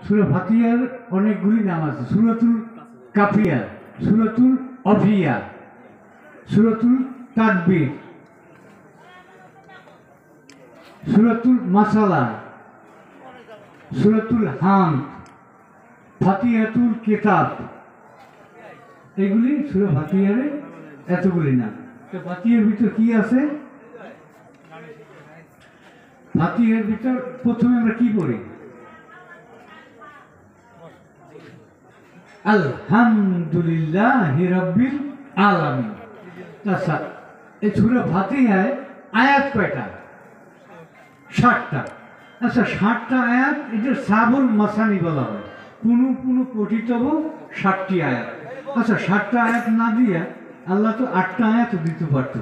সূরা ফাতিহার অনেকগুলি নাম আছে। সূরাতুল কাফিয়া, সূরাতুল অফিয়া, সূরাতুল তাকবীর, সূরাতুল মাসালা, সূরাতুল হামদ, ফাতিহাতুল কিতাব, এগুলি সূরা ফাতিহার এতগুলি নাম। তো ফাতিহার ভিতর কি আছে? ফাতিহার ভিতর প্রথমে আমরা কি পড়ি? আলহামদুলিল্লাহি রাব্বিল আলামিন। আচ্ছা, এই সূরা ফাতিহায় আয়াত কয়টা? 60টা। আচ্ছা, 60টা আয়াত, এটা সাবুল মাসানি বলা হয়। পুনঃ পঠিতব 60টি আয়াত। আচ্ছা, 60টা আয়াত না দিয়ে আল্লাহ তো 8টা আয়াত দিতে পারত,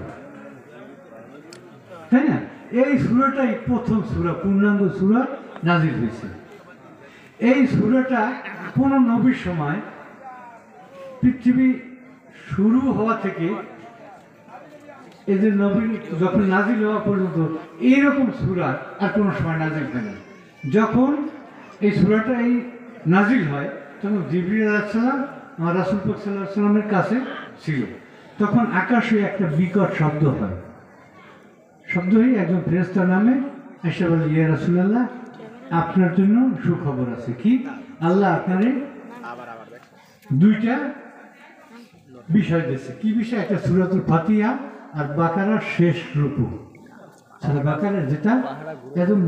তাই না? এই সূরাটাই প্রথম সূরা, পূর্ণাঙ্গ সূরা নাজিল হয়েছে। এই সূরাটা কোন নবীর সময় পৃথিবী শুরু হওয়া থেকে এদের নবী যখন নাজিল হওয়া পর্যন্ত এইরকম সূরা আর কোনো সময় নাজিল হয় না। যখন এই সূরাটা এই নাজিল হয় তখন জিবরিল আলাইহিস সালাম রাসূল পাক সাল্লাল্লাহু আলাইহি ওয়াসাল্লামের কাছে ছিল। তখন আকাশে একটা বিকট শব্দ হয়। শব্দ হয়ে একজন ফেরেশতা নামে এসে বলে, ইয়া রাসূলুল্লাহ, আপনার জন্য সুখবর আছে। কি? আল্লাহ আপনারে দুইটা বিষয় দিয়েছে। কি বিষয়? একটা সূরাতুল ফাতিহা আর বাকারার শেষ রুকু। সূরা বাকারা যেটা একদম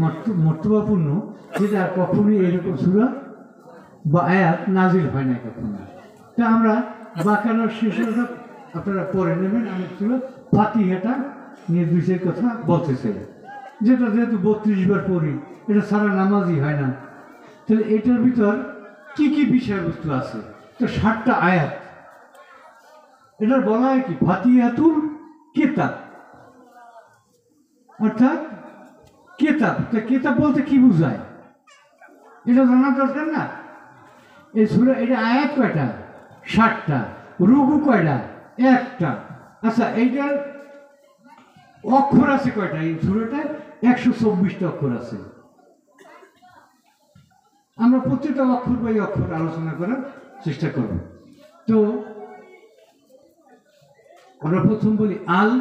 মর্তবাপূর্ণ, যেটা আর কখনোই এরকম সূরা বা আয়াত নাজিল হয় না কখনো। তা আমরা বাকারার শেষটা আপনারা পড়ে নেবেন। আমি সূরা ফাতিহাটা নিয়ে দুইশের কথা বলতে চাই, যেটা যেহেতু 32 বার পড়ি, এটা সারা নামাজই হয় না। তাহলে এটার ভিতর কি কি বিষয়বস্তু আছে? তো 60টা আয়াত। এটার বলা হয় কি? ফাতিহাতুল কিতাব, অর্থাৎ কিতাব। তা কিতাব বলতে কি বোঝায় এটা জানা দরকার না? এই সূরা, এটা আয়াত কয়টা? 60টা। রুকু কয়টা? একটা। আচ্ছা, এইটার অক্ষর আছে কয়টা? এই সূরাটায় 124টা অক্ষর আছে। আমরা প্রত্যেকটা অক্ষর বাই অক্ষর আলোচনা করার চেষ্টা করব। তো আমরা প্রথম বলি আল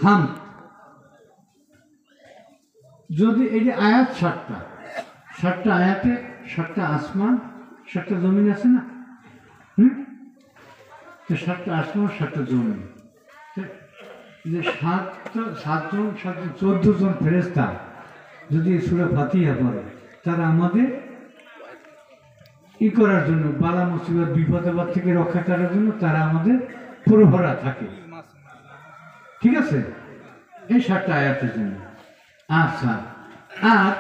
হামদ। যদি এই যে আয়াত 60টা আয়াতে 7টা আসমান 7টা জমিন আছে না? তো 7টা আসমান 7টা জমিন, যে 7জন 14 জন ফেরেশতা যদি সূরা ফাতিহা পড়ে, তারা আমাদের ই করার জন্য, বালা মুসিবত বিপদ আপদ থেকে রক্ষা করার জন্য তারা আমাদের প্রহরা থাকে। ঠিক আছে? এই 7টা আয়াতের জন্য। আচ্ছা, আর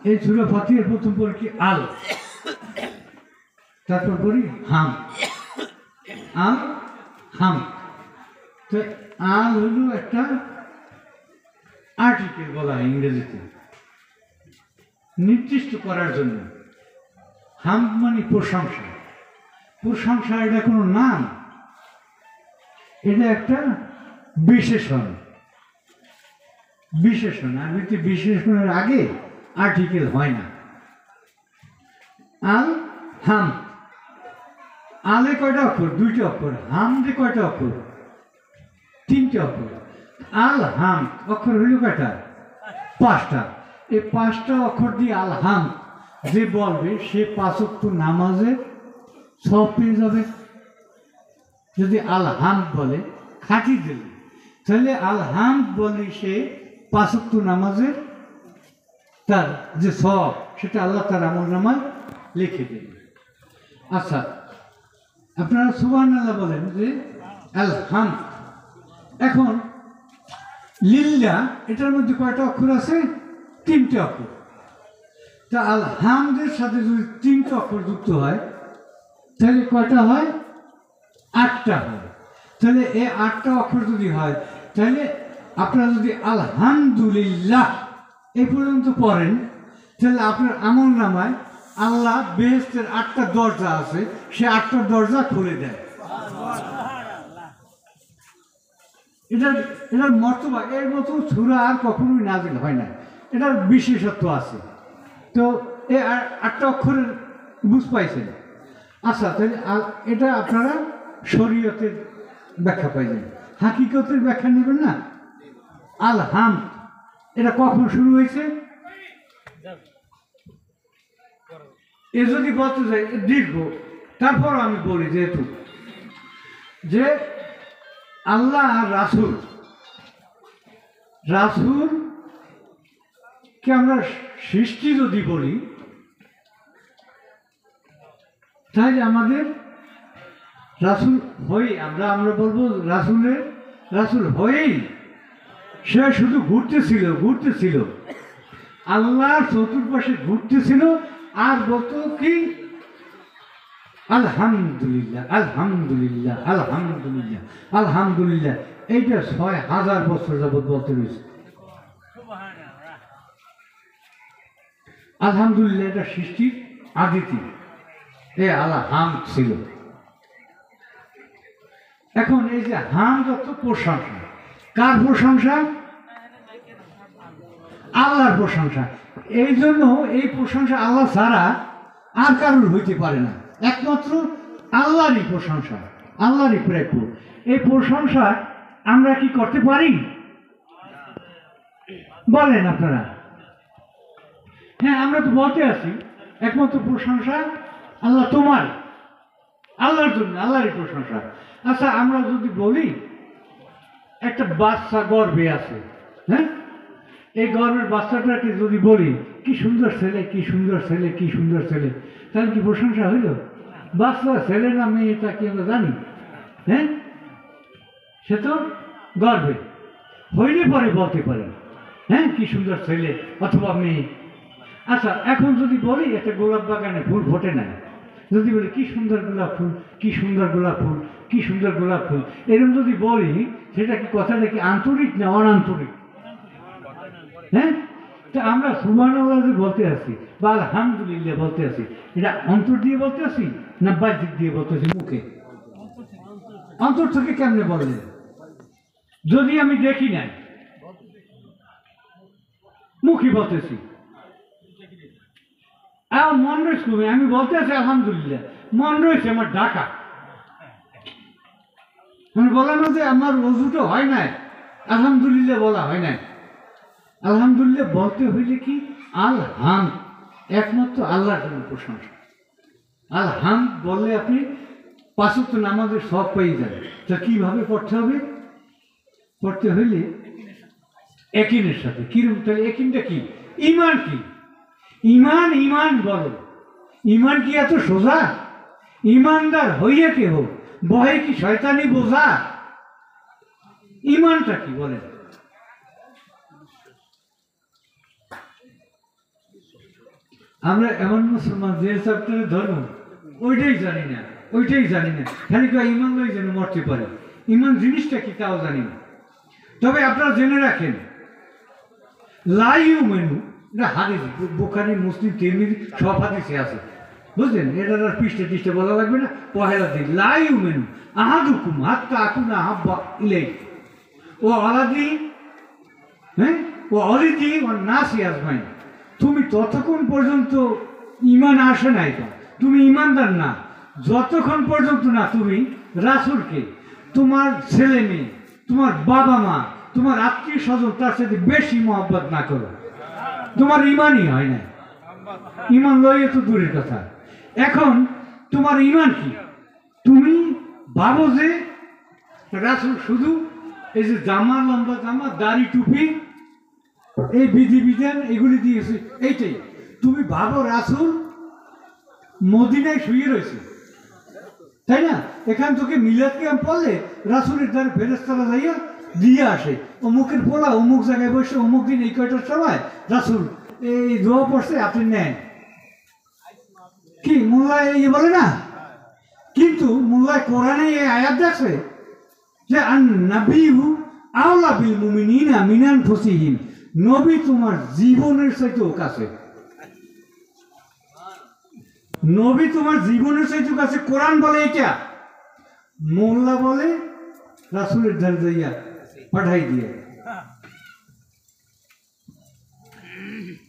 এই সূরা ফাতিহার প্রথম পড়ি কি? আল, তারপর পড়ি হাম। আল হাম। তো আল হলো একটা আর্টিকেল বলা হয় ইংরেজিতে, নির্দিষ্ট করার জন্য। হাম মানে প্রশংসা। প্রশংসা এটা কোনো নাম, এটা একটা বিশেষণ। বিশেষণ আর বিশেষণের আগে আর্টিকেল হয় না। আল হাম। আলে কয়টা অক্ষর? 2টা অক্ষর। হামদে কয়টা অক্ষর? 3টে অক্ষর। আল হাম অক্ষর হইল কয়টা? 5টা। এই 5টা অক্ষর দিয়ে আল হাম যে বলবে সে 5 ওয়াক্ত নামাজে সব পেয়ে যাবে। যদি আল হাম বলে খাঁটি দিলে, তাহলে আল হাম বলে সে 5 ওয়াক্ত নামাজের তার যে সব, সেটা আল্লাহ তার আমলনামায় লিখে দেবে। আচ্ছা, আপনারা সুবহানাল্লাহ বলেন যে আল হাম। এখন লিল্লাহ, এটার মধ্যে কয়টা অক্ষর আছে? 3টে অক্ষর। তা আল হামদের সাথে যদি 3টে অক্ষর যুক্ত হয় তাহলে কয়টা হয়? 8টা হয়। তাহলে এই 8টা অক্ষর যদি হয়, তাহলে আপনারা যদি আলহামদুলিল্লাহ এই পর্যন্ত পড়েন, তাহলে আপনার আমল নামায় আল্লাহ বেহেশতের 8টা দরজা আছে, সে 8টা দরজা খুলে দেয়। এটার মর্তবা, এর মতো সূরা আর কখনোই নাজিল হয় না। এটার বিশেষত্ব আছে। তো এই 8টা অক্ষরের বুঝ পাইছেন। আচ্ছা, তাহলে এটা আপনারা শরীয়তের ব্যাখ্যা পাইলেন, হাকিকতের ব্যাখ্যা নেবেন না। আল হাম এটা কখন শুরু হয়েছে? এ যদি বলতে চাই দীর্ঘ, তারপর আমি বলি যেহেতু যে আল্লাহ আর রাসূলকে আমরা সৃষ্টি যদি বলি, তাই আমাদের রাসূল হয়ে আমরা বলবো রাসূল হয়েই সে শুধু ঘুরতেছিল আল্লাহর চতুর্পাশে ঘুরতেছিল, আর বলতো কি আলহামদুলিল্লাহ আলহামদুলিল্লাহ আলহামদুলিল্লাহ আলহামদুলিল্লাহ। এইটা 6000 বছর যাবৎ বলতে রয়েছে। আলহামদুলিল্লাহ এটা সৃষ্টির আদিতি, এ আল্লাহ হাম ছিল। এখন এই যে হাম যত প্রশংসা, কার প্রশংসা? আল্লাহর প্রশংসা। এই জন্য এই প্রশংসা আল্লাহ ছাড়া আর কারোর হইতে পারে না, একমাত্র আল্লাহরই প্রশংসা, আল্লাহরই প্রাপ্য। এই প্রশংসা আমরা কি করতে পারি বলেন আপনারা? হ্যাঁ, আমরা তো বলতে আছি একমাত্র প্রশংসা আল্লাহ, তোমার, আল্লাহর জন্য, আল্লাহরই প্রশংসা। আচ্ছা, আমরা যদি বলি একটা বাচ্চা গর্ভে আছে, হ্যাঁ, এই গর্ভের বাচ্চাটাকে যদি বলি কি সুন্দর ছেলে, কি সুন্দর ছেলে, কি সুন্দর ছেলে, তাহলে কি প্রশংসা হইল? বাচ্চা ছেলে না মেয়ে তা কি আমরা জানি? হ্যাঁ, সে তো গর্ভে হইলে পরে বলতে পারে, হ্যাঁ, কি সুন্দর ছেলে অথবা মেয়ে। আচ্ছা, এখন যদি বলি একটা গোলাপ বাগানে ফুল ফোটে না, যদি বলি কি সুন্দর গোলাপ ফুল, কি সুন্দর গোলাপ ফুল, কি সুন্দর গোলাপ ফুল, এরকম যদি বলি, সেটা কি কথাটা কি আন্তরিক না অনান্তরিক? হ্যাঁ, তা আমরা সুবহানাল্লাহ যে বলতে আছি বা আলহামদুলিল্লাহ বলতে আছি, এটা অন্তর দিয়ে বলতে আছি না বাহ্যিক দিয়ে বলতে আছি? মুখে। অন্তর থেকে কেমনে বললেন? যদি আমি দেখি না, মুখে বলতেছি, মন রয়েছে, আমি বলতে আছি আলহামদুলিল্লাহ, মন রয়েছে আমার ডাকা, আমি বলা না যে আমার ওযুটা হয় নাই, আলহামদুলিল্লাহ বলা হয় নাই। আলহামদুলিল্লাহ বলতে হইলে কি আলহাম একমাত্র আল্লাহর জন্য প্রশংসা। আলহাম বললে আপনি 5 ওয়াক্ত নামাজের সব পেয়ে যাবেন। তা কিভাবে পড়তে হবে? পড়তে হইলে একিনের সাথে। কিরকম? তাহলে একিনটা কি? ইমান কি? ইমান বলো। ইমান কি এত সোজা? ইমানদার হইয়া কেহ বহে কি শয়তানি বোঝা? ইমানটা কি বলেন? আমরা এমন মুসলমান যে চ্যাপ্টারে ধর্ম ওইটাই জানি না, খালি ইমান লই যেন মরতে পারে। ইমান জিনিসটা কি তাও জানি না। তবে আপনারা জেনে রাখেন, লা ইউমিনু এটা হাদিস, বুখারী, মুসলিম, তিরমিজি সব হাদিসে আছে, বুঝলেন? এটার আর পৃষ্ঠে বলা লাগবে না। পহেলা দিন, লা ইউমিনু আহাদুকুম হাত্তা আকুনা হাব্বা ইলাইহি ওয়া আলাদি, হ্যাঁ, ওয়া আলিদি ওয়া নাসি আজমাইন। তুমি ততক্ষণ পর্যন্ত ইমান আসে নাই, তুমি ইমানদার না যতক্ষণ পর্যন্ত না তুমি রাসূলকে, তোমার ছেলে মেয়ে, তোমার বাবা মা, তোমার আত্মীয় স্বজন তার সাথে বেশি মহব্বত না করো, তোমার ইমানই হয় না। ইমান লইয়ে তো দূরের কথা। এখন তোমার ইমান কি? তুমি ভাবো যে রাসূল শুধু এই যে জামা, লম্বা জামা, দাড়ি, টুপি, এই বিধিবিধান এগুলি দিয়েছে, এইটাই তুমি ভাবো রাসূল মদিনায় শুয়ে রয়েছে, তাই না? এখান থেকে মিলাদ কিয়াম পড়লে রাসূলের দ্বারা ফেরেশতারা যাইয়া দিয়ে আসে, অমুকের পোলা অমুক জায়গায় বসে অমুক দিন এই কয়টার সময় রাসূল এই দোয়া পড়ছে, আপনি নেন। কি মোল্লা এই বলে না? কিন্তু মোল্লায় কোরআনে এই আয়াত দেখছে যে আন নাবিয়্যু আওলা বিল মুমিনিনা মিন আনফুসিহিম, নবী তোমার জীবনের চাইতেও কাছে, নবী তোমার জীবনের চাইতেও কাছে। কোরআন বলে এটা, মোল্লা বলে রাসূলের ধার যাইয়া পাঠাই দিয়ে।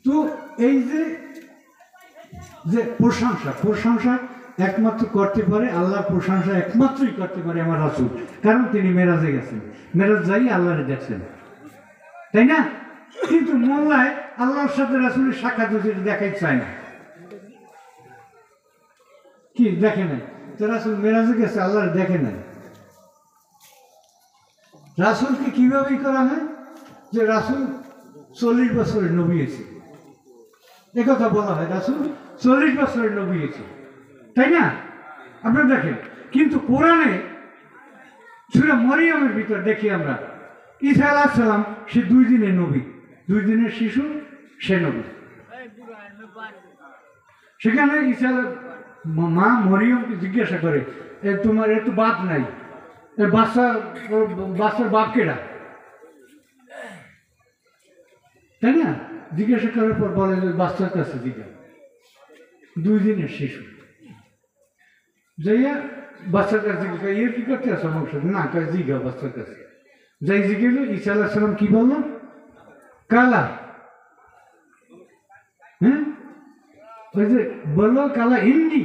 তো এই যে যে প্রশংসা প্রশংসা একমাত্র করতে পারে আল্লাহর প্রশংসা একমাত্রই করতে পারে আমার রাসূল, কারণ তিনি মেরাজে গেছেন, মেরাজ যাই আল্লাহরে দেখছেন, তাই না? কিন্তু মোল্লায় আল্লাহর সাথে রাসূলের সাক্ষাৎ দেখাই চায় না, কি দেখে নাই তো রাসূল মেরাজে গেছে আল্লাহর দেখে নাই। রাসূলকে কিভাবে করা হয় যে রাসূল 40 বছরের নবী হয়েছে, একথা বলা হয় রাসূল 40 বছরের নবী হয়েছে, তাই না? আপনারা দেখেন, কিন্তু কোরআনে সূরা মরিয়মের ভিতর দেখি আমরা ঈসা আলাইহিস সালাম সে 2 দিনের নবী, 2 দিনের শিশু সে নবী। সেখানে ঈসা মা মরিয়মকে জিজ্ঞাসা করে তোমার এত বাপ নাই, বাচ্চার বাপ কেডা, তাই না? জিজ্ঞাসা করার পর বলে যে বাচ্চার কাছে জিজ্ঞাসা, 2 দিনের শিশু যাইয়া বাচ্চার কাছে এর কি করতে আসো আমার সাথে, না কয় জিজ্ঞা বাচ্চার কাছে যাই জিজ্ঞেস। ঈসা আলাইহিস সালাম কি বললো? কালা, হ্যাঁ ওই যে বললো কালা ইন্নি,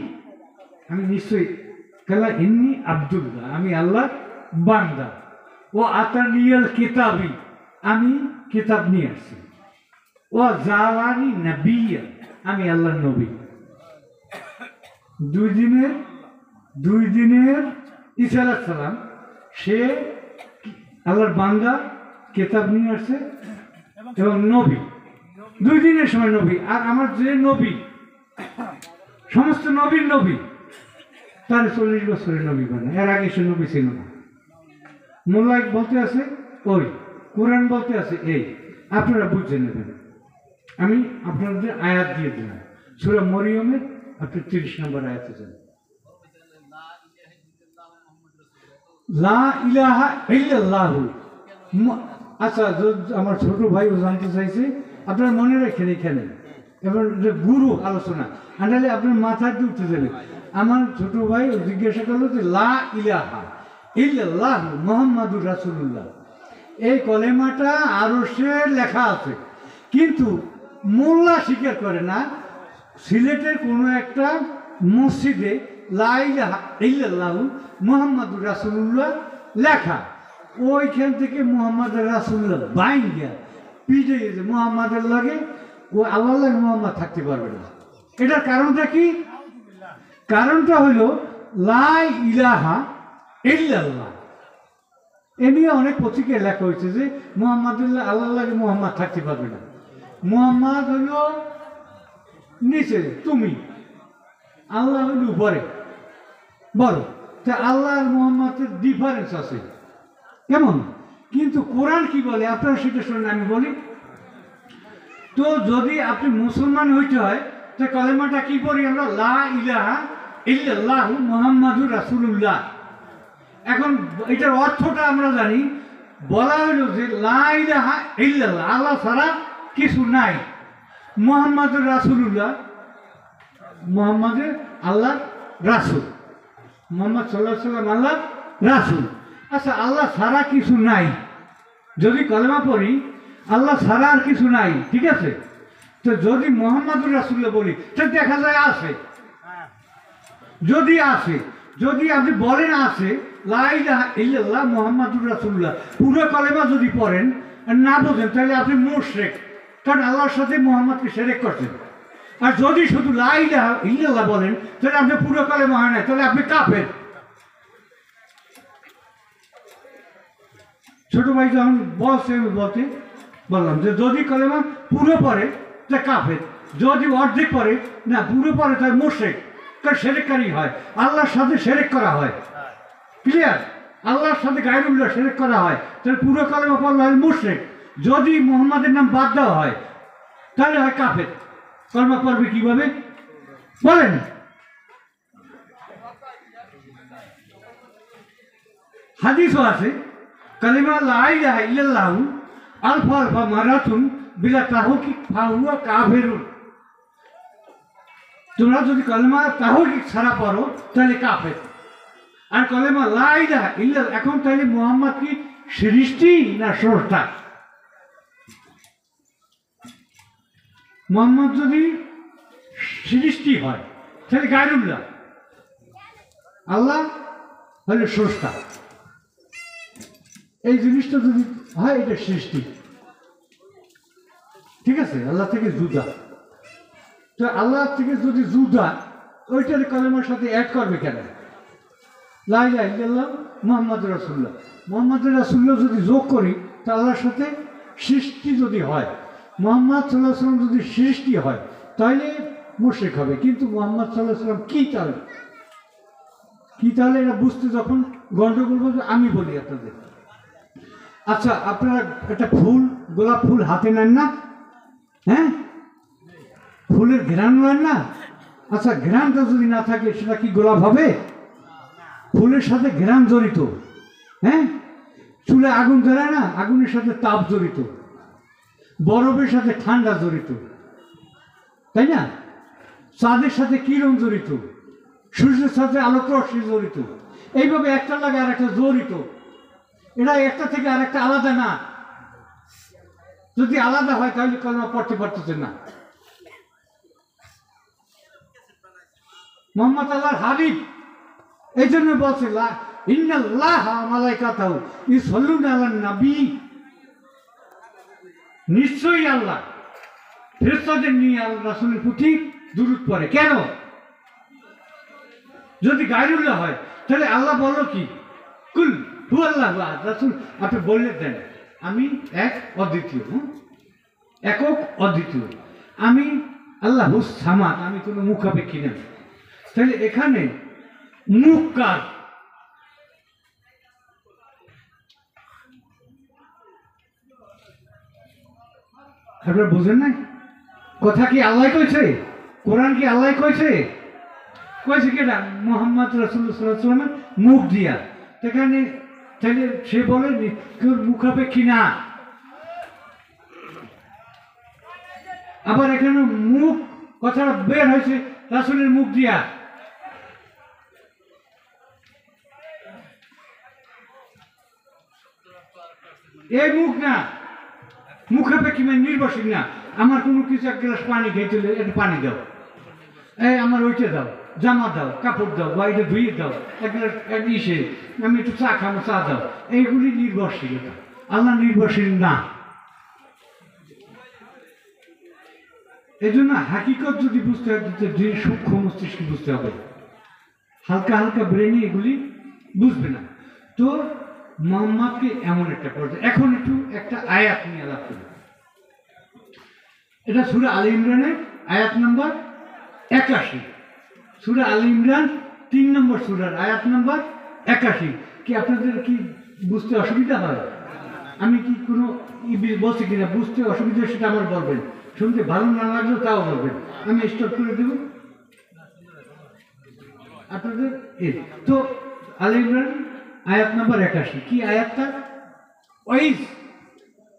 আমি নিশ্চয়ই কালা ইন্নি আব্দুল্লাহ, আমি আল্লাহ বান্দা, ও আতানিয়াল কিতাবি, আমি কিতাব নিয়ে আসছি, ও জালানি নবিয়্যা, আমি আল্লাহর নবী। 2 দিনের ঈসা আলাইহিস সালাম সে আল্লাহর বান্দা, কিতাব নিয়ে আসছে এবং নবী, 2 দিনের সময় নবী। আর আমার যে নবী সমস্ত নবীর নবী তার 40 বছরের নবী বানায়, এর আগে সে নবী ছিল না। মোল্লা বলতে আছে ওই, কোরআন বলতে আছে এই, আপনারা বুঝে নেবেন। আমি আপনাদের আয়াত দিয়ে দিলাম সূরা মরিয়মের, আপনি 30 নম্বর আয়াতে যান। লা ইলাহা ইল্লাল্লাহু। আচ্ছা, আমার ছোট ভাইও জানতে চাইছে, আপনারা মনে রাখেন এখানে এবার যে গুরু আলোচনা আনলে আপনার মাথায় উঠতে যাবে। আমার ছোট ভাই জিজ্ঞাসা করলো যে লা ইলাহা ইল্লাল্লাহু মুহাম্মাদুর রাসূলুল্লাহ, এই কলেমাটা আরশে লেখা আছে, কিন্তু মোল্লা স্বীকার করে না। সিলেটের কোনো একটা মসজিদে লা ইলাহা ইল্লাল্লাহু মুহাম্মাদুর রাসূলুল্লাহ লেখা, ওইখান থেকে মুহাম্মদ রাসূলুল্লাহ বাইন গিয়া পিঠে গেছে মুহাম্মাদের লাগে, ও আল্লাহর লাগে মুহাম্মদ থাকতে পারবে না। এটার কারণটা কি? কারণটা হলো লা ইলাহা ইল্লাল্লাহ, এ নিয়ে অনেক পত্রিকায় লেখা হয়েছে যে মুহাম্মাদুল্লাহ আল্লাহর লাগে মুহাম্মদ থাকতে পারবে না। মুহাম্মদ হইল নিচে, তুমি, আল্লাহ হইল উপরে, বলো তা আল্লাহ আর মুহাম্মদের ডিফারেন্স আছে কেমন? কিন্তু কোরআন কি বলে আপনারা সেটা শুনুন, আমি বলি। তো যদি আপনি মুসলমান হইতে হয় তো কলেমাটা কি পড়ি আমরা? লা ইলাহা ইল্লাল্লাহু মুহাম্মাদুর রাসূলুল্লাহ। এখন এটার অর্থটা আমরা জানি, বলা হলো যে লা ইলাহা ইল্লাল্লাহ, আল্লাহ ছাড়া কিছু নাই, মুহাম্মাদুর রাসূলুল্লাহ, মুহাম্মাদের আল্লাহ রাসূল, মুহাম্মদ সাল্লাল্লাহু আলাইহি ওয়াসাল্লাম আল্লাহ রাসূল। আচ্ছা, আল্লাহ ছাড়া কিছু নাই, যদি কলেমা পড়ি আল্লাহ ছাড়া আর কিছু নাই, ঠিক আছে? তো যদি মুহাম্মাদুর রাসূলুল্লাহ বলি তো দেখা যায় আছে, যদি আছে, যদি আপনি বলেন আছে লা ইলাহা ইল্লাল্লাহ মুহাম্মাদুর রাসূলুল্লাহ, পুরো কলেমা যদি পড়েন আর না বোঝেন তাহলে আপনি মুশরিক, কারণ আল্লাহর সাথে মুহাম্মদকে শিরক করছেন। আর যদি শুধু লা ইলাহা ইল্লাল্লাহ বলেন তাহলে আপনি পুরো কলেমা হয় না, তাহলে আপনি কাফের। ছোট ভাই যখন বলছে আমি বললাম যে যদি কলেমা পুরো পড়ে তা কাফের, যদি অর্ধেক পড়ে না পুরো পড়ে তাই মুশরিক, কারণ শিরককারী হয়, আল্লাহর সাথে শিরক করা হয়। ক্লিয়ার? আল্লাহর সাথে গায়রুল্লাহ শিরক করা হয়, তাহলে পুরো কলেমা পড়লে হয় মুশরিক। যদি মুহাম্মাদের নাম বাদ দেওয়া হয় তাহলে হয় কাফের। কলেমা পড়বে কিভাবে বলেন? হাদিসও আছে, কালিমা লা ইলাহা ইল্লাল্লাহু আলফা আলফা মারাতুন বিলা তাহকিক ফাহুয়া কাফিরুন। তোমরা যদি কালিমা তাহকিক ছাড়া পড়ো তাহলে কাফের। আর কালিমা লা ইলাহা ইল্লাল্লাহ, এখন তাহলে মুহাম্মদ কি সৃষ্টি না স্রষ্টা? মুহাম্মদ যদি সৃষ্টি হয় তাহলে গায়রুল্লাহ, আল্লাহ হলে স্রষ্টা। এই জিনিসটা যদি হয় এটা সৃষ্টি, ঠিক আছে, আল্লাহ থেকে জুদা। তো আল্লাহ থেকে যদি জুদা, ওইটার কলেমার সাথে অ্যাড করবে কেন? লা ইলাহা ইল্লাল্লাহ মুহাম্মাদুর রাসূলুল্লাহ, মুহাম্মাদুর রাসূলুল্লাহ যদি যোগ করি তা আল্লাহর সাথে সৃষ্টি যদি হয়, মুহাম্মদ সাল্লাল্লাহু আলাইহি ওয়াসাল্লাম যদি সৃষ্টি হয় তাহলে মুশরিক হবে। কিন্তু মুহাম্মদ সাল্লাল্লাহু আলাইহি ওয়াসাল্লাম কি তাহলে, কি তাহলে এটা বুঝতে যখন গন্ডগোল বলবে আমি বলি আপনাদের। আচ্ছা, আপনারা একটা ফুল, গোলাপ ফুল হাতে নেন না? হ্যাঁ, ফুলের ঘ্রাণ নেন না? আচ্ছা, ঘ্রাণটা যদি না থাকে সেটা কি গোলাপ হবে? ফুলের সাথে ঘ্রাণ জড়িত। হ্যাঁ, চুলে আগুন ধরায় না, আগুনের সাথে তাপ জড়িত, বরফের সাথে ঠান্ডা জড়িত, তাই না? চাঁদের সাথে কিরণ জড়িত, সূর্যের সাথে আলোক রশ্মি জড়িত। এইভাবে একটা লাগে আর একটা জড়িত। এটা একটা থেকে আর একটা আলাদা না। যদি আলাদা হয় তাহলে কলমা পড়তে পারতেছে না। মুহাম্মদ আল্লাহর হাবিব, এই জন্য বলছে ইন্নাল্লাহা ওয়া মালাইকাতাহু ইউসাল্লুনা আলান নবী, নিশ্চয়ই আল্লাহ ফেরেশতাদের নিয়ে আল্লাহ রাসূলের প্রতি দুরূদ পড়ে। কেন? যদি গায়রুল্লাহ হয় তাহলে আল্লাহ বলল কি, কুল হুয়াল্লাহু আহাদ। রাসূল আপনি বলে দেন আমি এক অদ্বিতীয়, একক অদ্বিতীয়, আমি আল্লাহুস সামাদ, আমি কোনো মুখাপেক্ষী না। তাহলে এখানে মুখ কার? আপনারা বুঝেন না কথা? কি আল্লাহ কইছে? কোরআন কি আল্লাহ কইছে? কইছে কেটা? মুহাম্মদ রাসূলুল্লাহ সাল্লাল্লাহু আলাইহি ওয়াসাল্লামের মুখ দিয়া। সেখানে তাহলে সে বলে কেউ মুখাপেক্ষী না। আবার এখানে মুখ কথাটা বের হয়েছে রাসূলের মুখ দিয়া। এই মুখ না, মুখাপেক্ষী মানে নির্ভরশীল না। আমার কোনো কিছু এক গ্লাস পানি খেয়ে চলে, একটু পানি দাও, এই আমার ওইটা দাও, জামা দাও, কাপড় দাও, বা এটা ধুয়ে দাও, এক গ্লাস এক ইসে আমি একটু চা খাবো, চা দাও। এইগুলি নির্ভরশীলতা। আল্লাহ নির্ভরশীল না। এই জন্য হাকিকত যদি বুঝতে হয়, সূক্ষ্ম মস্তিষ্কে বুঝতে হবে, হালকা হালকা ব্রেনে এগুলি বুঝবে না। তো মুহাম্মদকে এমন একটা পর্যায়ে। এখন একটু একটা আয়াত নিয়ে আলাপ করি। এটা সূরা আলে ইমরানের আয়াত নম্বর 81। সূরা আলে ইমরান 3 নম্বর সূরার আয়াত নম্বর 81। কি আপনাদের কি বুঝতে অসুবিধা হয়? আমি কি কোনো বলছি কিনা বুঝতে অসুবিধা সেটা আমার বলবেন, শুনতে ভালো না লাগলেও তাও বলবেন, আমি স্টপ করে দেব আপনাদের। তো আলে ইমরান আয়াত নম্বর 81। কি আয়াতটা? ওয়াইজ,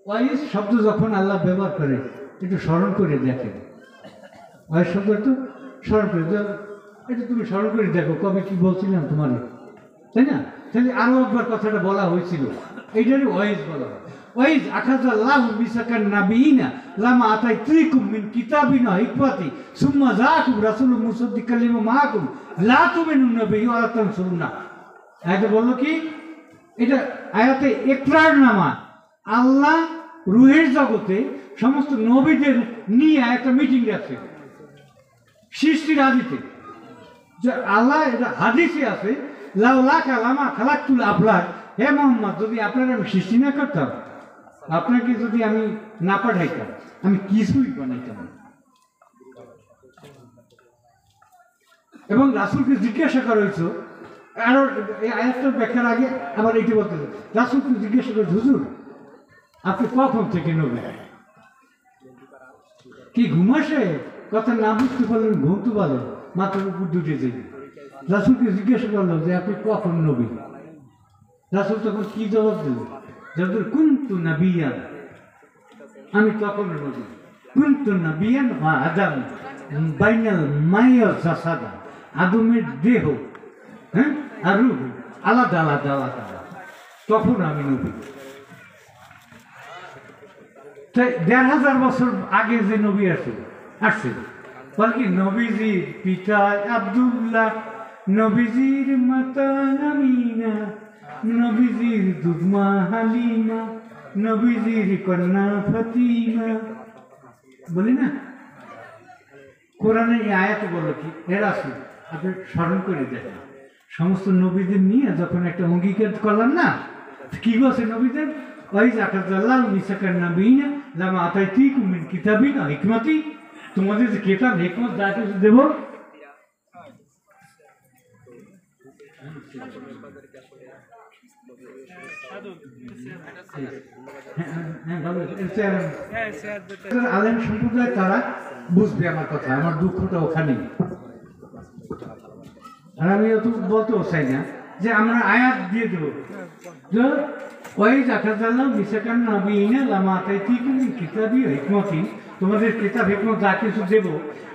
ওয়াইজ শব্দ যখন আল্লাহ ব্যবহার করে একটু স্মরণ করে দেখেন। ওয়াইজ শব্দ একটু স্মরণ করে, এটা তুমি স্মরণ করে দেখো কবে কি বলছিলাম তোমার, তাই না? তাহলে আরো একবার কথাটা বলা হয়েছিল, এইটারই ওয়াইজ বলা হয়। ওয়াইজ আখাযাল্লাহু মিসাকান নাবিয়িনা লামা আতাইতুকুম মিন কিতাবিন ওয়া হিকমাতিন সুম্মা জাআকুম রাসূলুম মুসাদ্দিকাল লিমা মাআকুম লা তুমিনুনা বিহি ওয়া লা তানসুরুনা। আয়াতে বললো কি? এটা আয়াতে ইকরার নামা। আল্লাহ রুহের জগতে সমস্ত নবীদের নিয়ে একটা মিটিং রাখছে সৃষ্টির আদিতে। যে আল্লাহ এটা হাদিসে আছে, লাউলাকা লামা খালাকতুল আবলাক, হে মুহাম্মদ যদি আপনারা আমি সৃষ্টি না করতাম, আপনাকে যদি আমি না পাঠাইতাম, আমি কিছুই বানাইতাম না। এবং রাসূলকে জিজ্ঞাসা করা হয়েছে, আরো এই আয়াতটার ব্যাখ্যার আগে আবার এইটি বলতে হবে, রাসূলকে জিজ্ঞাসা করে, হুজুর আপনি কখন থেকে নবী? কি ঘুম আসে? কথা না বুঝতে পারলেন, ঘুম তো ভালো, মাথার উপর দুটে যাবে। রাসূলকে জিজ্ঞাসা করলো যে আপনি কখন নবী? রাসূল তখন কি জবাব দিল? যখন কুনতু নাবিয়ান, আমি তখন নবী। কুনতু নাবিয়ান ওয়া আদম বাইনাল মাই ওয়া জাসাদা, আদমের দেহ, হ্যাঁ, আর রূহ আলাদা আলাদা আলাদা, তখন আমি নবী। ১৫০০ বছর আগে যে নবী আসছিল বল কি নবীজির পিতা আব্দুল্লাহ, নবীজির মাতা আমিনা, নবীজির দুধমা হালিমা, নবীজির কন্যা ফাতিমা। বলি না? কোরআনে এই আয়াতে বলো কি এর আসুন আপনি স্মরণ করে দেখেন, সমস্ত নবীদের নিয়ে যখন একটা অঙ্গীকার করলাম না, কি বলছে নবীদের? ওই জাকাতাল্লাহ মিসাকার নাবিনা লামা আতাইতিকুম মিন কিতাবিন ওয়া হিকমাতি, তোমাদের যে কিতাব হিকমত যা কিছু দেব আলেম সম্প্রদায় তারা বুঝবে আমার কথা, আমার দুঃখটা ওখানে। আর আমি অত বলতেও চাই না যে আমরা আয়াত দিয়ে দেবো যে ওই জাকাতাল্লাহ মিসাকান নাবিনা লামা আতাইতিকুম মিন কিতাবি ওয়া হিকমাতি, তোমাদের কিতাব হিকমত যা কিছু দেব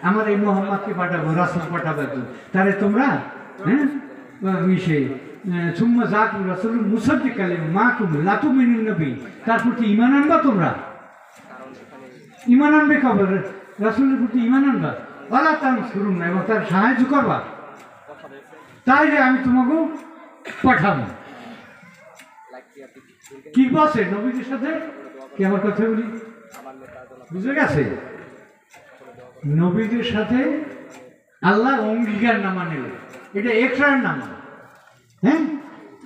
আমার এই মোহাম্মদকে পাঠাবো, রাসূল পাঠাবো, তাহলে তোমরা হ্যাঁ মিশে সুম্মা জাকুম রাসূলুন মুসাদ্দিকাল লিমা মাকুম লা তুমিনুন নবী, তার প্রতি ঈমান আনবা। তোমরা ঈমান আনবে কবে? রাসূলের প্রতি ঈমান আনবা, ওয়ালা তানসুরুন, এবং তার সাহায্য করবা, তাইলে আমি তোমাকে পাঠাবো। কি বলছে নবীদের সাথে? কি আমার কথা বলি বুঝে গেছে? নবীদের সাথে আল্লাহ অঙ্গীকার নামা নিল, এটা এক্সট্রার নাম। হ্যাঁ,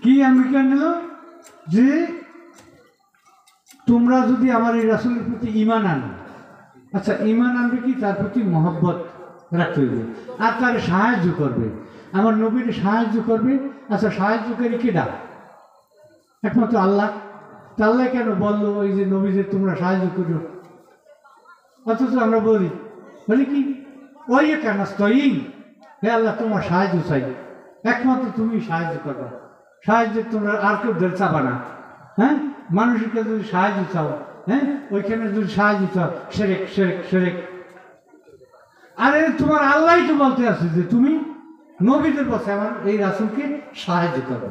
কি অঙ্গীকার নিল? যে তোমরা যদি আমার এই রাসূলের প্রতি ঈমান আনো, আচ্ছা ঈমান আনবে কি? তার প্রতি মহব্বত রাখতে হইবে, আর তার সাহায্য করবে, আমার নবীর সাহায্য করবে। আচ্ছা সাহায্যকারী কেডা? একমাত্র আল্লাহ। তা আল্লাহ কেন বললো ওই যে নবীদের তোমরা সাহায্য করো? অথচ আমরা বলি কি ওই কেন স্তয়ীন, হে আল্লাহ তোমার সাহায্য চাই, একমাত্র তুমি সাহায্য করবা, সাহায্য তোমরা আর কেউ ধরে চাবা না। হ্যাঁ, মানুষের কাছে যদি সাহায্য চাও, হ্যাঁ ওইখানে যদি সাহায্য চাও, সেরেক সেরেক সেরেক। আরে তোমার আল্লাহ তো বলতে আছে যে তুমি নবীদের বসে আমার এই রাসূলকে সাহায্য করো।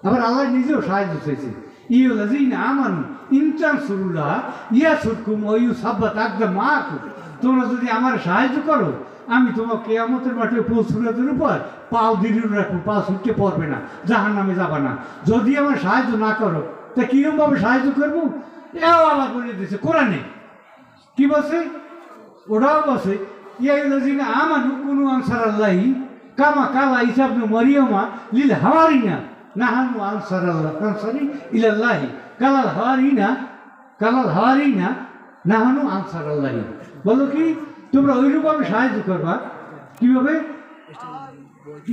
আবার আল্লাহ নিজেও সাহায্য চাইছে, ইউলাযিনা আমানু ইন তানসুরুল্লাহ ইয়াসুরকুম ওয়া ইউসাব্বিত আকদামাকুম, তোমরা যদি আমার সাহায্য করো আমি তোমাকে কিয়ামতের মাঠে পৌঁছুরের উপর পাও দিলে রাখবো, পা ছুটতে পারবে না, জাহান্নামে যাবে না। যদি আমার সাহায্য না করো তা কিরকমভাবে সাহায্য করবো? এও আল্লাহ বলে দিয়েছে কোরআনে। কি বলছে? ওটাও বলছে ইউলাযিনা আমানু কুনু আনসারাল্লাহি কামা কালা ঈসা ইবনে মারইয়ামা লিল হাওয়ারিনা নাহানু আনসারাল্লাহ আনসারি ইলাল্লাহি কালাল হাওয়ারিনা নাহানু আনসারাল্লাহি। বলো কি তোমরা ওইরকমভাবে সাহায্য করবা। কিভাবে?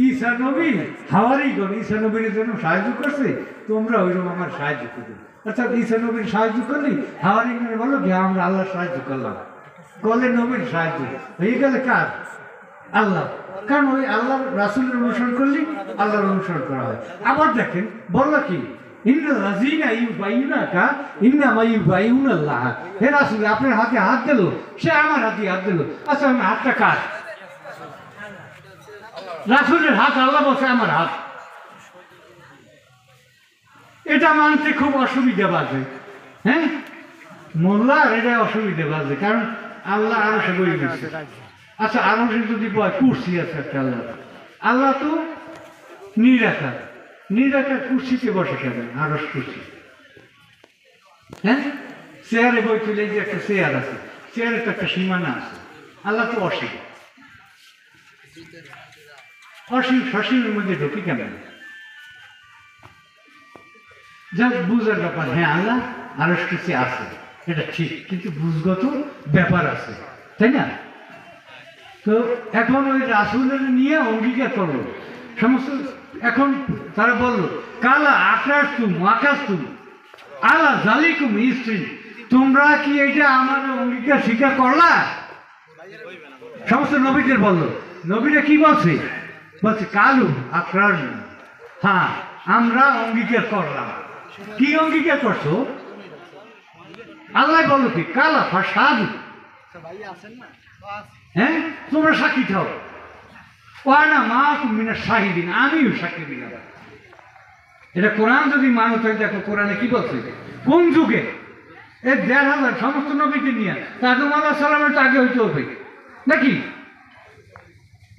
ঈসা নবী হাওয়ারিগণ ঈসা নবীর জন্য সাহায্য করছে, তোমরা ওইরকম আমার সাহায্য করবে। অর্থাৎ ঈসা নবীর সাহায্য করলি হাওয়ারিগণ বলো কি আমরা আল্লাহর সাহায্য করলাম, করলে নবীর সাহায্য হয়ে গেলে কার? আল্লাহ। কারণ ওই আল্লাহর রাসূলের অনুসরণ করলে আল্লাহর অনুসরণ করা হয়। আবার দেখেন বললো কি ইন্নাল্লাযীনা ইউবাইয়ুনাকা ইন্নামা ইউবাইয়ুনাল্লাহ, হে রাসূল আপনার হাতে হাত দিল, সে আমার হাতে হাত দিল। আচ্ছা আমি হাতটা কার? রাসূলের হাত, আল্লাহ বলছে আমার হাত। এটা মানতে খুব অসুবিধা বাজে। হ্যাঁ, মোল্লার এটা অসুবিধা বাজে, কারণ আল্লাহ আরো সে বই দিচ্ছে। আচ্ছা আরো সে যদি বয় কুরসি আছে একটা আল্লাহ, আল্লাহ তো নিরাকার, নিরাকার কুরসিতে বসে কেন? আরস কুরসি। হ্যাঁ, চেয়ারে বই তুলে যে একটা চেয়ার আছে, চেয়ারে তো একটা সীমানা আছে। আল্লাহ তো অসীম, অসীম সসীমের মধ্যে ঢুকি কেন? যা বুঝার ব্যাপার। হ্যাঁ আল্লাহ আরস কুরসি আছে, এটা ঠিক, কিন্তু বুঝগত ব্যাপার আছে, তাই না? তো এখন ওই রাসূলের নিয়ে অঙ্গীকার করলো সমস্ত। এখন তারা বললো কালা আকাশ আলা জালিকুম ইসরি, তোমরা কি এটা আমার অঙ্গীকার স্বীকার করলা? সমস্ত নবীদের বললো। নবীরা কি বলছে? বলছে কালু আকরার, হ্যাঁ আমরা অঙ্গীকার করলাম। কি অঙ্গীকার করছো? আল্লাহ বলো কি কালা ফাসাদু, হ্যাঁ তোমরা সাক্ষী থাও, ওয়ানা মাকুম মিনাশ শাহিদিন, আমিও সাক্ষী দিলাম। এটা কোরআন যদি মানো তাহলে দেখো কোরআনে কি বলছে, কোন যুগে? এই ১,৫০০ সমস্ত নবীকে নিয়ে আদম আলাইহিস সালামের তো আগে হইতে হবে নাকি?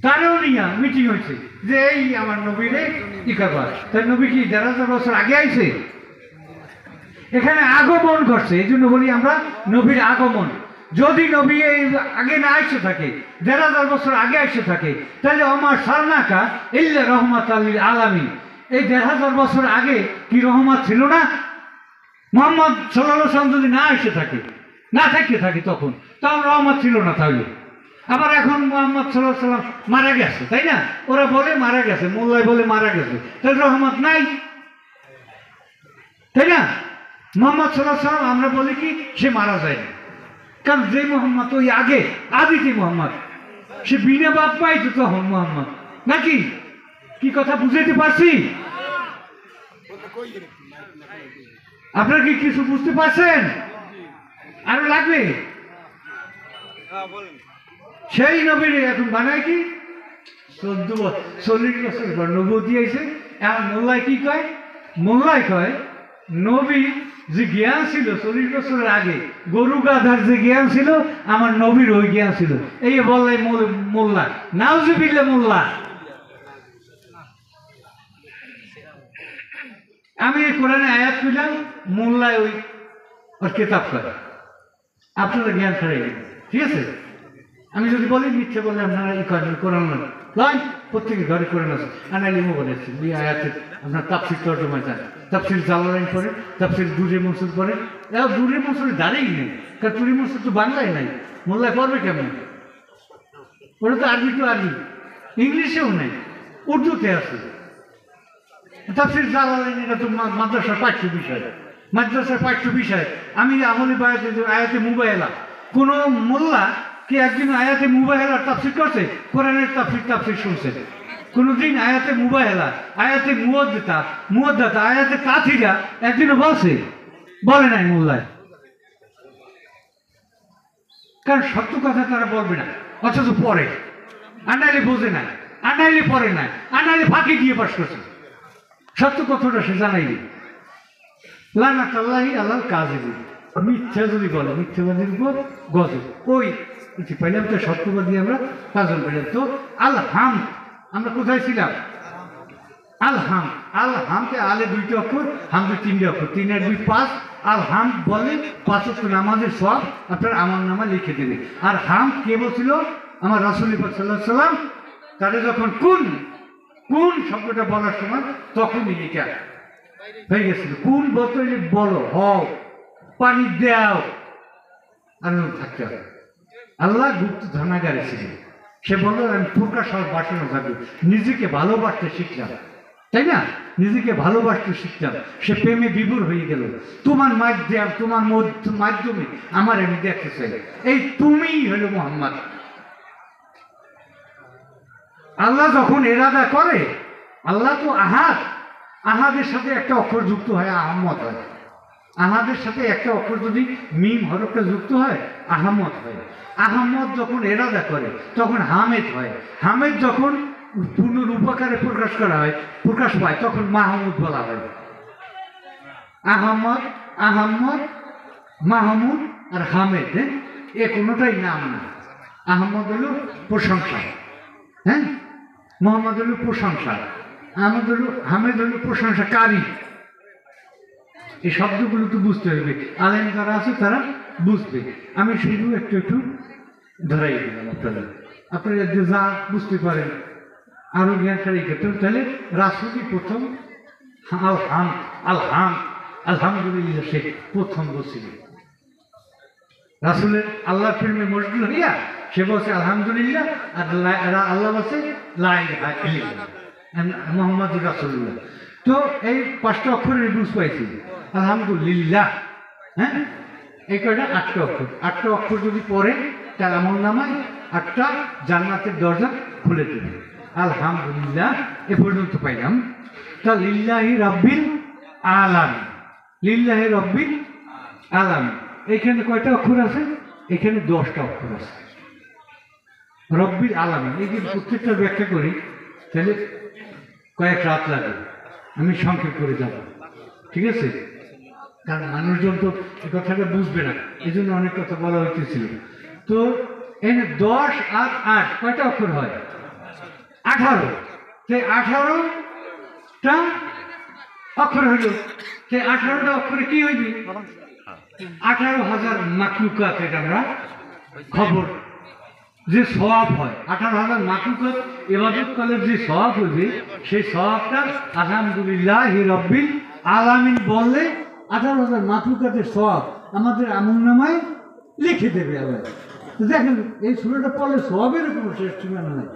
তারও নিয়ে মিটিং হয়েছে যে এই আমার নবীরে কি করবার, তাই নবী কি ১,৫০০ বছর আগে আইছে? এখানে আগমন ঘটছে, এই জন্য বলি আমরা নবীর আগমন। যদি নবী এই আগে না আইসে থাকে, ১,৫০০ বছর আগে আইসে থাকে, তাহলে আমার সারনাকা ইল্লা রহমাত লিল আলামিন, এই ১,৫০০ বছর আগে কি রহমত ছিল না? মুহাম্মদ সাল্লাল্লাহু আলাইহি ওয়াসাল্লাম যদি না এসে থাকে, না থাকতে থাকে, তখন তাও রহমত ছিল না। তাহলে আবার এখন মুহাম্মদ সাল্লাল্লাহু আলাইহি ওয়াসাল্লাম মারা গেছে, তাই না? ওরা বলে মারা গেছে, মোল্লাই বলে মারা গেছে, তাহলে রহমত নাই, তাই না? মুহাম্মদ সাল্লাল্লাহু আলাইহি ওয়াসাল্লাম আমরা বলি কি সে মারা যায়নি, কারণ যে মোহাম্মদ ওই আগে আদিতি মোহাম্মদ, সে বিনা বাপ পাইতো তখন মোহাম্মদ, নাকি? কি কথা বুঝাইতে পারছি? আপনারা কি কিছু বুঝতে পারছেন? আরো লাগবে? সেই নবীর এখন বানায় কি 40 বছর পর নবুয়তি আইছে। এখন মোল্লায় কি কয়? মোল্লায় কয় নবী যে জ্ঞান ছিল 40 বছরের আগে, গরু গাধার যে জ্ঞান ছিল আমার নবীর ওই জ্ঞান ছিল। এই বললাই মোল্লা, নাউজুবিল্লাহ মোল্লা। আমি এই কোরআনে আয়াত পেলাম, মোল্লায় ওই কেতাব করে, আপনারা জ্ঞান ছাড়াই, ঠিক আছে? আমি যদি বলি মিথ্যে বলে আপনারা ই করেন, কোরআন নয়, প্রত্যেকের ঘরে কোরআন আছে। আনালিমও বলেছি ওই আয়াতের আপনার তাফসির তর্জমা যান, তাফসির জালালাইন পড়েন, তাফসির দুরে মনসুর পড়েন। এরা দুরে মনসুরে দাঁড়িয়েই নেই, কারণ দুরে মনসুর তো বাংলায় নাই, মোল্লায় পড়বে কেমন? ওরা তো আরবি টু আরবি, ইংলিশেও নেই, উর্দুতে আছে। তাফসির জালালাইন এটা তো মাদ্রাসার পাঠ্য বিষয়, মাদ্রাসার পাঠ্য বিষয়। আমি আমলি আয়াতে মুবাইলা, কোনো মোল্লা কি একদিন আয়াতে মুবাইলার তাফসির করছে? কোরআনের তাফসির শুনছে কোনোদিন? আয়াতে মুবাইলা, আয়াতে মুওয়াদ্দাতা, আয়াতে তাথিরা একদিনও বলছে? বলে নাই মোল্লায়, কারণ সত্য কথা তারা বলবে না, অথচ পরে আনাইলে বোঝে না, আনাইলে পরে না, আনাইলে ফাঁকি দিয়ে পাশ করছে। সত্য কথাটা সে জানাইনি। লানাতুল্লাহি আলাল কাযিবিন, মিথ্যা যদি বলে মিথ্যাবাদীর উপর গজব। ওই পাইলাম তো সত্যবাদী আমরা কাজল পাইলাম। তো আলহাম আমরা কোথায় ছিলাম? আলহাম, আলহামকে আলে 2টি অক্ষর, হামদে 3টি অক্ষর, 3 আর 2 5। আলহাম বলে 5 ওয়াক্ত নামাজের সওয়াব আপনার আমল নামা লিখে দেবে। আর হাম কে বলছিল? আমার রাসূল সাল্লাল্লাহু আলাইহি ওয়াসাল্লাম। তাদের যখন কোন শব্দটা বলার সময় তখনই লিখা হয়ে গেছিল। কোন বলতে বলো, হও, পানি দাও, আর থাকতে হবে। আল্লাহ গুপ্ত ধনাগারে ছিলেন। সে বলল আমি প্রকাশ হওয়ার বাসনা থাকবে, নিজেকে ভালোবাসতে শিখলাম, তাই না? নিজেকে ভালোবাসতে শিখলাম, সে প্রেমে বিভোর হয়ে গেল। তোমার মাধ্যমে আমার আমি দেখতে চাই, এই তুমিই হলো মুহাম্মদ। আল্লাহ যখন এরাদা করে, আল্লাহ তো আহাদ, আহাদের সাথে একটা অক্ষর যুক্ত হয় আহমদ হয়। আহাদের সাথে একটা অক্ষর যদি মিম হরফটা যুক্ত হয় আহমদ হয়। আহমদ যখন এরাদা করে তখন হামেদ হয়। হামেদ যখন পূর্ণ রূপাকারে প্রকাশ করা হয়, প্রকাশ পায়, তখন মাহমুদ বলা হয়। আহমদ, আহমদ, মাহমুদ আর হামেদ, এ কোনোটাই নাম না। আহমদ হলো প্রশংসা, হ্যাঁ, মোহাম্মদ হলো প্রশংসা, হামেদ হলো প্রশংসাকারী। এই শব্দগুলো তো বুঝতে হবে, আলেম যারা আছে তারা বুঝবে। আমি শুধু একটু ধরাই দিলাম আপনারা যা বুঝতে পারেন, আরো জ্ঞান ছাড়াই ক্ষেত্রে। তাহলে রাসূলই প্রথম আলহামদুলিল্লাহ সে প্রথম বলছিলেন। রাসূলের আল্লাহর প্রেমে মশগুল হইয়া সে বলছে আলহামদুলিল্লাহ, আর আল্লাহ বলছে লা ইলাহা ইল্লাল্লাহ মুহাম্মাদুর রাসূলুল্লাহ। তো এই 5টা অক্ষরের বুঝ পাইছি আলহামদুলিল্লাহ, হ্যাঁ, এই কয়টা 8টা অক্ষর। 8টা অক্ষর যদি পড়ে তার আমল নামায় 8টা জান্নাতের দরজা খুলে দেবে। আলহামদুলিল্লাহ এ পর্যন্ত পাইলাম। তা লিল্লাহি রাব্বিল আলামিন, লিল্লাহি রাব্বিল আলামিন, এখানে কয়টা অক্ষর আছে? এখানে 10টা অক্ষর আছে। রব্বিল আলামিন, এই যে প্রত্যেকটা ব্যাখ্যা করি তাহলে কয়েক রাত লাগে, আমি সংক্ষেপ করে যাব, ঠিক আছে? কারণ মানুষজন তো এই কথাটা বুঝবে না, এই জন্য অনেক কথা বলা হইতেছিল। তো এখানে 10 আর 8 কয়টা অক্ষর হয়? 18 সেই 18টা অক্ষর হইল সেই 18টা অক্ষরে কি হইবে 18,000 মাখলুকাত এটা আমরা খবর যে সওয়াব হয় 18,000 মাখলুকাত ইবাদত করলে যে সওয়াব হইবে সেই সওয়াবটা আলহামদুলিল্লাহি রাব্বিল আলামিন বললে 18,000 মাখলুকাতের সওয়াব আমাদের আমলনামায় লিখে দেবে আল্লাহ। তো দেখেন এই সূরাটা পড়লে সওয়াবের কোনো শেষ সীমানা নাই,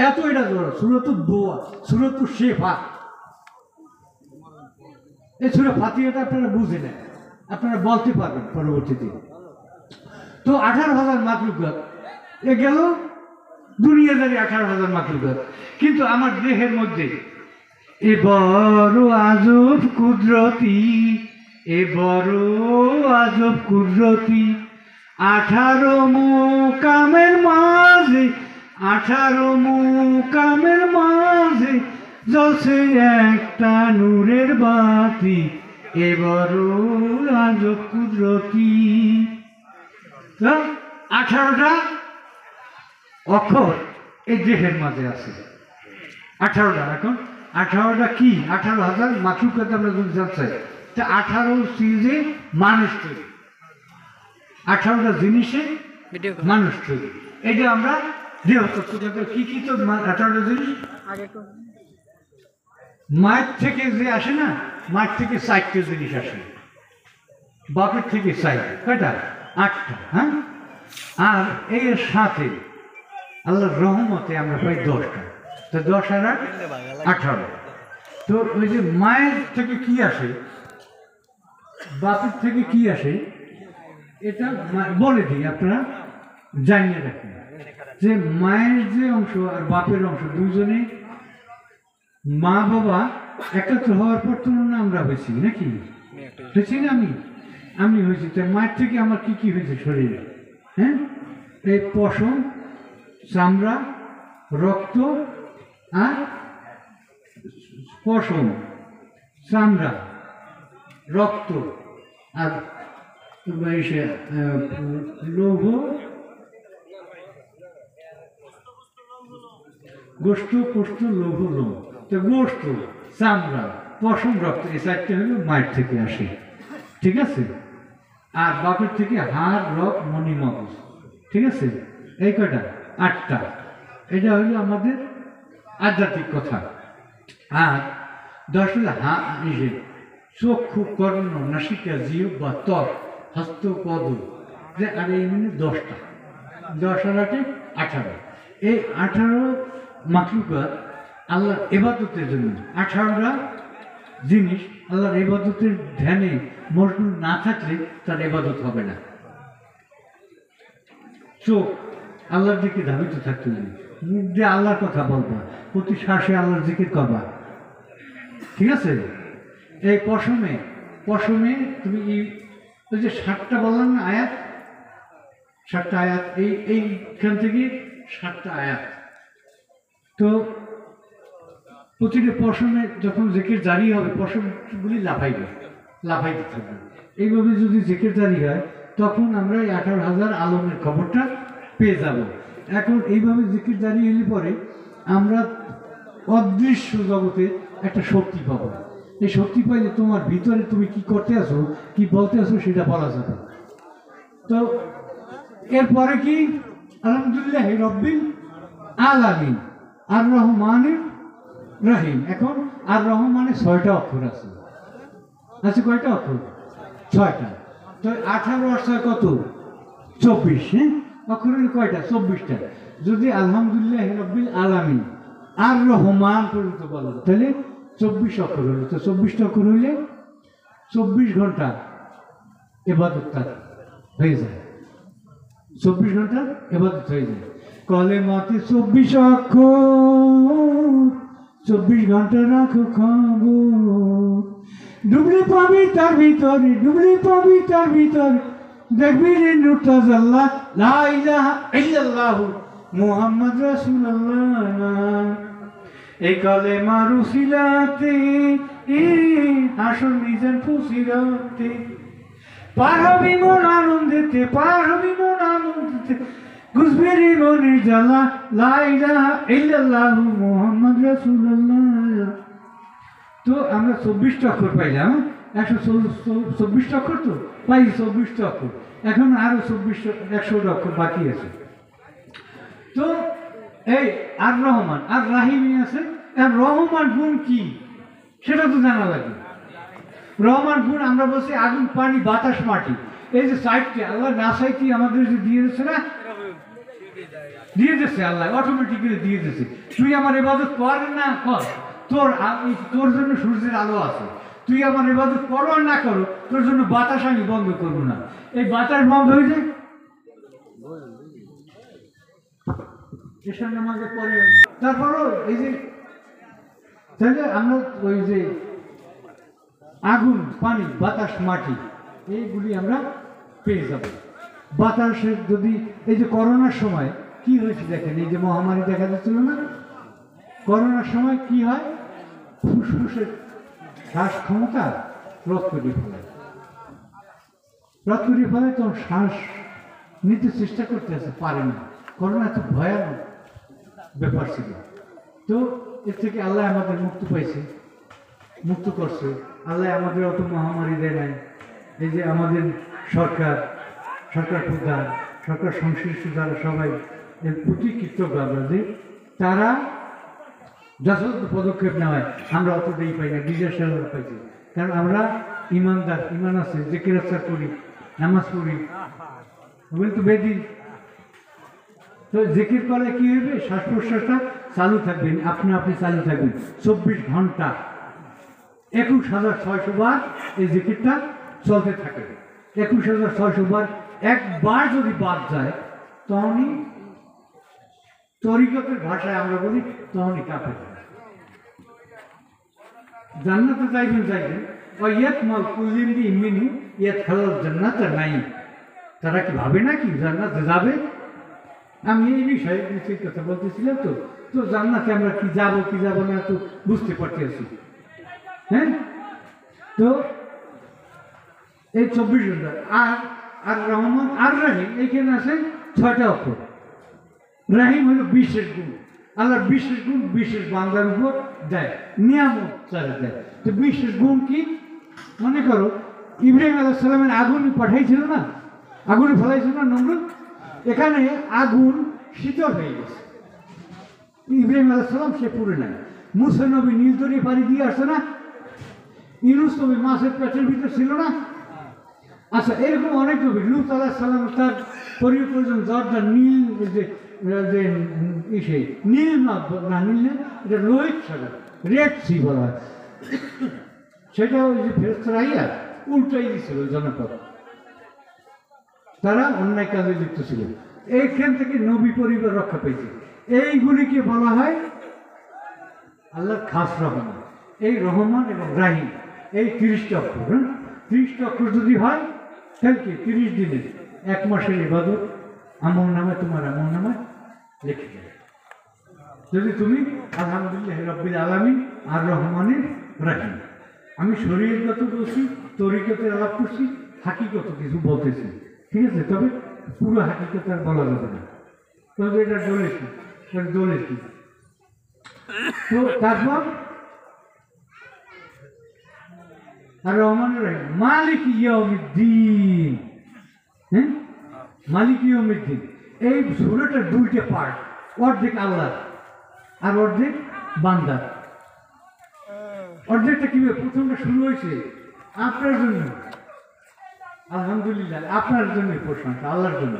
এত এটা ধরো সূরাতুদ দোয়া, সূরাতুশ শিফা। এই সূরা ফাতিহাটা আপনারা বুঝে নেন, আপনারা বলতে পারবেন পরবর্তীতে। তো 18,000 মাখলুকাত এ গেল দুনিয়াদারি 18,000 মাখলুকাত, কিন্তু আমার দেহের মধ্যে এ বড় আজব কুদরতি, এ বড় আজব কুদরতি 18 মুকামের মাঝে, 18 মুকামের মাঝে জ্বলছে একটা নূরের বাতি, এ বড় আজব কুদরতি। 18টা অক্ষর এই দেহের মাঝে আছে 18টা। এখন 18টা কি 18,000 মাখলুকাত আমরা যদি জানতে চাই, 18 চিজে মানুষ তৈরি, 18টা জিনিসে মানুষ তৈরি। এটা আমরা দেহতত্ত্ব কি কি, তো 18টা জিনিস মায়ের থেকে যে আসে না, মায়ের থেকে 4টে জিনিস আসে, বাপের থেকে 4 কয়টা 8টা, হ্যাঁ। আর এর সাথে আল্লাহর রহমতে আমরা পাই 10টা, তো 10 আর 8 18। তো ওই যে মায়ের থেকে কি আসে, বাপের থেকে কি আসে, এটা বলে দিই আপনারা জানিয়ে রাখেন যে মায়ের যে অংশ আর বাপের অংশ দুজনে, মা বাবা একাত্র হওয়ার পর তো না আমরা হয়েছি নাকি, হয়েছি না, আমি হয়েছি। তাই মায়ের থেকে আমার কি কি হয়েছে শরীরে, হ্যাঁ, এই পশম, চামড়া, রক্ত, আর পশম, চামড়া, রক্ত, আর লৌহ, গোষ্ঠ, পোষ্ঠ, লৌহ, লোম। তো গোষ্ঠ, চামড়া, পশম, রক্ত এই 4টে হলো মায়ের থেকে আসে, ঠিক আছে। আর বাপের থেকে হাড়, রক, মণি, মগজ, ঠিক আছে। এই কয়টা 8টা। এটা হলো আমাদের আধ্যাত্মিক কথা। আর 10 হলো চক্ষু, কর্ণ, নাসিকা, জিহ্বা বা ত্বক, হস্ত, পদ, যে আর এই মিলে 10টা। 10 আর 8 18। এই 18 মাখলুকাত আল্লাহর ইবাদতের জন্য, 18টা জিনিস আল্লাহর ইবাদতের ধ্যানে মশগুল না থাকলে তার ইবাদত হবে না। চোখ আল্লাহর দিকে ধাবিত থাকতে হবে, মুখ দিয়ে আল্লাহর কথা বলবা, প্রতি শ্বাসে আল্লাহর জিকির করবা, ঠিক আছে। এই পশমে তুমি ওই যে 7টা বললাম না আয়াত, 7টা আয়াত, এইখান থেকে 7টা আয়াত। তো প্রতিটা পশমে যখন জিকির জারি হবে, পশমগুলি লাফাইতে থাকবে। এইভাবে যদি জিকির জারি হয় তখন আমরা 18,000 আলমের খবরটা পেয়ে যাব। এখন এইভাবে জিকির জারি হলে পরে আমরা অদৃশ্য জগতে একটা শক্তি পাবো। এই শক্তি পাইলে তোমার ভিতরে তুমি কি করতে আসো, কি বলতে আসো, সেটা বলা যাবে। তো এরপরে কি আলহামদুলিল্লাহ রাব্বিল আলামিন আর রহমানির রহিম। এখন আর রহমানের 6টা অক্ষর আছে। কয়টা অক্ষর? 6টা। তো 18 আর 6 কত? 24। হ্যাঁ, অক্ষরের কয়টা? 24টা। যদি আলহামদুলিল্লাহ রাব্বিল আলামিন আর রহমান পর্যন্ত বলা তাহলে 24 অক্ষর হলো। তো 24টা অক্ষর হইলে 24 ঘন্টা ইবাদত হয়ে যায়, 24 ঘন্টা ইবাদত হয়ে যায়। কলেমাতে 24 অক্ষর, 24 ঘন্টা রাখো খবর, ডুবলি পাবি তার ভিতরে, ডুবলি পাবি তার ভিতরে, দেখবি রে নূরটা জাল্লা, লা ইলাহা ইল্লাল্লাহ মুহাম্মদ রাসূলুল্লাহ। এই কলেমার উসিলাতে হাসর মিজান ফুসিলাতে পার হবি মন আনন্দেতে, পার হবি মন আনন্দেতে, গুজবেরি মনির জ্বালা লা ইলাহা ইল্লাল্লাহু মুহাম্মদ রাসূলুল্লাহ। তো আমরা 24টা অক্ষর পাইলাম, 124টা অক্ষর তো পাই, 24টা অক্ষর, এখন আরো 100টা অক্ষর বাকি আছে। তো এই আর রহমান আর রাহিমি আছে, আর রহমান গুণ কি সেটা তো জানা লাগে। রহমান গুণ আমরা বলছি আগুন, পানি, বাতাস, মাটি, এই যে সাইডটি আল্লাহ না সাইটি আমাদের যে দিয়ে দিচ্ছে না, দিয়ে দিচ্ছে আল্লাহ অটোমেটিক্যালি দিয়ে দিচ্ছে। তুই আমার ইবাদত কর না কর, তোর জন্য সূর্যের আলো আছে, তুই আমার ইবাদত করো আর না করো, তোর জন্য বাতাস আমি বন্ধ করবো না। এই বাতাস বন্ধ হয়ে যায়, এসব নামাজে পড়ে। তারপরও এই যে তাহলে আমরা ওই যে আগুন, পানি, বাতাস, মাটি এইগুলি আমরা পেয়ে যাব। বাতাসের যদি এই যে করোনার সময় কি হয়েছে দেখেন, এই যে মহামারী দেখা যাচ্ছিল না, করোনার সময় কি হয়, ফুসফুসের শ্বাস ক্ষমতা রোধ করে ফেলে, রোধ করে ফেলে, তখন শ্বাস নিতে চেষ্টা করতে আছে, পারে না। করোনা এত ভয়ানক ব্যাপার ছিল। তো এর থেকে আল্লাহ আমাদের মুক্তি পাইছে, মুক্ত করছে আল্লাহ, আমাদের অত মহামারী দেয় নাই। এই যে আমাদের সরকার প্রধান, সরকার সংশ্লিষ্ট যারা সবাই এর প্রতি কৃতজ্ঞ আমরা, যে তারা যথাযথ পদক্ষেপ নেওয়ায় আমরা অতটাই পাই না, ডিজাস্টার পাইছি। কারণ আমরা ইমানদার, ইমান আছে, যে কেরাস্তার করি, নামাজ পড়ি, ওগুলো তো বেদি। তো জিকির করলে কি হবে, শ্বাস প্রশ্বাসটা চালু থাকবেন, আপনি চালু থাকবেন 24 ঘন্টা, 21,600 বার এই জিকিরটা চলতে থাকে। 21,600 বার একবার যদি বাদ যায়, তখনই তরিকতের ভাষায় আমরা বলি তখনই কাপে জান্নাতে যাইবেন ইয়াত মাল কুলিন্দি মিনু ইয়াত খালাল জান্নাত নাই। তারা কি ভাবে নাকি জান্নাতে যাবে? আমি এই বিষয়ে নিশ্চিত কথা বলতেছিলাম। তো জান্নাতে আমরা কি যাব না তো বুঝতে পারতেছি। হ্যাঁ, তো এই 24 ঘন্টা আর রহমান আর রাহিম এইখানে আছে 6টা অক্ষর। রাহিম হলো বিশেষ গুণ, আল্লাহর বিশেষ গুণ বিশেষ বান্দার উপর দেয়, নিয়ামত তারা দেয়। তো বিশেষ গুণ কি? মনে করো ইব্রাহিম আলাইহিস সালামের আগুন পাঠাইছিল না, আগুনে ফেলাইছিল না নমরুদ, এখানে আগুন শীতল হয়ে গেছে, ইব্রাহিম আলাইহিস সালাম সে পুরে নাই। মুসা নবী নীল তরি পানি দিয়ে আসছে না, ইউনূস নবী মাছের পেটের ভিতর ছিল না। আচ্ছা, এরকম অনেক নবী, লূত আলাইহিস সালাম তার পরিজন জর্দান নীল, যে সেই নীল না নীল না, এটা লোহিত সাগর, রেড সি বলা হয়, সেটা ওই যে ফেরেশতারা আইয়া উল্টাই দিছিল জনপদ, তারা অন্যায় কাজে লিপ্ত ছিল। এইখান থেকে নবী পরিবার রক্ষা পেয়েছে। এইগুলিকে বলা হয় আল্লাহর খাস রহমান। এই রহমান এবং রাহিম এই 30টা অক্ষর, 30টা অক্ষর যদি হয় তাহলে কি 30 দিনে 1 মাসের ইবাদত আমল নামে, তোমার আমল নামে লিখে দেবে। যদি তুমি আলহামদুলিল্লাহ রাব্বিল আলামিন আর রহমানের রাহিম, আমি শরীয়তগত বলছি, তরিকতের আলাপ করছি, হাকিকত কিছু বলতেছি, ঠিক আছে? তবে পুরো হাকিকত আর বলা যাবে না, তবে এটা দলেছি। তো তারপর আর রহমানের রাহিম, মালিক ইয়াউমিদ্দিন। হ্যাঁ, মালিক ইয়াউমিদ্দিন। এই সূরাটার 2টা পার্ট, অর্ধেক আল্লাহ আর অর্ধেক বান্দার। অর্ধেকটা কিভাবে? প্রথমটা শুরু হয়েছে আপনার জন্য, আলহামদুলিল্লাহ আপনার জন্য প্রশ্নটা, আল্লাহর জন্য।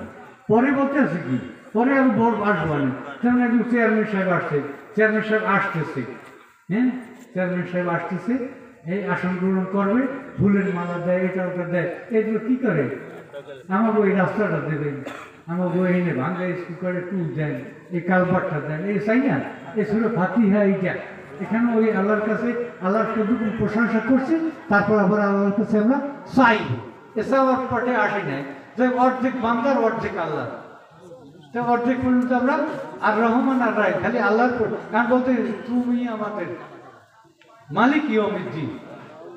পরে বলতে আছে কি, পরে আরো বড় আসবো না, যেমন একজন চেয়ারম্যান সাহেব আসছে, চেয়ারম্যান সাহেব আসতেছে, হ্যাঁ চেয়ারম্যান সাহেব আসতেছে, এই আসন গ্রহণ করবে, ফুলের মালা দেয়, এটা ওটা দেয়, এগুলো কি করে? আমাকে ওই রাস্তাটা দেবেন, আমাকে ওই এনে ভাঙ্গা স্কুল করে টুল দেন, এই কালবারটা দেন, এই চাই না, এই সুরে ফাতিহা এইটা। এখানে ওই আল্লাহর কাছে আল্লাহর কতটুকু প্রশংসা করছে, তারপর আবার আল্লাহর কাছে আমরা চাই, এসব আমার পাঠে আসে নাই, যে অর্ধেক বান্দার অর্ধেক আল্লাহ, তো অর্ধেক পর্যন্ত আমরা আর রহমান আর রায় খালি আল্লাহর, কারণ বলতে তুমি আমাদের মালিক ইয়াউমিদ্দিন,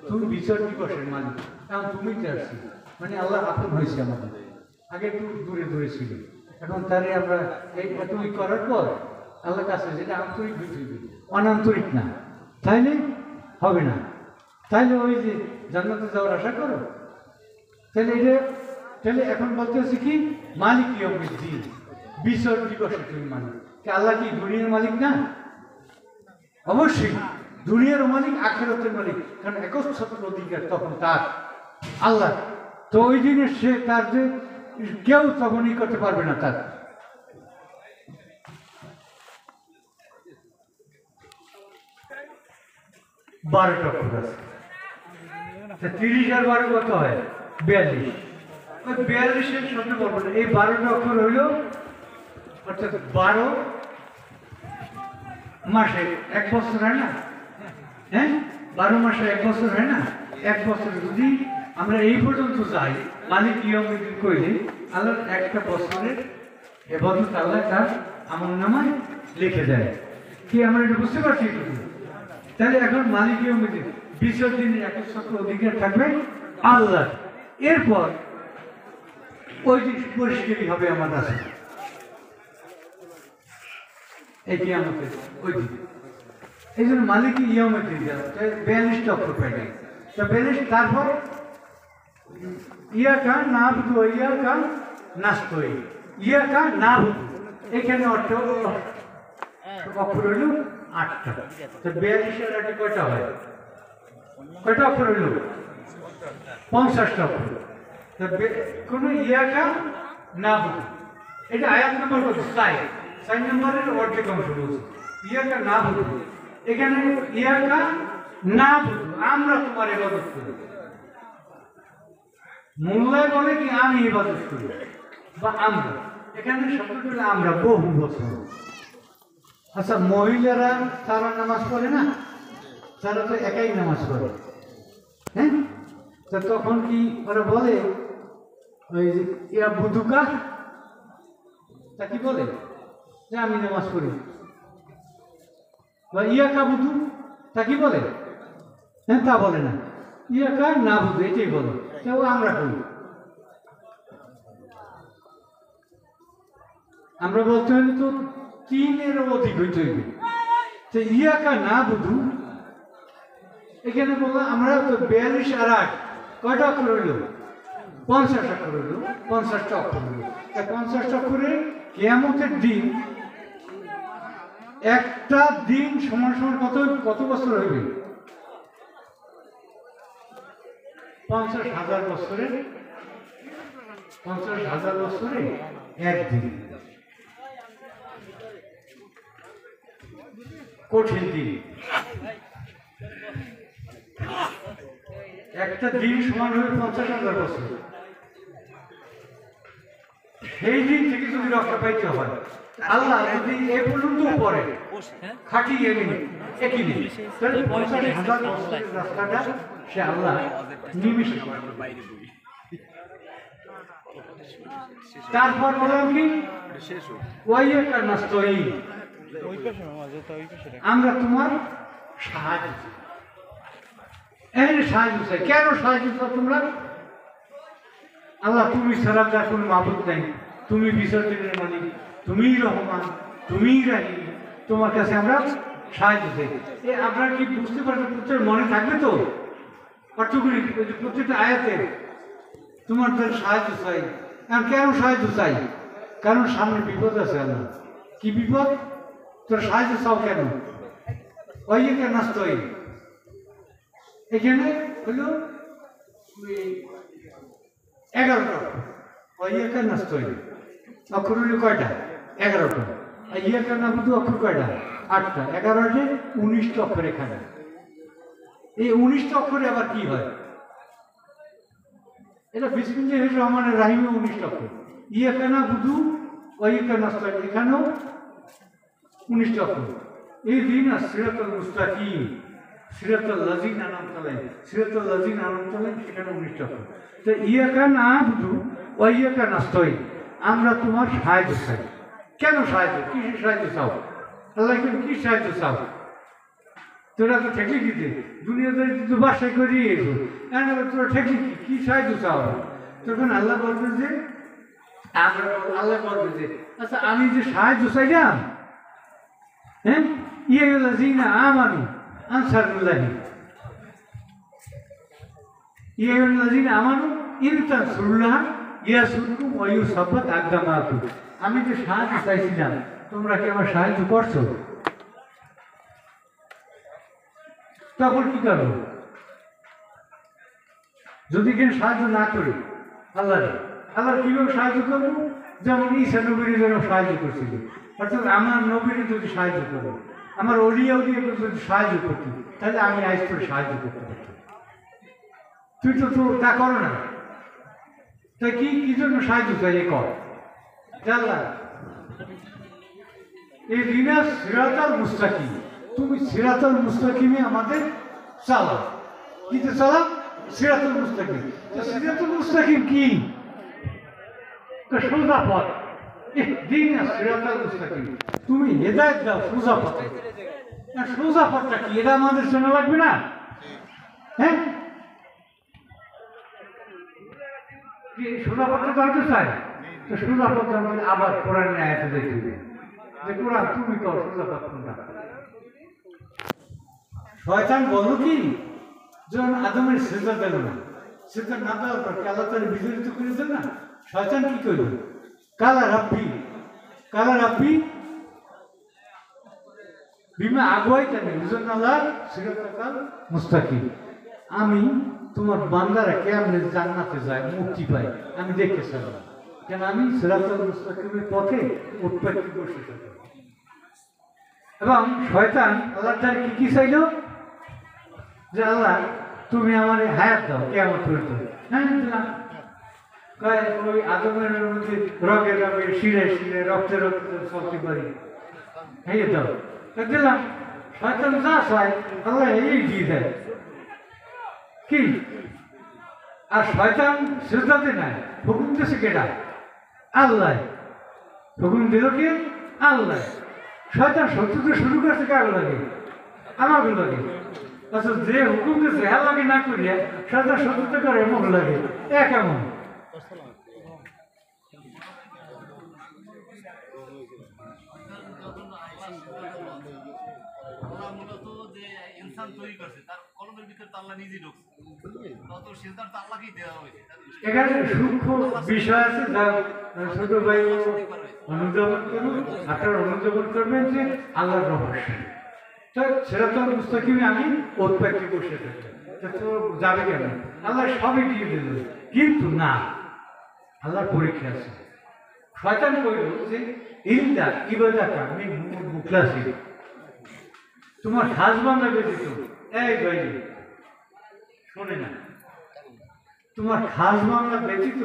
তুমি বিচার দিবসের মালিক, কারণ তুমি আসছি, মানে আল্লাহ আপন হয়েছে আমাদের, আগে একটু দূরে ছিল, এখন তাহলে আমরা এই এতই করার পর আল্লাহর কাছে যেটা আন্তরিক হইতে অনান্তরিক না, তাইলে হবে না। তাইলে ওই যে জান্নাতে যাওয়ার আশা করো, তাহলে এটা তাহলে এখন বলতে হচ্ছে কি মালিক ইয়াউমিদ্দিন, বিচার দিবসে তুমি মালিক। আল্লাহ কি দুনিয়ার মালিক না? অবশ্যই দুনিয়ার মালিক, আখিরাতের মালিক, কারণ একচ্ছত্র অধিকার তখন তার আল্লাহ। তো ওই দিনে সে তার যে কেউ তখনই করতে পারবে না তার। বারোটা অক্ষর আছে, 30 আর 12 কত হয়? 42। ওই 42-এর সামনে বলবো না, এই 12টা অক্ষর হইল অর্থাৎ 12 মাসে 1 বছর হয় না? হ্যাঁ, 12 মাসে 1 বছর হয় না? 1 বছর যদি আমরা এই পর্যন্ত যাই মালিক ইয়াউমিদ্দিন কইলে আল্লাহর একটা বছরের ইবাদত আল্লাহ তার আমলনামায় লিখে দেয়। কি আমরা এটা বুঝতে পারছি? তাহলে এখন মালিক ইয়াউমিদ্দিন বিচার দিনের একচ্ছত্র অধিকার থাকবে আল্লাহ। এরপর ওই দিন পরিষ্কারই হবে আমার কাছে, এই কি আমাদের ওই দিন। এই জন্য মালিক ইয়াউমিদ্দিন 42টা অক্ষর পাই নাই। তো 42, তারপর ইয়াকা নাবুদু ওয়া ইয়াকা নাস্তাইন, ইয়াকা নাবুদু এখানে অর্থ অক্ষর হইল 8টা। তো 42-এর আগে কয়টা হয়? কয়টা অক্ষর হইল? 50টা অক্ষর। তো কোন ইয়াকা নাবুদু, এটা আয়াত নম্বর কত? 4 নম্বরের অর্ধেক অংশ বলছে ইয়াকা নাবুদু। এখানে ইয়াকা নাবুদু, আমরা তোমার ইবাদত করি। মোল্লায় বলে কি আমি ইবাদত করি বা আমরা, এখানে শব্দটা আমরা বহু বছর। আচ্ছা, মহিলারা তারা নামাজ পড়ে না? তারা তো একাই নামাজ পড়ে, হ্যাঁ? তো তখন কি ওরা বলে ওই ইয়া বুধুকা, তা কি বলে যে আমি নামাজ পড়ি? বা ইয়াকা বুধু, তা কি বলে? হ্যাঁ, তা বলে না, ইয়াকা না বুধু এটাই বলে। তাও আমরা করি, আমরা বলতে হলে তো 3-এর অধিক হইতে হইবে। তো ইয়াকা না বুধু এখানে বললাম আমরা তো 42 আর 8 কয়টা অক্ষর হইল? 50 অক্ষর হইল, 50টা অক্ষর হইল। 50 অক্ষরে কিয়ামতের দিন একটা দিন সমান সমান কত বছর হইবে? 50,000 বছরে, 50,000 বছরে একদিন। কঠিন দিন, একটা দিন সমান হবে 50,000 বছর। সেই দিন থেকে যদি রক্ষা পাইতে হয়, আল্লাহ যদি এ পর্যন্ত পরে খাটিয়ে একই দিন, তাহলে 50,000 বছরের রাস্তাটা সে আল্লাহ নিমিষে। তারপর বললাম কি ওয়াইয়াকা নাস্তাইন, আমরা তোমার সাহায্য চাই। এখানে সাহায্য চাই। কেন সাহায্য চাও তোমরা? আল্লাহ তুমি ছাড়া যার কোনো মাবুদ নাই, তুমি বিসর্জনের মালিক, তুমিই রহমান, তুমিই রাহিম, তোমার কাছে আমরা সাহায্য চাই। আপনারা কি বুঝতে পারবেন? প্রত্যেক মনে থাকবে তো অর্থগুলি প্রত্যেকটা আয়াতে তোমার সাহায্য চাই। কেন সাহায্য চাই? কারণ সামনে বিপদ আছে। আল্লাহ কি বিপদ? তোর সাহায্য চাও কেন? ওইকে নাস্তাইন এখানে হলো 11টা ওইকে নাস্তাইন অক্ষর হইল কয়টা? 11টা। আর ইয়াকা নাবুদু অক্ষর কয়টা? 8টা। 11-তে 19টা অক্ষর এখানে। এই 19টা অক্ষরে আবার কি হয়? এটা বিসমিল্লাহির রহমানির রহিমে 19টা অক্ষর। ইয়াকা নাবুদু ওইকে নাস্তাইন এখানেও 19টা অক্ষর। এই দিন সিরাতুল মুস্তাকিম, সিরাতুল লাযিনা আনআমতা আলাইহিম, সিরাতুল লাযিনা আনআমতা আলাইহিম, সেখানে 19টা অক্ষর। তো ইয়াকা নাবুদু ওয়া ইয়াকা নাস্তাইন, আমরা তোমার সাহায্য চাই। কেন সাহায্য? কিসের সাহায্য চাও? আল্লাহ কি সাহায্য চাও? তোরা তো ঠেকে দিতে দুনিয়াতে তো বাসায় করিয়ে তোরা ঠেকে কি সাহায্য চাও? তখন আল্লাহ বলবেন যে আমরা আল্লাহ বলবে যে আচ্ছা আমি যে সাহায্য চাইলাম হ্যাঁ ইয়াল্লাযিনা আমানু আনসারুল্লাহি ইয়াল্লাযিনা আমানু ইন তানসুরুল্লাহ ইয়াসুরকুম ওয়া ইউসাব্বিত আকদামাকুম। আমি যে সাহায্য চাইছিলাম তোমরা কি আমার সাহায্য করছো? তখন কি করবো? যদি কেন সাহায্য না করি আল্লাহ কিভাবে সাহায্য করবো? যেমন ঈসা নবীর যেন সাহায্য করছিল, অর্থাৎ আমার নবীর যদি সাহায্য করবো, আমার অলিয়া যদি সাহায্য করতি, তাহলে আমি আজ করে সাহায্য করতে পারতাম। তুই তো তা করো না, তাই কি জন্য সাহায্য চাই এ কর। আল্লাহ এই দিনা সিরাতাল মুস্তাকিম, তুমি সিরাতাল মুস্তাকিমে আমাদের চালাও। কিতে চালাও? সিরাতুল মুস্তাকিম। সিরাতুল মুস্তাকিম কি? সোজা পথ। দিনা সিরাতাল মুস্তাকিম, তুমি হেদায়েত দাও সোজা পথে। সোজা পথটা কি এটা আমাদের শোনা লাগবে না? হ্যাঁ, সোজা পথটা জানতে চাই তো সোজা পথ আমাদের আবার কোরআনের আয়াতে দেখবে যে কোরআন তুমি কর সোজা পথ কোনটা। শয়তান বলো কি যখন আদমের সেজদা দিল না, সেজদা না দেওয়ার পর আল্লাহ তাআলা বিচলিত করে দিল না, শয়তান কি করল? কালা রাব্বি বিমা আগুয়াইতানি বিজন্নাল্লাহ সিরাতাল মুস্তাকিম। আমি তোমার বান্দারা কেমনে জান্নাতে যায়, মুক্তি পায়, আমি দেখতে চাই। কেন আমি সিরাতাল মুস্তাকিমের পথে উৎপত্তি বসে থাকি। এবং শয়তান আল্লাহ তাআলা কি চাইল? যে আল্লাহ তুমি আমার হায়াত দাও কিয়ামত পর্যন্ত। হ্যাঁ দিলাম। ওই আদমের মধ্যে রগে রগে শিরে শিরে রক্তে রক্তে চলতে পারি, এই দাও দিলাম। শয়তান যা চায় আল্লাহ এই দিয়ে দেয় কি? আর শয়তান সিজদাতে নাই, হুকুম দিয়েছে কেটা? আল্লাহ। হুকুম দিল কি? আল্লাহ। শয়তান শত্রুতে শুরু করছে কার লাগে? আমাকে লাগে। আচ্ছা যে হুকুম দিয়েছে হ্যাঁ লাগে না করিয়া শয়তান শত্রুতে করে এমন লাগে এক এমন। এখানে সূক্ষ্ম বিষয় আছে যা ছোট ভাই অনুধাবন করুন, আপনারা অনুধাবন করবেন যে আল্লাহর রহস্য। তো সিরাতাল মুস্তাকিমে আমি উৎপত্তি বসে থাকি, তো যাবে কেন? আল্লাহ সবই দিয়ে দিল, কিন্তু না, আল্লাহর পরীক্ষা আছে। শয়তান কইল যে ইল্লা ইবাদাকা মিন মুখলাসিন, তোমার খাস বান্দা ব্যতীত, এই ভাই শোনে না, তোমার খাস বান্দা ব্যতীত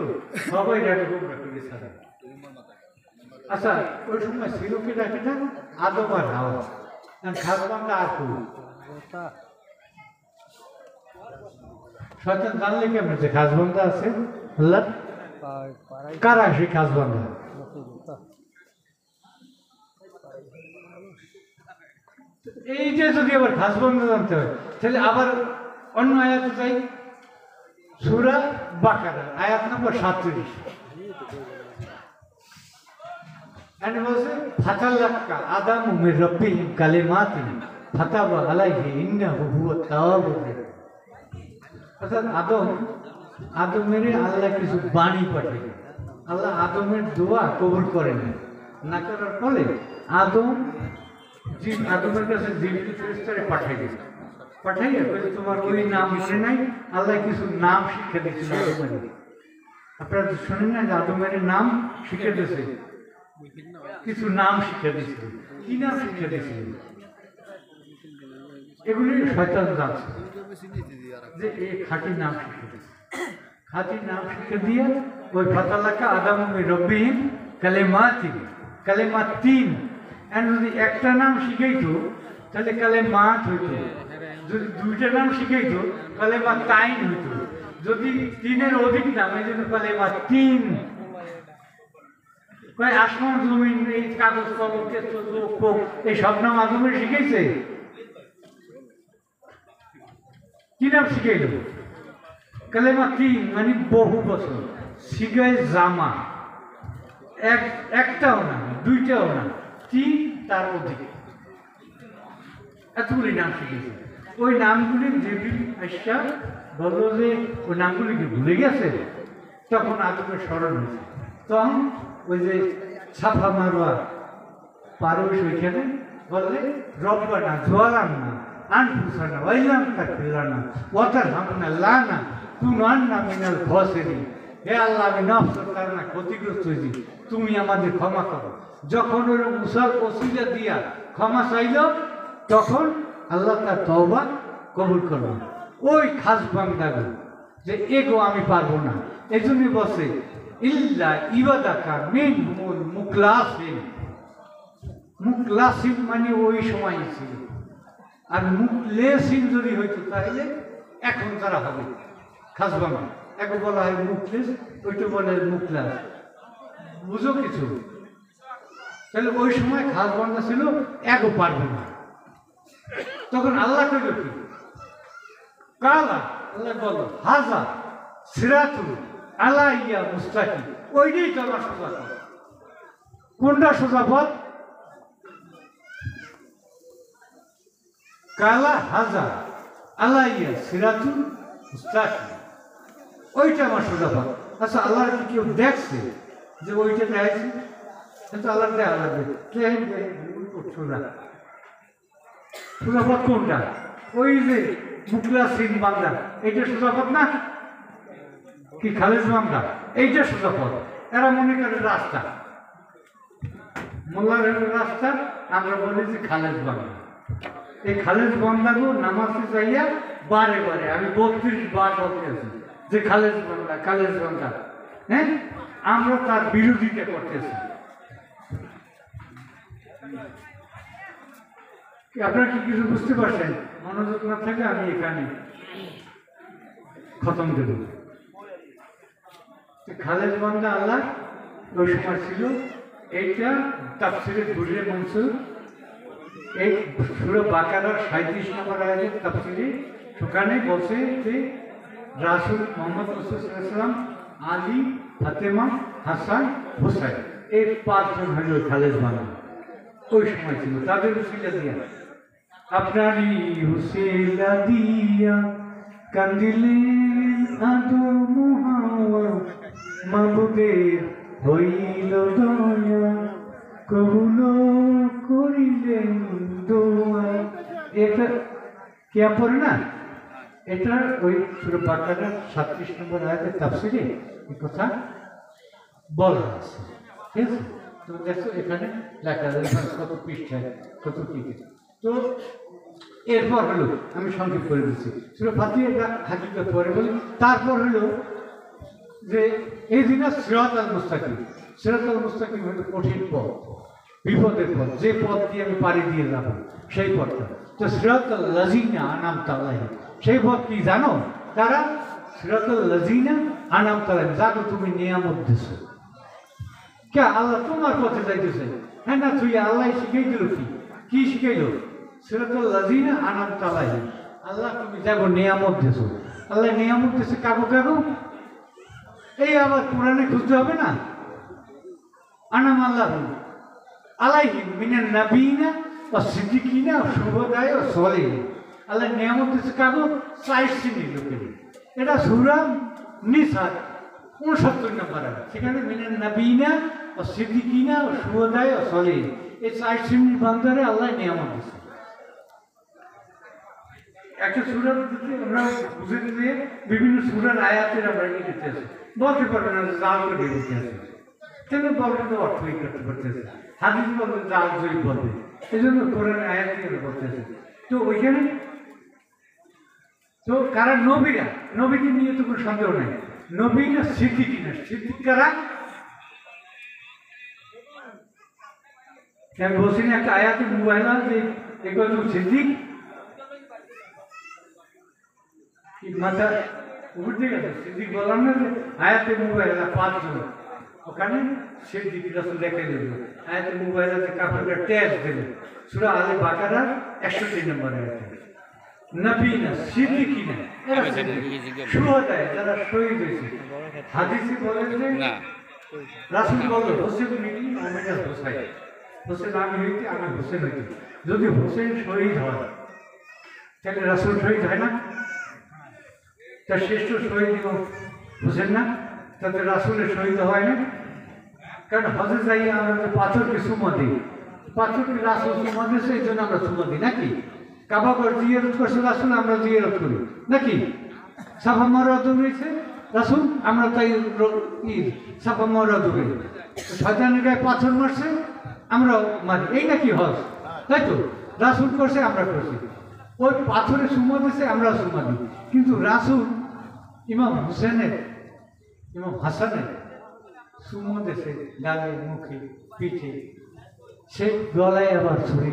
সবাই ডাকে গোমরা করে ছাড়া। আচ্ছা ওই সময় ছিল কি ডাকে না? আদম আর হাওয়া, খাস বান্দা আর কেউ। শয়তান জানলে কেমন যে খাস বান্দা আছে? আল্লাহ কারা সেই খাস বান্দা? এই যে যদি আবার খাস বান্দা জানতে হয় তাহলে আবার অন্য আয়াতে যাই, সূরা বাকারা আয়াত নম্বর 37। এখানে বলছে ফাতাল্লাকা আদামু মির রাব্বিহি কালিমাতিন ফাতাবা আলাইহি ইন্নাহু হুয়া তাওয়াবুর রাহিম। অর্থাৎ আদমের আল্লাহ কিছু বাণী পাঠায়, আল্লাহ আদমের দোয়া কবুল করে না করার ফলে আদমের কাছে জীবিত ফেরেশতারে পাঠাইয়া তোমার ওই নাম মনে নাই, আল্লাহ কিছু নাম শিক্ষা দিয়েছিল আদমের। আপনারা শোনেন না যে আদমের নাম শিক্ষা দিয়েছে, কিছু নাম শিক্ষা দিয়েছিল। কি নাম শিক্ষা দিয়েছিল? এগুলি শয়তান জানছে যে এই খাঁটি নাম শিক্ষা দিয়েছে। খাঁটি নাম শিক্ষা দিয়ে ওই ফাতাল্লাকা আদামু মির রাব্বিহিম কালিমাতিন, যদি একটা নাম শিখাইতো তাহলে কালেমাত হইতো, যদি দুইটা নাম শিখাইতো কালেমাতাইন হইতো, যদি তিনের অধিক নাম এই জন্য কালেমাতিন। আসমান জমিন এই কাগজ কলম এই সব নাম আদমের শিখাইছে। কি নাম শিখাইল? কালেমাতিন মানে বহু বছর। শিখায় জামা, একটাও না, দুইটাও না, 3 তার অধিক, এতগুলি নাম শিখেছে। ওই নামগুলি যেদিন আসা বলল যে ওই নামগুলিকে ভুলে গেছে, তখন আদমের স্মরণ হয়েছে। তখন ওই যে ছাপা মারোয়া পারস ওইখানে বললে রব্বানা জোয়ালান্না আনফুসানা ওয়াইলাম তাকফিরানা ওয়াতারহামনা লানা কুনান্না মিনাল খাসিরিন। হে আল্লাহ, আমি নফসের কারণে ক্ষতিগ্রস্ত হয়েছি, তুমি আমাদের ক্ষমা করো। যখন ওই মুসার ওসিলা দিয়া ক্ষমা চাইল, তখন আল্লাহ তার তওবা কবুল করল। ওই খাস বান্দাগো যে এগো আমি পারবো না, এই জন্যই বসে ইল্লা ইবাদাকা মিনহুল মুখলাসিন। মুখলাসিন মানে ওই সময় ছিল, আর মুখলেসিন যদি হইতো তাহলে এখন তারা হবে খাস বান্দা। একে বলা হয় মুখলেস, ওইটা বলে মুখলাস। বুঝো কিছু? তাহলে ওই সময় খাস বান্দা ছিল, এগো পারবে না। তখন আল্লাহ কইল কি? কালা আল্লাহ বলো হাজা সিরাতুল আলাইয়া মুস্তাকিম। ওইটাই তো আমার সোজা পথ। কোনটা সোজা পথ? কালা হাজা আলাইয়া সিরাতুল মুস্তাকিম, ওইটা আমার সোজা পথ। আচ্ছা, আল্লাহ কি কেউ দেখছে যে ওইটা দেখাইছে? কিন্তু আল্লাহ দেখা লাগবে সোজা সোজা পথ কোনটা? ওই যে মুখলাসিন বান্দা, এইটা সোজা পথ না? কি খালেজ বান্দা? এইটা সোজা পথ। এরা মনে করে রাস্তা, মোল্লার রাস্তা, আমরা বলি যে খালেজ বান্দা। এই খালেজ বান্দাগো নামাজে যাইয়া বারে বারে আমি 32 বার বলতে আছি যে খালেজ বান্দা, খালেজ বান্দা। হ্যাঁ, আমরা তার বিরোধিতা করতেছি। আপনারা কি কিছু বুঝতে পারছেন? মনোযোগ না থাকলে আমি এখানে খতম দেব। খালেজ বান্দা আল্লাহ ওই সময় ছিল। এইটা তাফসিরে দুররে মনসুর, এই সূরা বাকারার 37 নম্বর আয়াতের তাফসিরে সেখানে বলছে যে রাসূল মুহাম্মদ রাসূলুল্লাহ সাল্লাল্লাহু আলাইহি ওয়াসাল্লাম, আলী, ফাতেমা, হাসান, হুসাইন, এই 5 জন হলো খালেজ বান্দা। ওই সময় ছিল তাদের উসিলা দিয়া, আপনারই উসিলা দিয়া কান্দিলেন আদম হাওয়া, মাবুদের হইল দয়া, কবুল করিলেন দোয়া। এটা কে পড়ে না? এটা ওই সূরা বাকারার 37 নম্বর আয়াতের তাফসিরে এই কথা বলা আছে। ঠিক আছে? তো দেখো এখানে লেখা আছে কত পৃষ্ঠায়, কত দিকে। তো এরপর হলো, আমি সংক্ষেপ করে দিচ্ছি, সূরা ফাতিহা হাকিকত পরে বলি। তারপর হলো যে এই দিন সিরাতাল মুস্তাকিম। সিরাতাল মুস্তাকিম হলো কঠিন পথ, বিপদের পথ, যে পথ দিয়ে আমি পাড়ি দিয়ে যাব সেই পথটা। তো সিরাতাল লাযিনা আনআমতা আলাইহিম, সেই পথ কি জানো? তারা সিরাতাল লাযিনা আনআমতা আলাইহিম, যাকে তুমি নিয়ামত দিছো। কে? আল্লাহ তোমার পথে যাইতেছে। হ্যাঁ না, তুই আল্লাহ শিখাই দিল কি শিখাইল? সিরাতাল লাযিনা আনআমতা আলাইহিম, আল্লাহ তুমি যাবো নিয়ামত দিছো। আল্লাহ নিয়ামত দিছে কাগো কাগো, এই আবার কোরআনে খুঁজতে হবে না? আনাম আল্লাহু আলাইহিম মিনান নাবিয়িনা ওয়াস সিদ্দিকিনা ওয়াস শুহাদায়ে ওয়াস সালিহিন। আল্লাহ নিয়ামত দিছে কাগো 4 শ্রেণীর লোকের। এটা সূরা নিসা 69 নম্বর আয়াত। সেখানে মিনান নাবিয়িনা ওয়াস সিদ্দিকিনা ওয়াস শুহাদায়ে ওয়াস সালিহিন, এই 4 শ্রেণীর বান্দারে আল্লাহ নিয়ামত দিছে। একটা সূরার ভিতরে আমরা বুঝে দিয়ে বিভিন্ন সূরার আয়াতের আমরা নিয়ে দিতে আছি। বলতে পারবেন না জাল করে দিতে আছে, কেন বলবেন তো অর্থই করতে পারতেছে। হাদিস বলবেন জাল জয়ী বলবে, এই জন্য কোরআন আয়াত নিয়ে বলতেছে। তো ওইখানে তো কারা? নবীরা। নবীকে নিয়ে তো কোনো সন্দেহ নেই। নবী না সিদ্দিক না? সিদ্দিক কারা? আমি বলছি না একটা আয়াতে মোবাইল যে এগুলো সিদ্দিক মাথা উপর দিকে সিদ্দিক বললাম না যে আয়াতে মোবাইল 5 জন, ওখানে সিদ্দিক রাসূল দেখাই দিল। আয়াতে মোবাইল কাপড়ের ট্যাগ দিল। সূরা আলে বাকারার 61 নম্বর আয়াতে নবীনা সিদ্দিকিনা এরা শুহাদায়ে, যারা শহীদ হয়েছে। হাদিসে বলে যে রাসূল বলল হোসেন হইতি মোহাম্মদ হোসাইন হোসেন আমি হইতি আমি হোসেন হইতি যদি হোসেন শহীদ হয় তাহলে রাসূল শহীদ হয় না তার শ্রেষ্ঠ শহীদ হোসেন না তাতে রাসূলের শহীদ হয় না কারণ হজে যাই আমরা পাথরকে সুমা দিই পাথরকে রাসূল সুমা দিয়েছে এই জন্য আমরা সুমা দিই নাকি কাবাগর জিয়ারত করছে রাসূল আমরা জিয়ারত করি নাকি সাফা মারওয়া রয়েছে রাসূল আমরা তাই সাফা মারওয়া করি শয়তানের গায়ে পাথর মারছে আমরা মারি এই নাকি হজ তাই তো রাসূল করছে আমরা করছি ওই পাথরে সুমা দিয়েছে আমরা সুমা দিই কিন্তু রাসূল ইমাম হোসেনের ইমাম হাসানের সুমা দিয়েছে গালে মুখে পিঠে সে গলায় আবার ছড়ি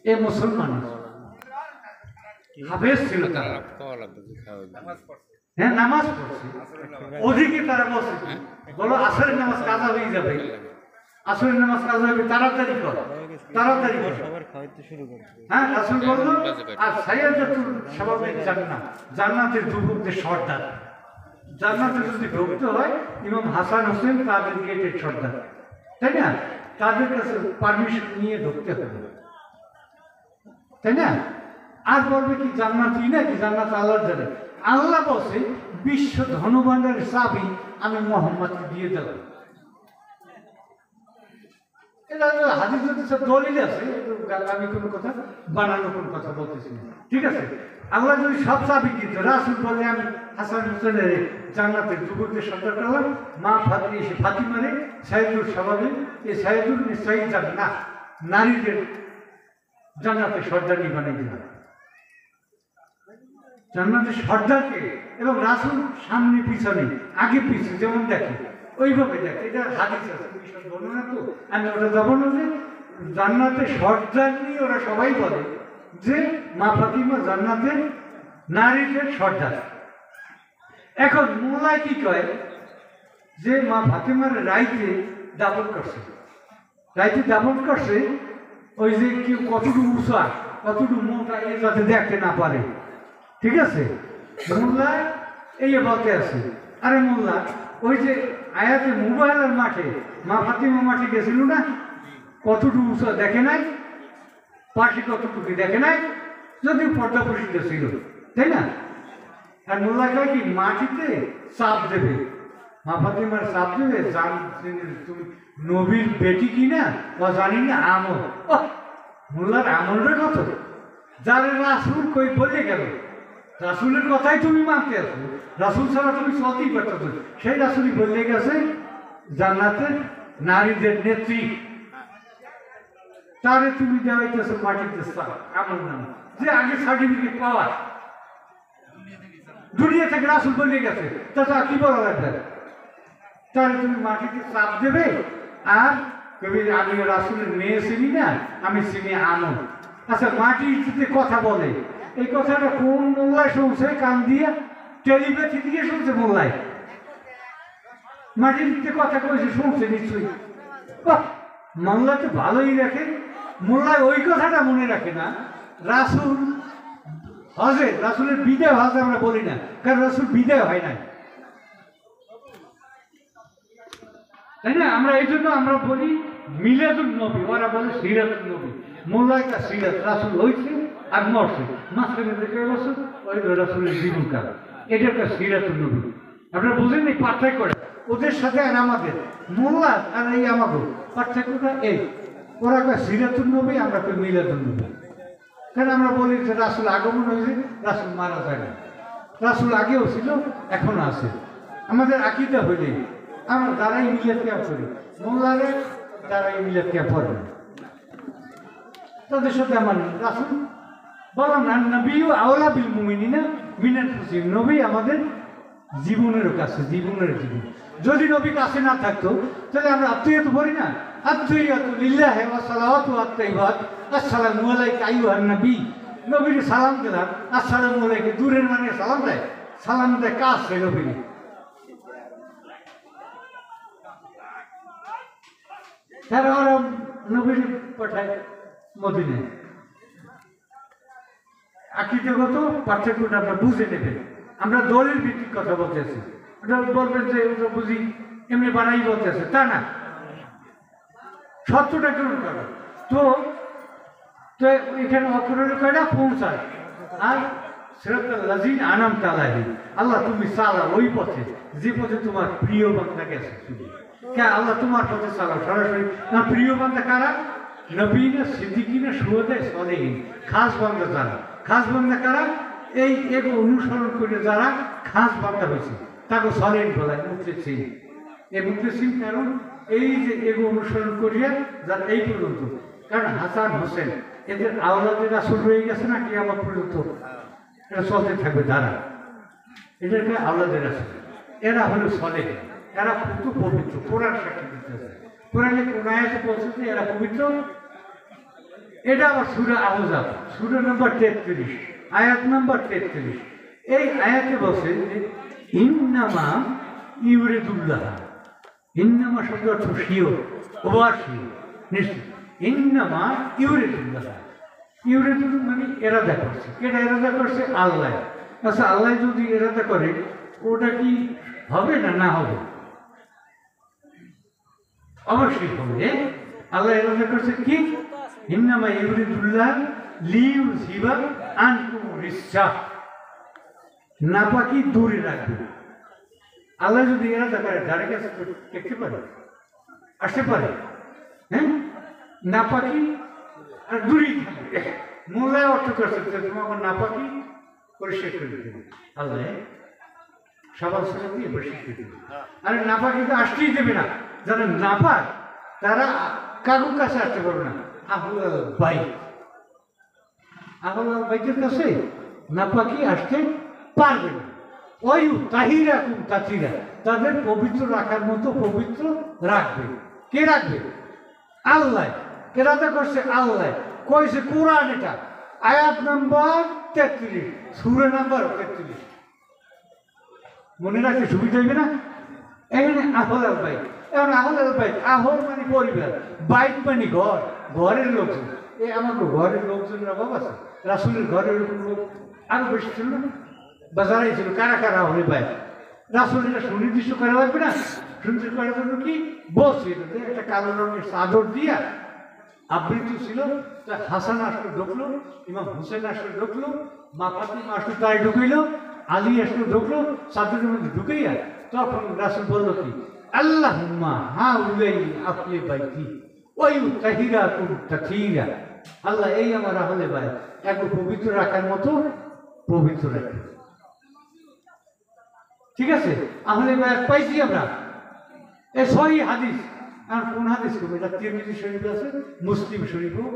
এ মুসলমান হাফেজ ছিল তারা হ্যাঁ নামাজ পড়ছে ওদিকে তারা বসে বলো আসরের নামাজ কাজা হয়ে যাবে আসরের নামাজ কাজা হবে তাড়াতাড়ি করো তাড়াতাড়ি করো হ্যাঁ রাসূল বলল আর সাইয়্যিদাতুল শাবাবের জান্নাত জান্নাতের যুবকদের সর্দার জান্নাতে যদি ঢুকতে হয় ইমাম হাসান হোসেন তাদের গেটের সর্দার তাই না তাদের কাছে পারমিশন নিয়ে ঢুকতে হবে তাই না আর বলবে কি জান্নাতি নাকি জান্নাত আল্লাহর জানে আল্লাহ বলছে বিশ্ব ধনভাণ্ডারের চাবি আমি মুহাম্মদকে দিয়ে দিলাম এটা হাদিসের সব দলিল আছে আমি কোনো কথা বানানো কোনো কথা বলতেছি না ঠিক আছে আল্লাহ যদি সব চাবি দিত রাসূল বলে আমি হাসান হোসেনের জান্নাতের যুবকদের সর্দার করলাম মা ফাতিমারে সাইয়্যিদুল শাবাবে এই সাইয়্যিদুল নিসাই জান্নাত নারীদের জান্নাতের সর্দারই বানিয়ে দিলাম জান্নাতের সর্দারকে এবং রাসূল সামনে পিছনে আগে পিছনে যেমন দেখে ওইভাবে দেখে এটা হাদিস আছে বিশাল বর্ণনা তো আমি ওটা যাব না যে জান্নাতের সর্দার নিয়ে ওরা সবাই বলে যে মা ফাতিমা জান্নাতের নারীদের সর্দার এখন মোল্লায় কি কয় যে মা ফাতিমার রাইতে দাফন করছে রাইতে দাফন করছে ওই যে কি কতটুকু উঁচা কতটুকু মোটা এ যাতে দেখতে না পারে ঠিক আছে মোল্লা এই বলতে আছে আরে মোল্লা ওই যে আয়াতে মোবাইলের মাঠে মা ফাতিমা মাঠে গেছিল না কতটুকু উঁচা দেখে নাই পাশে কতটুকু দেখে নাই যদি পর্দা প্রসিদ্ধ ছিল তাই না আর মোল্লা কয় কি মাটিতে চাপ দেবে মা ফাতিমার চাপ দেবে তুমি নবীর বেটি কিনা বা জানি না আমল মোল্লার আমলটা কত যার রাসূল কই বলে গেল রাসূলের কথাই তুমি মানতে আসো রাসূল ছাড়া তুমি চলতেই পারতো সেই রাসূলই বলে গেছে জান্নাতের নারীদের নেত্রী তারে তুমি দেওয়াইতেছো মাটিতে আমল নাম যে আগে সার্টিফিকেট পাওয়া দুনিয়া থেকে রাসূল বলে গেছে তা কি বলা লাগবে তাহলে তুমি মাটিতে চাপ দেবে আর কবি আমি রাসূলের মেয়ে চিনি না আমি চিনি আমল আচ্ছা মাটিতে কথা বলে এই কথাটা কোন মোল্লায় শুনছে কান দিয়ে টেলিপ্যাথি দিয়ে শুনছে মোল্লায় মাটিতে কথা কইছে শুনছে নিশ্চয়ই মোল্লা তো ভালোই রাখে মোল্লায় ওই কথাটা মনে রাখে না রাসূল হজে রাসূলের বিদায় হজ আমরা বলি না কারণ রাসূল বিদায় হয় না তাই না আমরা এই জন্য আমরা বলি মিলাদুন নবী ওরা বলে সিরাতুন নবী মোল্লায় কা সিরাত রাসূল হইছে আর মরছে মাঝখানে দেখে বছর ওই রাসূলের জীবনকাল এটার কা সিরাতুন নবী আপনারা বুঝেন এই পার্থক্য ওদের সাথে আর আমাদের মোল্লা আর এই আমাদের পার্থক্যটা এই ওরা কা সিরাতুন নবী আমরা কই মিলাদুন নবী কারণ আমরা বলি যে রাসূল আগমন হয়েছে রাসূল মারা যায় না রাসূল আগেও ছিল এখনো আছে আমাদের আকীদা হইলে আমরা দাঁড়াই মিলাদ ক্যাম্প করি মোল্লারে দাঁড়াই মিলাদ ক্যাম্প করে তাদের সাথে আমার রাসূল বললাম না নবীও আওলা বিল মুমিনিনা মিন আনফুসিহিম নবী আমাদের জীবনের কাছে জীবনের জীবন যদি নবী কাছে না থাকতো তাহলে আমরা আত্মীয়ত বলি না আত্মীয়তু লিল্লাহি ওয়া সালাওয়াতু আত-তাইয়্যিবাত আসসালামু আলাইকা আইয়ুহান নবী নবীকে সালাম দিলাম আসসালামু আলাইকা দূরের মানে সালাম দেয় কাজ হয় নবীকে তারা ওরা নবীর পাঠায় মদিনায় আকীদাগত পার্থক্যটা আমরা বুঝে নেবেন আমরা দলের ভিত্তিক কথা বলতেছি ওটা বলবেন যে ওটা বুঝি এমনি বানাই বলতেছে, তা না, সত্যটা গ্রহণ করো। তো তো এখানে অক্ষর হলো কয়টা? পৌঁছায়। আর সিরাতাল লাযিনা আনআমতা আলাইহিম, আল্লাহ তুমি চালাও ওই পথে যে পথে তোমার প্রিয় বান্দা গেছে। শুধু কে আল্লাহ তোমার পথে চালাও সরাসরি। না, প্রিয় বান্দা কারা? নবীনা, সিদ্দিকিনা, শুহাদা, সালেহিন। খাস বান্দা যারা, খাস বান্দা কারা? এই এগো অনুসরণ করে যারা খাস বান্দা হয়েছে তাকে সালেহিন বলায়, মুখলিসিন। এই মুখলিসিন কারণ এই যে এগো অনুসরণ করিয়া যারা এই পর্যন্ত, কারণ হাসান হোসেন এদের আওলাদে রাসূল রয়ে গেছে না কিয়ামত পর্যন্ত, এটা চলতে থাকবে। তারা এদেরকে আওলাদে রাসূল, এরা হলো সালেহ, এরা খুব পবিত্র। কোরআন সাক্ষী দিতেছে, কোরআনে কোন আয়াতে বলছে যে এরা পবিত্র। এটা আবার সূরা আহজাব, সূরা নম্বর 33, আয়াত নম্বর 33। এই আয়াতে বলছে যে ইন্নামা ইউরিদুল্লাহ, ইন্নামা শব্দ অর্থ শিওর, অবশ্যই, নিশ্চিত। ইন্নামা ইউরিদুল্লাহ, ইউরিদুল মানে এরাদা করছে। কেটা এরাদা করছে? আল্লাহ। আচ্ছা, আল্লাহ যদি এরাদা করে ওটা কি হবে না না হবে? অবশ্যই হবে। আল্লাহ এরাদা করছে কি? ইন্নামা ইউরিদুল্লাহ লিইউযহিবা আনকুম রিজ্জা, নাপাকি দূরে রাখবে। আল্লাহ যদি এরাদা করে ধারে কাছে দেখতে পারে, আসতে পারে, হ্যাঁ, নাপাকি আর দূরেই থাকবে। মোল্লায় অর্থ করছে তোমাকে নাপাকি পরিষ্কার করে দেবে আল্লাহ, সবার সাথে দিয়ে পরিষ্কার করে দেবে। আর নাপাকি তো আসতেই দেবে না। যারা নাপাক তারা কাকুর কাছে আসতে পারবে না। আহুল আল বাইত, আহুল আল বাইতের কাছে নাপাকি আসতে পারবে না। ওই তাহিরা কুম তাতিরা, তাদের পবিত্র রাখার মতো পবিত্র রাখবে। কে রাখবে? আল্লাহ। কেরাতে করছে আল্লাহ, কইছে কোরআন। এটা আয়াত নম্বর 33, সূরা নম্বর 33। মনে রাখতে সুবিধা হইবে না? এখানে আহল আল বাইত, এখন আহল আল বাইত, আহল মানে পরিবার, বাইত মানে ঘর, ঘরের লোকজন। এই আমার ঘরের লোকজনের অভাব আছে? রাসূলের ঘরের লোক আরো বেশি ছিল না? বাজারে ছিল। কারা কারা আহলে বাইত? রাসূল এটা সুনির্দিষ্ট করা লাগবে না? সুনির্দিষ্ট করার জন্য কি বলছে? একটা কালো রঙের চাদর দিয়া আবৃত ছিল। হাসান আসলে ঢুকলো, ইমাম হুসেন আসলে ঢুকলো, মা ফাতিমা আসলে তাই ঢুকাইল, আলী আসলে ঢুকলো চাদরের মধ্যে ঢুকাইয়া। তখন রাসূল বলল কি? আল্লাহুম্মা হাউলাই আহলে বাইতি ওয়া তাহিরাকুম তাথীরা, আল্লাহ এই আমার আহলে বাইত এত পবিত্র রাখার মতো পবিত্র রাখে। ঠিক আছে, আহলে বাইত পাইছি আমরা। এই সহিহ হাদিস, আর কোন হাদিস করবো? এটা তিরমিজি শরীফে আছে, মুসলিম শরীফও।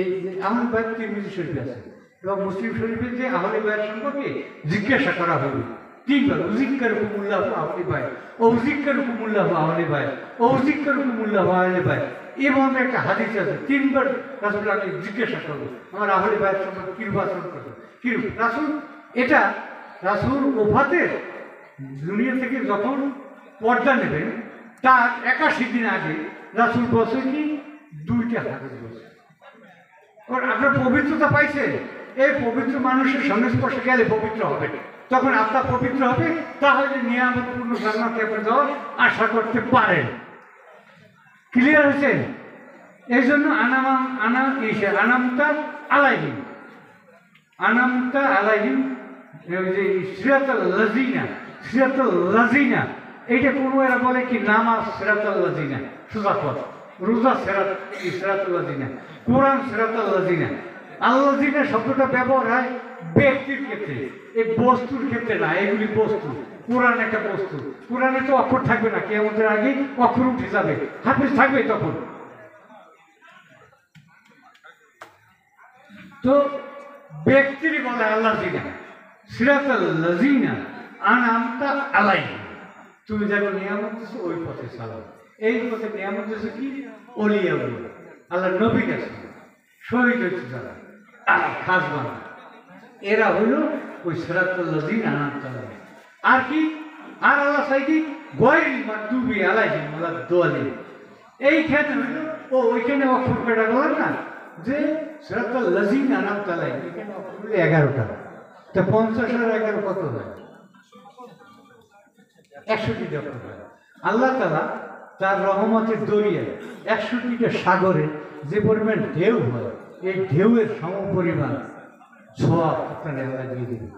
এই আহলে বাইত তিরমিজি শরীফে আছে এবং মুসলিম শরীফে যে আহলে বাইত সম্পর্কে জিজ্ঞাসা করা হবে তিনবার, উযিক্কারুকুমুল্লাহ আহলে বাইত, উযিক্কারুকুমুল্লাহ আহলে বাইত, উযিক্কারুকুমুল্লাহ আহলে বাইত। এমন একটা হাদিস আছে, তিনবার রাসূল আগে জিজ্ঞাসা করবো আমার আহলে বাইত সম্পর্কে কিরূপ আচরণ করবে, কিরূপ রাসূল। এটা রাসূল ওফাতের দুনিয়া থেকে যখন পর্দা নেবেন তার 81 দিন আগে রাসূল বলছে কি? 2টা হাদিস বলছে। আপনার পবিত্রতা পাইছে, এই পবিত্র মানুষের সংস্পর্শে গেলে পবিত্র হবে, তখন আপনার পবিত্র হবে, তাহলে নিয়ামতপূর্ণ জান্নাতে আপনি যাওয়ার আশা করতে পারেন। ক্লিয়ার হয়েছে? এই জন্য আনামতা আলাইহিম, আনামতা আলাইহিম, সিরাতাল লাযিনা, সিরাতাল লাযিনা, এইটা কোনো এরা বলে কি নামাজ সিরাতাল লাযিনা, সোজা পথ, রোজা সিরাতাল লাযিনা, কোরআন সিরাতাল লাযিনা। আল্লাযিনা শব্দটা ব্যবহার হয় ব্যক্তির ক্ষেত্রে, এই বস্তুর ক্ষেত্রে না। এগুলি বস্তু, কোরআন একটা বস্তু। কোরআনে তো অক্ষর থাকবে না, কিয়ামতের আগে অক্ষর উঠে যাবে, হাফিজ থাকবে তখন। তো ব্যক্তির বলে আল্লাযিনা, সিরাতাল লাযিনা আনআমতা আলাইহিম, তুমি যাকে নিয়ামত দিছো ওই পথে চালাও। এই পথে নিয়ামত দিছো কি? ওলিয়া উলিয়া, আল্লাহ নবী গেছে, শহীদ হয়েছে যারা, খাস বানা, এরা হইল ওই সিরাতাল লাযিনা আনআমতা আলাইহিম। আর কি? আর আল্লাহ সাইকি গায়রিল মাগদুবি আলাইহিম ওয়ালাদ-দাল্লিন। এইখানে হইল ও ওইখানে অক্ষর কয়টা বলেন না যে সিরাতাল লাযিনা আনআমতা আলাইহিম, এখানে অক্ষর 11টা। তো 50 আর 11 কত হয়? 61টি অক্ষর হয়। আল্লাহ তাআলা তার রহমতের দরিয়ায় 61টা সাগরে যে পরিমাণ ঢেউ হয়, এই ঢেউয়ের সমপরিমাণ সওয়াব আপনারা আল্লাহ দিয়ে দেবে।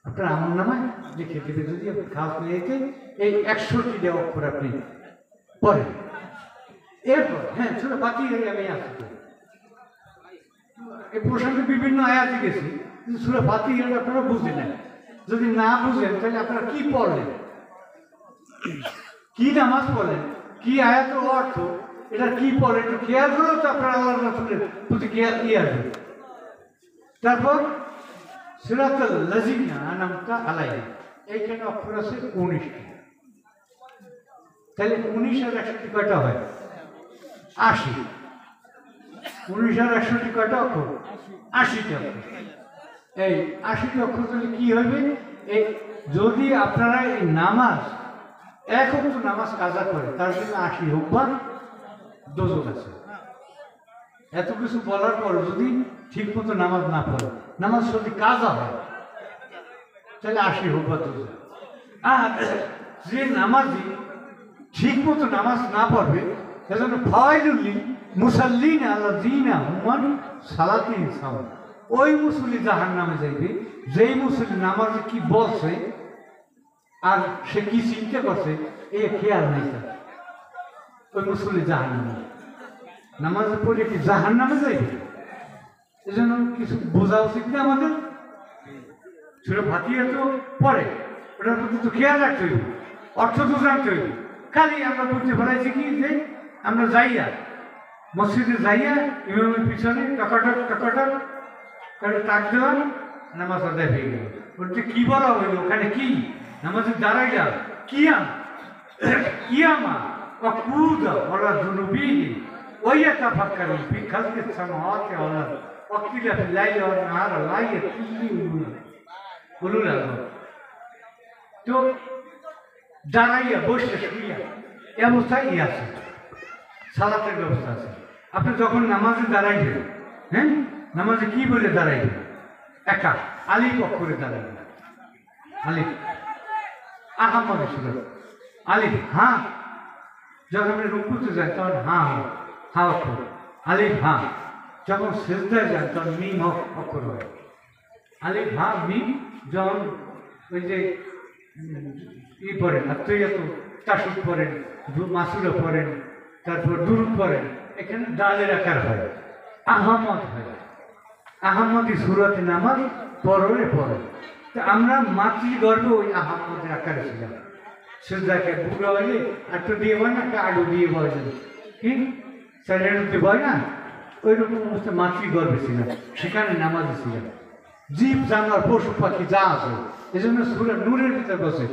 আপনার আমল নামায় লিখে দেবে যদি আপনি খাস নিয়েতে এই 61টা অক্ষর আপনি পড়েন। এরপর হ্যাঁ ছোট বাকি আমি আসছি এই প্রসঙ্গে বিভিন্ন আয়াতে গেছি, কিন্তু সূরা ফাতিহা আপনারা বুঝে নেন। যদি না বুঝেন তাহলে আপনারা কি পড়লেন, কি নামাজ পড়লেন, কি আয়াত অর্থ, এটা কি পড়ে একটু খেয়াল করলেও তো আপনার আল্লাহ রাসূলের প্রতি খেয়াল আসবে। তারপর সিরাতাল লাযিনা আনআমতা আলাইহিম, এইখানে অক্ষর আছে 19টি। তাহলে 19 আর 61 কয়টা হয়? 80। 19 আর 61 কয়টা অক্ষর? 80টা অক্ষর। এই 80টি অক্ষর তাহলে কি হবে? এই যদি আপনারা এই নামাজ এক ওয়াক্ত নামাজ কাজা করে তার জন্য 80 হুব্বা দোজখ আছে। এত কিছু বলার পর যদি ঠিক মতো নামাজ না পড়ে, নামাজ যদি কাজা হয় তাহলে 80 হুব্বা দোজখ। আর যে নামাজি ঠিক মতো নামাজ না পড়বে সেজন্য ফাওয়াইলুল মুসাল্লিন আল্লাযিনা হুম সালাতিন সাহুন, ওই মুসল্লি জাহান্নামে যাইবে যেই মুসল্লি নামাজে কি বলছে আর সে কি চিন্তা করছে এই খেয়াল নাই তার, ওই মুসল্লি জাহান্নামে। নামাজে পড়ে কি জাহান্নামে যাইবে? এজন্য কিছু বোঝা উচিত না আমাদের। সূরা ফাতিহা তো পড়ে, ওটার প্রতি তো খেয়াল রাখতে হইবে, অর্থ তো জানতে হইবে। খালি আমরা বুঝতে পারাইছি কি যে আমরা যাইয়া মসজিদে যাইয়া ইমামের পিছনে টকাটক টকাটক করে টাক দেওয়া, নামাজ আদায় হয়ে গেল। ওটা কি বলা হইল ওখানে? কি নামাজে দাঁড়াইয়া কিয়াম কিয়ামা ওয়াকুদা ওয়ালা যুনুবিহি ওয়া ইয়াতাফাক্কারু ফি খালকিস সামাওয়াতি ওয়াল আরদ ওয়া ইখতিলাফিল লাইলি ওয়ান নাহারি লা ইয়াকুলুনা উলুল আলবাব। তো দাঁড়াইয়া বসে শুইয়া এই অবস্থায় আছে সালাতের ব্যবস্থা আছে। আপনি যখন নামাজে দাঁড়াইবেন, হ্যাঁ নামাজে কি বলে দাঁড়াইবেন? একা আলিফ অক্ষরে দাঁড়াইবেন। আলিফ আহাম্মদ সুরা আলিফ হা। যখন আপনি রুকুতে যান তখন হা হা অক্ষর আলিফ হা। যখন সিজদায় যান তখন মিম অক্ষর হয় আলিফ হা মিম। যখন ওই যে ই পড়েন আত্মীয়ত তাসুদ পড়েন, মাসুরা পড়েন, তারপর দুরুদ পড়েন, এখানে ডালের আকার হয়, আহমদ হয়। আহমদি সুরাতে নামাজ পড়ে পড়ে। তো আমরা মাতৃগর্ভে ওই আহমদের আকারে ছিলাম। সিজদাকে বুড়া হইলে একটু দিয়ে হয় না, একটা আলু দিয়ে হয় না, কি স্যালাডে হয় না, ওই রকম অবস্থা মাতৃগর্ভে ছিলাম, সেখানে নামাজে ছিলাম। জীব জানোয়ার পশু পাখি যা আছে, এই জন্য সূরা নূরের ভিতরে বসে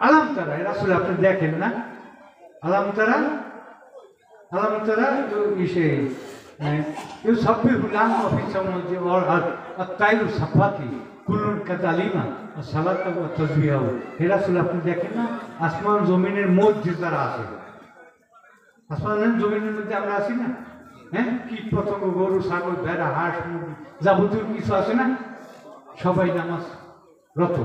আলাম তারা, এরা আসলে আপনি দেখেন না আলাম তারা আলাম তারা ইসে ইউসাব্বিহুল আমু ফিস সামাওয়াতি ওয়াল আরদ আত-তায়রু সাফাতি কুল্লুন কাতালিমা সালাত ওয়া তাসবিহু। এরা আসলে আপনি দেখেন না আসমান জমিনের মধ্যে যারা আছে, আসমান জমিনের মধ্যে আমরা আছি না, হ্যাঁ কীট পতঙ্গ, গরু ছাগল ভেড়া হাঁস মুরগি যাবতীয় কিছু আছে না, সবাই নামাজ রত।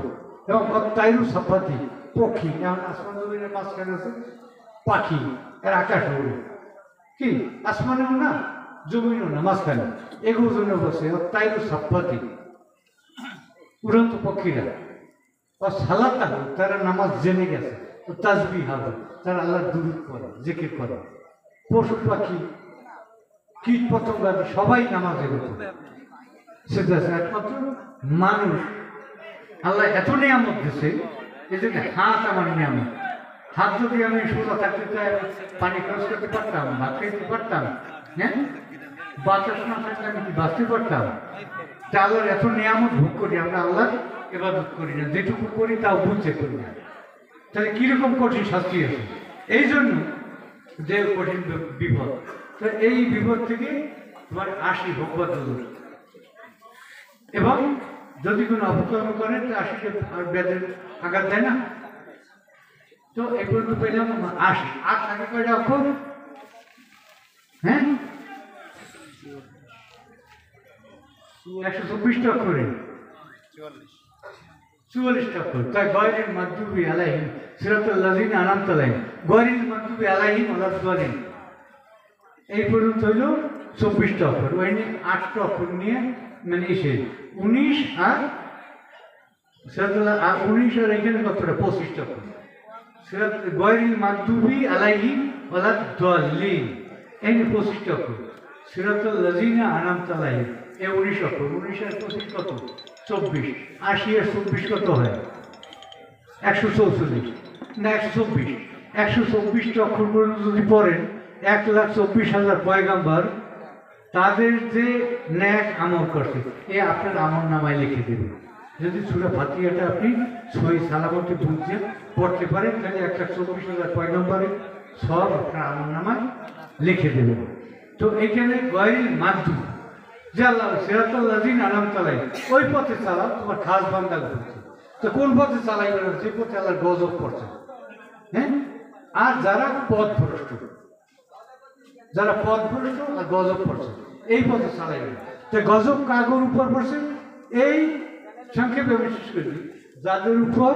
এবং তাইরু সাফাতি পক্ষী, যেমন আসমান জমিনের মাঝখানে আছে পাখি, এর আকাশ উড়ে, কি আসমানেও না জমিনও না মাঝখানে, এগুলোর জন্য বসে তাইরু সাফাতি উড়ন্ত পক্ষীরা। ও সালাত তারা নামাজ জেনে গেছে, ও তাসবিহ হবে, তারা আল্লাহর দুরূদ করে, জিকির করে। পশু পাখি কীট পতঙ্গ সবাই নামাজে হতো। সেটা একমাত্র মানুষ আল্লাহ এত নিয়ামত দিছে, এই জন্য হাত আমার নিয়ামত। হাত যদি আমি সোজা থাকতে চাই, পানি খরচ করতে পারতাম, ভাত খাইতে পারতাম, হ্যাঁ বাতাস না থাকলে আমি কি বাঁচতে পারতাম? তা আল্লাহর এত নিয়ামত ভোগ করি, আমরা আল্লাহর ইবাদত করি না, যেটুকু করি তাও বুঝতে করি না। তাহলে কিরকম কঠিন শাস্তি আছে। এই জন্য যে কঠিন বিপদ, তো এই বিপদ থেকে তোমার 80 হুব্বা দূর। এবং যদি কোনো অপকর্ম করে তো 80কে বেদের আঘাত দেয় না। তো এগুলো তো পেলাম 80 আর থাকে কয়টা অক্ষর? হ্যাঁ 124টা অক্ষরে 44টা অক্ষর তাই গয়রিল মাগদুবি আলাইহিম সিরাতাল লাযিনা আনআমতা আলাইহিম গয়রিল মাগদুবি আলাইহিম ওয়ালাদ-দালিন এই পর্যন্ত হইল 24টা অক্ষর ওই নিয়ে 8টা অক্ষর নিয়ে মানে এসে 19 আর সিরাতাল 19 আর এখানে কতটা 25টা অক্ষর সিরাত গয়রিল মাগদুবি আলাইহিম ওয়ালাদ-দালিন এই 25টা অক্ষর সিরাতাল লাযিনা আনআমতা আলাইহিম এই 19 অক্ষর 19 আর 25 কত 24 80 আর 24 কত হয় 144 না 124 124টা অক্ষর পর্যন্ত যদি পড়েন 1,24,000 পয়গাম্বর তাদের যে ন্যাক আমল করছে এ আপনার আমল নামায় লিখে দেবে যদি সূরা ফাতিহাটা আপনি সহি সালামতে বুঝে পড়তে পারেন তাহলে 1,24,000 পয়গাম্বরের সব আপনার আমল নামায় লিখে দেবে তো এখানে গয়রিল মাগদুব যে আল্লাহ সিরাতাল লাযিনা আনআমতা আলাইহিম ওই পথে চালাও তোমার খাস বান্দা করছে তো কোন পথে চালাইবে না যে পথে আল্লাহর গজব পড়ছে হ্যাঁ আর যারা পথভ্রষ্ট আর গজব পড়ছে এই পথে চালাইবে তো গজব কাগর উপর পড়ছে এই সংক্ষেপে বিশেষ করি যাদের উপর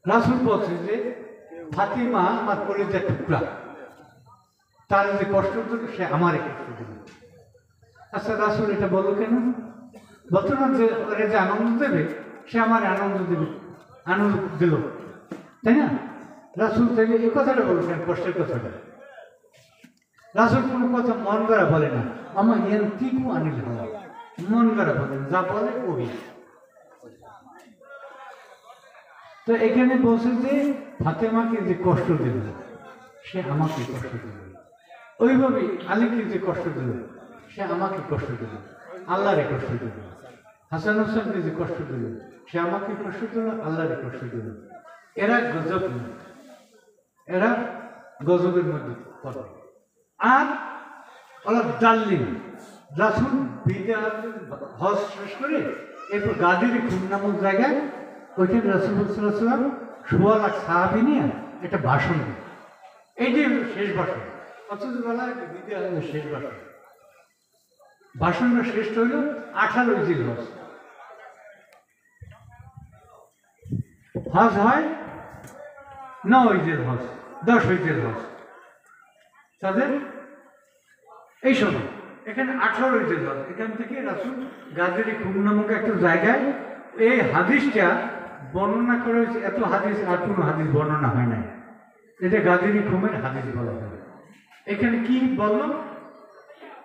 রাসূল বলছে যে ফাতিমা আমার কলিজার টুকরা তার যে কষ্ট দিল সে আমারই কষ্ট দিল আচ্ছা রাসূল এটা বলো কেন বলতো না যে ওরে যে আনন্দ দেবে সে আমার আনন্দ দেবে আনন্দ দিল তাই না রাসূল থেকে এই কথাটা বলছেন কষ্টের কথাটা রাসূল কোনো কথা মন গড়া বলে না আমার ইয়ান্তিকু আনিল হাওয়া মন গড়া বলে যা বলে ওই তো এখানে বলছে যে ফাতেমাকে যে কষ্ট দিল সে আমাকে কষ্ট দিল ওইভাবে আলীকে যে কষ্ট দিল সে আমাকে কষ্ট দিল আল্লাহরে কষ্ট দিল হাসান হোসেনকে যে কষ্ট দিল সে আমাকে কষ্ট দিল আল্লাহরে কষ্ট দিল এরা গজব না এরা গজবের মধ্যে পড়ে আর ওরা দাল্লিন রাসূল বিদাত হজ শেষ করে এরপর গাদির খুন নামক জায়গায় ওইখানে রাসূল সাল্লাল্লাহু আলাইহি ওয়াসাল্লাম 16 লাখ সাহাবী নিয়ে একটা ভাষণ দেন এই যে শেষ ভাষণ অথচ বলা বিদাত শেষ ভাষণ ভাষণটা শেষ হইল 18 জিলহজ হজ হয় 9 জিলহজ 10 জিলহজ তাদের এই সময় এখানে 18 জিলহজ এখান থেকে রাসূল গাজীর খুম নামক একটা জায়গায় এই হাদিসটা বর্ণনা করা হয়েছে এত হাদিস আর কোনো হাদিস বর্ণনা হয় নাই এটা গাজীর খুমের হাদিস বলা হয় এখানে কি বললাম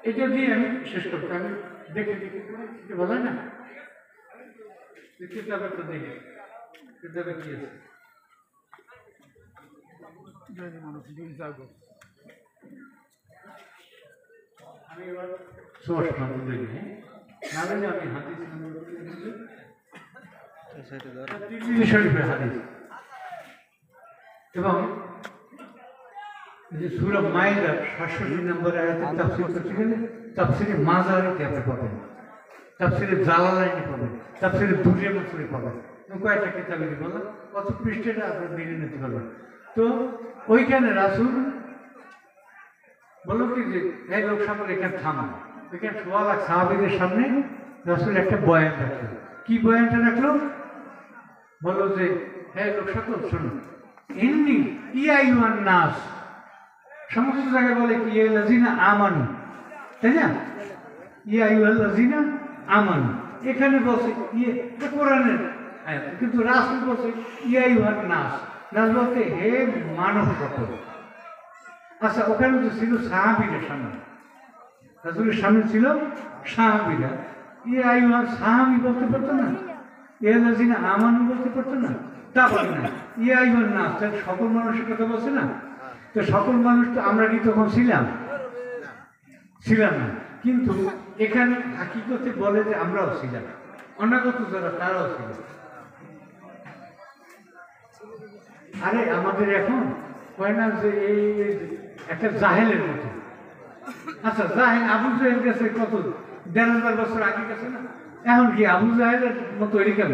এটা দিয়ে আমি শেষ করতে আমি দেখে দেখে বলা না কিতাবে তো দেখি কিতাবে কি আছে আমি এবার সোর্স নাম দেখি নামে যে আমি হাদিস তিরমিজি শরীফের হাদিস এবং যে সূরা মাইদার 67 নম্বর আয়াতের তাফসীর করতে গেলে তাফসীরে মাজারিতে আপনি পাবেন তাফসীরে জালালাইনে পাবেন তাফসীরে দুরিয়া মাসুরে পাবেন কয়েকটা কিতাবে বললাম কত পৃষ্ঠেটা আপনি মিলিয়ে নিতে পারবেন তো ওইখানে রাসূল বলল কি যে এই লোক সামনে এখানে থামা এখানে 16 লাখ সাহাবীদের সামনে রাসূল একটা বয়ান রাখলো কি বয়ানটা রাখলো বললো যে হ্যাঁ লোক সকল শোনো ইন্নি ইয়াইয়ুহান নাস সমস্ত জায়গায় বলে কি ইয়াল্লাযিনা আমানু তাই না ইয়াইয়ুহাল্লাযিনা আমানু এখানে বলছে এটা কোরআনের আয়াত কিন্তু রাসূল বলছে ইয়াইয়ুহান নাস নাস বলতে হে মানব সকল আচ্ছা ওখানে তো ছিল সাহাবীরা সামনে রাসূলের সামনে ছিল সাহাবীরা ইয়াইয়ুহান সাহাবী বলতে পারতো না ইয়াল্লাযিনা আমানু বলতে পারতো না তা বলে না ইয়াইয়ুহান নাস সকল মানুষের কথা বলছে না তো সকল মানুষ তো আমরা কি তখন ছিলাম না কিন্তু এখানে হাকিকতে বলে যে আমরাও ছিলাম অনাগত যারা তারাও ছিল আরে আমাদের এখন হয় না যে এই একটা জাহেলের মতো আচ্ছা জাহেল আবু জাহেল গেছে কত 1,500 বছর আগে গেছে না এখন কি আবু জাহেলের মতো তৈরি কেন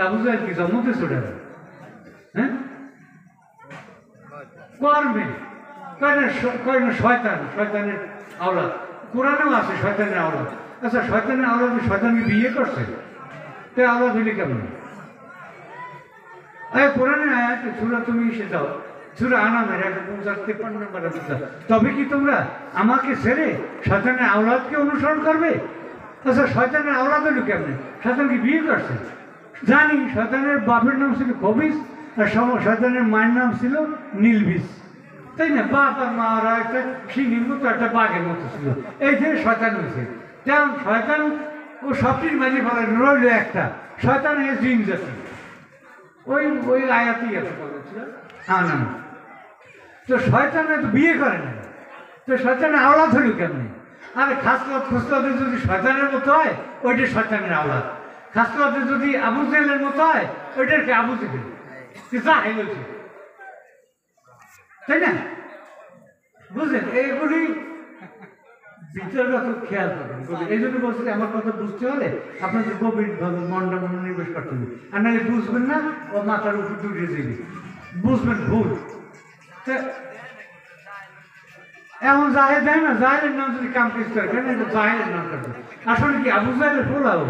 আবু জাহেল কি জন্মতে ছোট হ্যাঁ করবে কয় না শয়তানের আওলাদ কোরআনেও আছে শয়তানের আওলাদ আচ্ছা শয়তানের আওলাদ শয়তানকে বিয়ে করছে তো আওলাদ হইলে কেমন? এই কোরআনে আয়াতে সূরা তুমি এসে দাও, সূরা আনামের 153 নম্বর আয়াত। তবে কি তোমরা আমাকে ছেড়ে শয়তানের আওলাদকে অনুসরণ করবে? আচ্ছা, শয়তানের আওলাদ হইল কেমনে? শয়তান কি বিয়ে করছে? জানি শয়তানের বাপের নাম ছিল খবিস, আর শয়তানের মায়ের নাম ছিল নীলবিষ, তাই না? বাপ আর মা ওরা একটা সিংহের মতো একটা বাঘের মতো ছিল, এই যে শয়তান হয়েছে। তেমন শয়তান ও সবটির মাঝে ফেলা রইল একটা, শয়তান এ জিন জাতি। ওই ওই আয়াতেই আছে বলেছিল। হ্যাঁ না, তো শয়তান তো বিয়ে করে না, তো শয়তানের আওলাদ হইল কেমনি? আরে খাসলাত খুসলাতে যদি শয়তানের মতো হয় ওইটা শয়তানের আওলাদ, খাসলাতে যদি আবু জেহেলের মতো হয় ওইটার কি আবু জেহেল, জাহেল হয়েছে, তাই না? বুঝলেন? এইগুলি বিচারগত খেয়াল করবেন। এই জন্য বলছি আমার কথা বুঝতে হলে আপনাদের গভীরভাবে মনটা মনোনিবেশ করতে হবে, আর নাহলে বুঝবেন না, ও মাথার উপর দুটিয়ে দিবি, বুঝবেন ভুল। এমন জাহেল দেয় না, জাহেলের নাম যদি কাম কিছু করে কেন এটা জাহেলের নাম করবে? আসলে কি আবু জাহেলের ফোলাও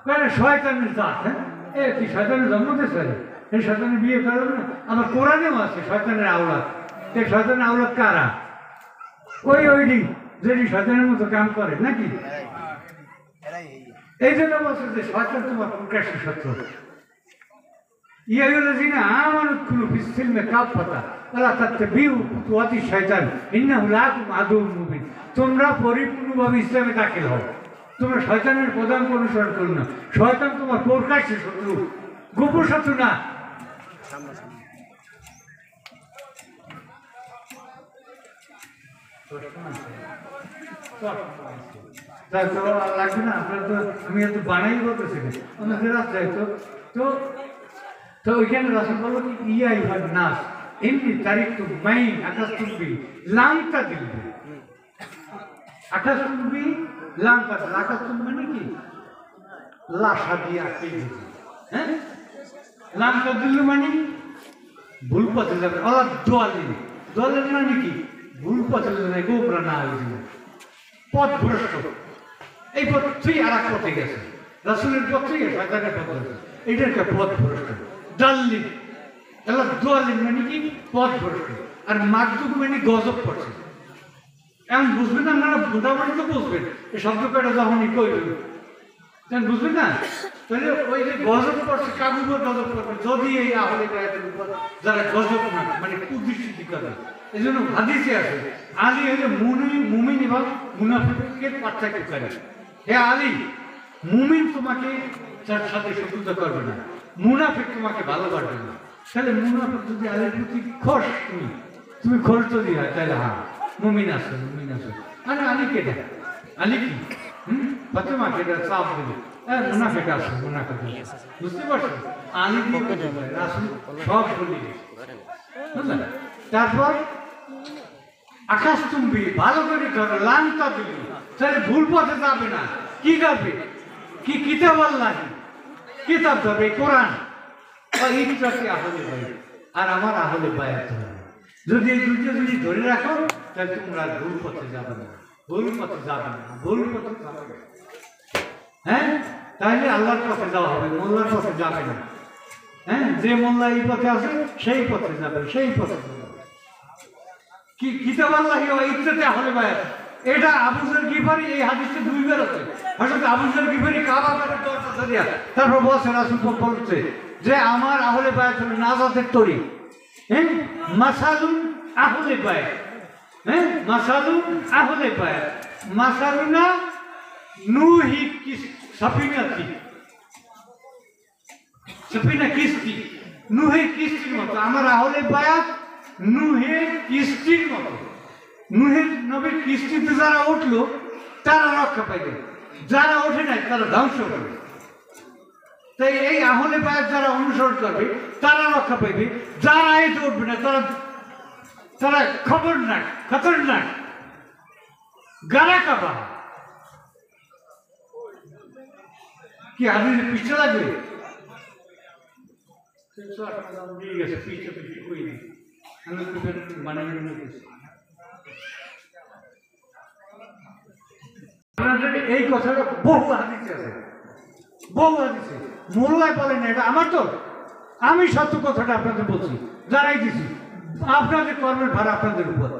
কেন? শয়তানের জাত। হ্যাঁ, এ কি শয়তানের জন্ম দিয়েছে? এই শয়তানের বিয়ে করবে না? আমার কোরআনেও আছে শয়তানের আওলাদ। এই শয়তানের আওলাদ কারা? ওইটি যদি শয়তানের মতো কাম করে নাকি? এই জন্য বলছে যে শয়তান তোমার প্রকাশ্য শত্রু। ইয়ায়ুল্লাযিনা আমানু উদখুলু ফিস-সিলমি কাফাতা ওয়ালা তাত্তাবিউ খুতুওয়াতিশ শাইতান ইন্নাহু লাকুম আদুউম মুবিন। তোমরা পরিপূর্ণভাবে ইসলামে দাখিল হও, তোমরা শয়তানের প্রধান অনুসরণ করো না। শয়তান তোমার প্রকাশ্য শত্রু, গোপন শত্রু না। লাগবে না আপনার তো, আমি এত বানাই বলতেছি আমাদের রাস্তায় তো তো তো ওইখানে রাসূল বলল কি ইয়া ইহার নাস এমনি তারিখ তো মাইন আকাশ তুলবি লাংটা দিলবি, আকাশ তুলবি লাংটা, আকাশ তুলবি মানে কি? লাশা দিয়ে আটকে দিবি। হ্যাঁ, লাংটা দিল মানে ভুল পথে যাবে। আল্লাহ দোয়ালিন, দোয়ালের মানে কি? ভুল পথে যাবে, গোবরা না হয়ে পথ ভ্রষ্ট। এই পথ তুই আর এক পথে গেছে, রাসূলের পথ থেকে শয়তানের পথ গেছে, এটাকে পথ ভ্রষ্ট। ডাল্লিন আল্লাহ দোয়ালিন মানে কি? পথ ভ্রষ্ট। আর মাকদুব মানে গজব পড়ছে। এমন বুঝবেন না, আপনারা মোটামুটি তো বুঝবেন এই শব্দ কটা যখনই কইবেন, বুঝবেন না? তাহলে ওই যে গজব পড়ছে, কাবুব গজব করবে যদি এই আহলে বায়াতের উপর যারা গজব না মানে কুদৃষ্টি করে। এই জন্য হাদিসে আছে আলী হলে মুমিন এবং মুনাফিকের পার্থক্য করে। হে আলী, মুমিন তোমাকে তার সাথে শত্রুতা করবে না, মুনাফিক তোমাকে ভালোবাসবে না। তাহলে মুনাফিক যদি আলীর প্রতি খোশ, তুমি খোশ যদি হয় তাহলে হ্যাঁ মুমিন আছে, মুমিন আছে। আরে আলী কে দেখ, আলী কি ফাতেমাকে চাপ দেবে, মুনাফিক আছে, মুনাফিক আছে, বুঝতে পারছো? আলী রাসূল সব বলি। বুঝলেন? তারপর আকাশ তুমি ভালো করে ধরো, লাংটা দিবি, তাহলে ভুল পথে যাবে না। কি করবে? কি কিতাব আল্লাহ, কিতাব ধরবে কোরআন, আহলে বায়াত আর আমার আহলে বায়াত। যদি এই দুইটা যদি ধরে রাখো তাহলে তোমরা ভুল পথে যাবে না, ভুল পথে যাবে না, ভুল পথে যাবে না। হ্যাঁ, তাহলে আল্লাহর পথে যাওয়া হবে, মোল্লার পথে যাবে না। হ্যাঁ, যে মোল্লা এই পথে আছে সেই পথে যাবে, সেই পথে যাবে। কি কিতাব আল্লাহি ওয়া ইত্তাতে আহলে বায়াত, এটা আবু যর গিফারি এই হাদিসে দুইবার আছে। হযরত আবু যর গিফারি কাবা ঘরের দরজা ধরিয়া তারপর বলছে, রাসূল বলছে যে আমার আহলে বায়াত হলো নাজাতের তরী। হ্যাঁ, মাসালুন আহলে বায়াত, হ্যাঁ মাসালুন আহলে বায়াত মাসালুনা নূহি সাফিনাতি, সাফিনা কিস্তি, নূহের কিস্তির মতো আমার আহলে বায়াত নূহের কিস্তির মতো। নূহের নবীর কিস্তিতে যারা উঠলো তারা রক্ষা পাইবে, যারা ওঠে নাই তারা ধ্বংস হবে। তাই এই আহলে বায়াত যারা অনুসরণ করবে তারা রক্ষা পাইবে, যারা এতে উঠবে না তারা তারা খবরনাক, খতরনাক, গারা কাবা। কি আমি পিছনে লাগবে? এই কথাটা বহু হাদিসে আছে, বউয়া দিছে, মোল্লায় বলেন এটা আমার তো, আমি সত্য কথাটা আপনাদের বলছি, জানাই দিছি, আপনাদের কর্মের ভার আপনাদের উপর,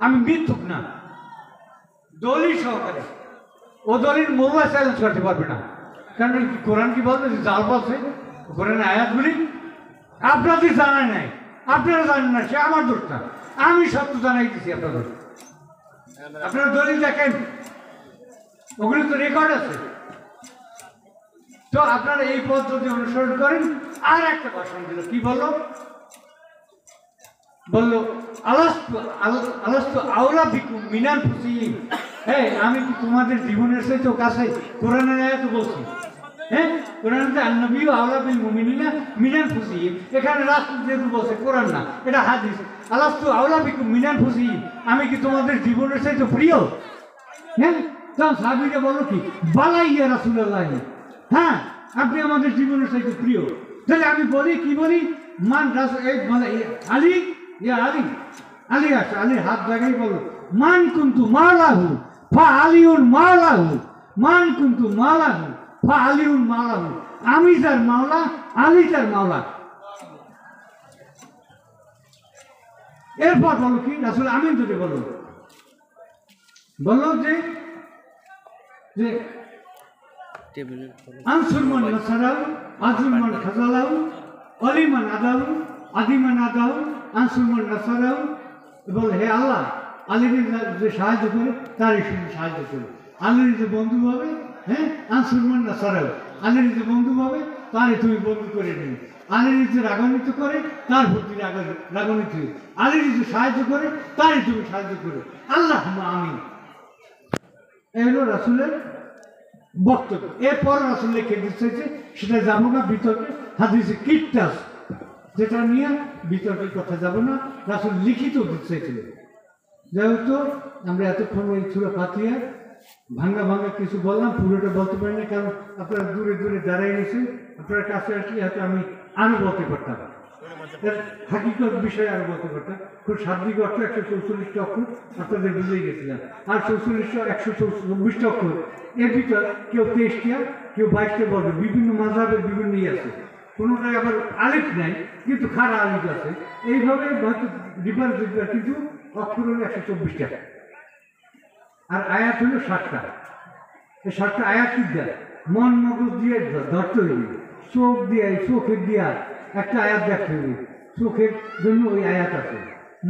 আমি মিথ্যুক না, দলিল সহকারে। ও দলিল মোল্লা চ্যালেঞ্জ করতে পারবে না, কারণ কোরআন কি বলবে যে জাল বলছে, কোরআন আয়াতগুলি আপনাদের জানায় নাই, আপনারা জানেন না, সে আমার দোষটা, আমি সত্য জানাই দিছি আপনাদের। আপনারা দলিল দেখেন, ওগুলো তো রেকর্ড আছে। তো আপনারা এই পদ্ধতি অনুসরণ করেন। আর একটা কথা দিল, কি বললো আলাস্তু আওলা বিকুম মিনাল ফুসিহিম, হ্যাঁ আমি কি তোমাদের জীবনের সাথে কাছে কোরআনের আয়াত বলছি, হ্যাঁ কোরআনে আন-নবী আওলা বিল মুমিনিনা মিনাল ফুসিহিম, এখানে রাসূল যেহেতু বলছে, কোরআন না, এটা হাদিস। আলাস্তু আওলা বিকুম মিনাল ফুসিহিম, আমি কি তোমাদের জীবনের সাথে প্রিয়? হ্যাঁ, তখন সাহাবীরা বলল কি, বালা ইয়া রাসূলুল্লাহ, হ্যাঁ আপনি আমাদের জীবনের সাথে প্রিয়। তাহলে আমি বলি, কি বলি, মান আলী, ইয়া আলী, আলী আসে, আলীর হাত জায়গায় বলো, মান কুন্তু মালাহু ফা আলিউন মালাহু, মান কুন্তু মালাহু ফা আলিউন মালাহু, আমি যার মাওলা, আলী তার মাওলা। এরপর বলো কি, রাসূল আমিন যদি বলো যে আনসুরমান নাসারাউ আজমান খাজালাউ অলিমান আদাউ আদিমান আদাউ আনসুরমান নাসারাউ, বলে হে আল্লাহ, আলীর যে সাহায্য করে তারই সঙ্গে সাহায্য করে, আলীর যে বন্ধু হবে, হ্যাঁ আনসুরমান নাসারাউ, আলীর যে বন্ধু হবে তারই তুমি বন্ধু করে নেবে, আলীর যে রাগান্বিত করে তার প্রতি রাগান্বিত, আলীর যে সাহায্য করে তারই তুমি সাহায্য করো, আল্লাহ আমিন। এই হলো রাসূলের বক্তব্য। এরপর রাসূল লিখে দিচ্ছে, সেটা যাবো না বিতর্কে, হাদিসে কিতাস যেটা নিয়ে বিতর্কের কথা যাব না, রাসূল লিখিত দিচ্ছে। যেহেতু আমরা এতক্ষণ ওই সূরা ফাতিহা ভাঙ্গা কিছু বললাম, পুরোটা বলতে পারি না, কারণ আপনারা দূরে দূরে দাঁড়াই গেছেন, আপনার কাছে আসলে হয়তো আমি আরও বলতে পারতাম, হাকিকত বিষয়ে আরো বলতে পারতাম। খুব শাব্দিক অর্থ 144টা অক্ষর আপনাদের বুঝেই গেছিলাম, আর 124টা অক্ষর, এর ভিতর কেউ 23টা কেউ 22টা বলবে, বিভিন্ন মাযহাবের বিভিন্ন আছে, কোনোটাই আবার আলিফ নাই কিন্তু খারা আলিফ আছে, এইভাবে হয়তো ডিফারেন্স, কিন্তু অক্ষর হলো 124টা, আর আয়াত হলো 60টা। এই 60টা আয়াত কি দেয়, মন মগজ দিয়ে ধরতে হইবে, চোখ দিয়ে, চোখের দিয়া একটা আয়াত দেখতে হবে, চোখের জন্য ওই আয়াত আছে,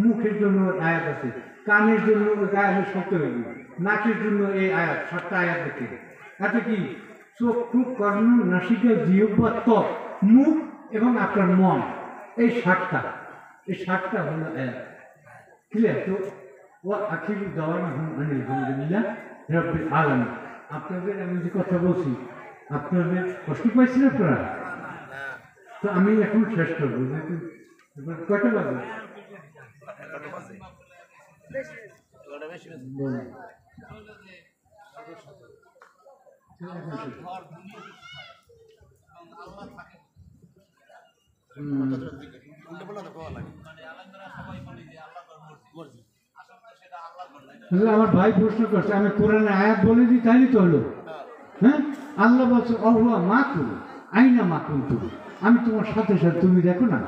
মুখের জন্য ওই আয়াত আছে, কানের জন্য ওই আয়াত শুনতে হইবে, নাকের জন্য এই আয়াত, 7টা আয়াত দেখে। তাতে কি, চক্ষু, কর্ণ, নাসিকা, জিহ্বা, ত্বক, মুখ এবং আপনার মন, এই 7টা হলো আয়াত। ক্লিয়ার? তো ও আখিরু দাওয়ানা আলহামদুলিল্লাহ রাব্বিল আলামিন। আপনাদের আমি যে কথা বলছি, আপনাদের কষ্ট পাইছেন আপনারা? তো আমি এখন শেষ করবো, কয়টা বাজে? আমার ভাই প্রশ্ন করছে, আমি কোরআনে আয়াত বলে দিই তাইলে তো হলো, হ্যাঁ আল্লাহ বলছে অহুয়া মা করু আইনা মা কিন্তু, আমি তোমার সাথে সাথে, তুমি দেখো না।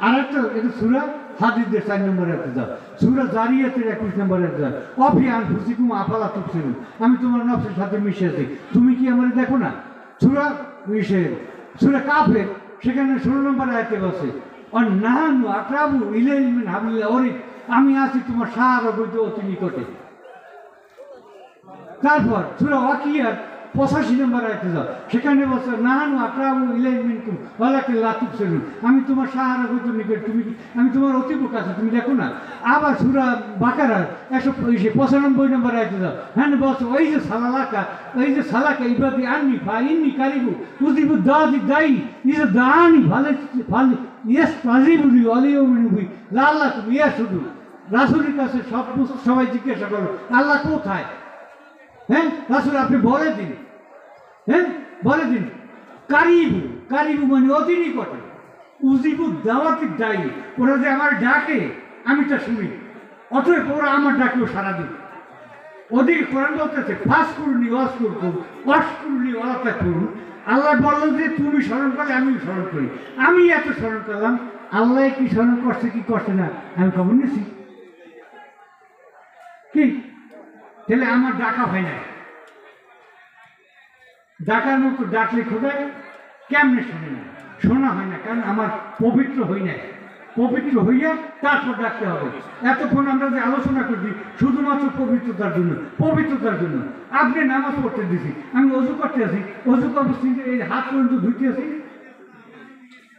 আর একটা, এটা সূরা হাদীদের 4 নম্বরে যাও, সূরা জারিয়াতের 21 নম্বরে যাও, অফি আনফুসিকুম আফালা তুবসিরুন, আমি তোমার নফসের সাথে মিশে আছি, তুমি কি আমার দেখো না। সূরা কাফের সেখানে 16 নম্বর আয়াতে বলছে অন্নাহানু আকরাবু ইলাইহি মিন হাবলিল ওয়ারিদ, আমি আছি তোমার সারা বৈধ অতি নিকটে। তারপর সূরা ওয়াকিয়ার 85 নম্বর আয়াতে যাও, সেখানে বলছে নাহানু আকরাবু ইলাইহি মিনকুম ওয়ালাকিন লা তুবসিরুন, আমি তোমার সাহারা বৈধ নিকট, তুমি আমি তোমার অতি কাছে, তুমি দেখো না। আবার সূরা বাকারার 195 নম্বর আয়াতে যাও, হ্যাঁ বলছে ওই যে সালাকা ইবাদি আন্নি ফাইন্নি কারিবু উযিবু দাই ইজ দানি ভালে ইয়েস তাজিবুলি ওয়ালিউমিনুবি লাল্লাকুম ইয়াসুদু। রাসূলের কাছে সবাই জিজ্ঞাসা করলো আল্লাহ কোথায়, হ্যাঁ রাসূল আপনি বলে দিন, হ্যাঁ বলে দিন। কারিবু মানে অতি নিকটে, উযিবু দাওয়াতি দাই, ওরা যে আমার ডাকে আমি তা শুনি, অতএব ওরা আমার ডাকেও সারা দিন। ওদিকে কোরআন বলতেছে ফাঁস করুনি অস্কুর করুন অস্কুরনি অলাতা করুন। আল্লাহ বললো যে তুমি স্মরণ করলে আমিও স্মরণ করি, আমি এত স্মরণ করলাম, আল্লাহ কি স্মরণ করছে কি করছে না আমি খবর নিছি কি? তাহলে আমার ডাকা হয় না, ডাকার মতো ডাকলে খোদায় কেমনে শোনে না, শোনা হয় না, কারণ আমার পবিত্র হই না। পবিত্র হইয়া তারপর ডাকতে হবে। এতক্ষণ আমরা যে আলোচনা করছি শুধুমাত্র পবিত্রতার জন্য, পবিত্রতার জন্য। আপনি নামাজ পড়তে দিছি, আমি অজু করতে আছি, অজু অবস্থিতে এই হাত পর্যন্ত ধুইতে আছি,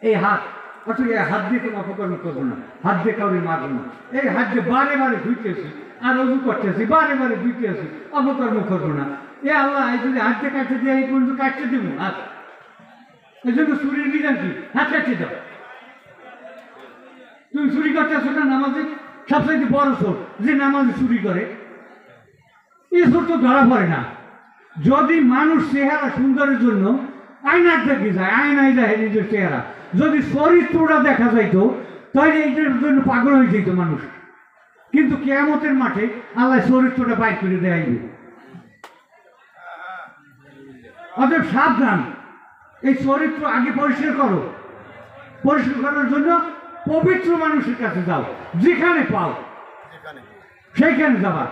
এই হাত অথচ এই হাত দিয়ে কোনো অপকর্ম করবো না, হাত দিয়ে কাউরে মারবো না, এই হাত দিয়ে বারে বারে ধুইতে আছি আর অজু করতে আছি, বারে বারে ধুইতে আছি, অপকর্ম করবো না। এ আল্লাহ এই যদি হাত দিয়ে কাটতে দিয়ে এই পর্যন্ত কাটতে দেবো হাত, এই জন্য চুরির বিধান কি? হাত কাটতে দাও। তুমি চুরি করতে আসো না নামাজে, সবচেয়ে বড় চোর যে নামাজে চুরি করে, এই চোর তো ধরা পড়ে না। যদি মানুষ চেহারা সুন্দরের জন্য আয়নার দেখে যায়, আয়নায় যায় নিজের চেহারা, যদি চরিত্রটা দেখা যাইতো তাহলে এইটার জন্য পাগল হয়ে যেত মানুষ। কিন্তু কিয়ামতের মাঠে আল্লাহ চরিত্রটা বাইর করে দেয়াইবে। অতএব সাবধান, এই চরিত্র আগে পরিষ্কার করো। পরিষ্কার করার জন্য পবিত্র মানুষের কাছে যাও, যেখানে পাও সেইখানে যাবা।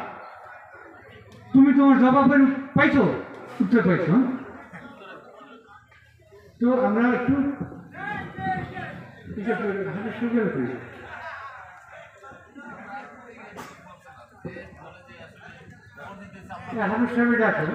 তুমি তোমার জবাবের পাইছো, উত্তর পাইছো। তো আমরা একটু হাফিজ সাহেব ডাকো।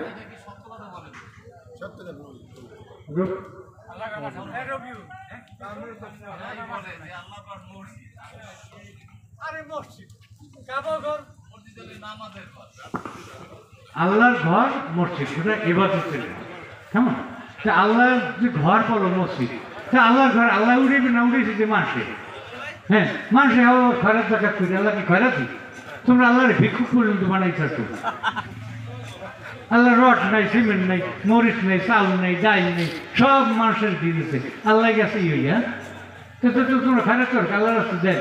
আল্লাহর ঘর মসজিদ, সেটা ইবাদতের কেমন? তা আল্লাহর যে ঘর বলো মসজিদ, তা আল্লাহর ঘর আল্লাহ উড়েবে না উড়েছে যে মানুষে? হ্যাঁ, মানুষে খয়রাত জাকাত করে, আল্লাহ কি খয়রাতি? তোমরা আল্লাহর ভিক্ষুক পর্যন্ত বানাইছো। আল্লাহ রড নাই, সিমেন্ট নাই, মরিচ নেই, চাউল নেই, ডাইল নেই, সব মানুষের দিয়েছে। আল্লাহ গেছে ইয়া তো তোমরা খারাপ কর, আল্লাহ রাস্তা দেন,